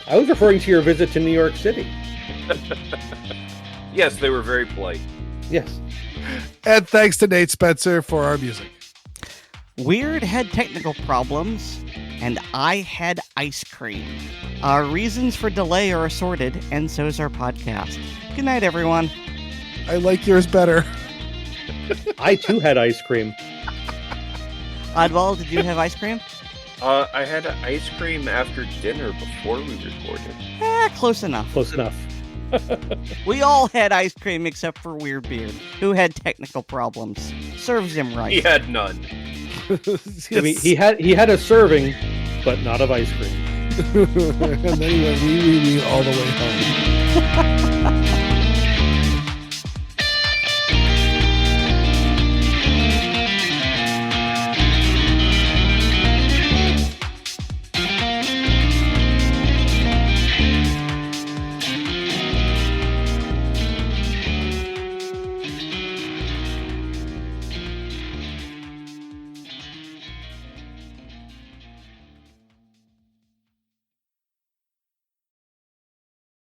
I was referring to your visit to New York City. Yes, they were very polite. Yes. And thanks to Nate Spencer for our music. Weird had technical problems, and I had ice cream. Our reasons for delay are assorted, and so is our podcast. Good night, everyone. I like yours better. I, too, had ice cream. Oddball, did you have ice cream? I had ice cream after dinner before we recorded. Close enough. Close enough. We all had ice cream except for Weird Beard, who had technical problems. Serves him right. He had none. Yes. I mean, he had a serving, but not of ice cream. And then he went wee all the way home.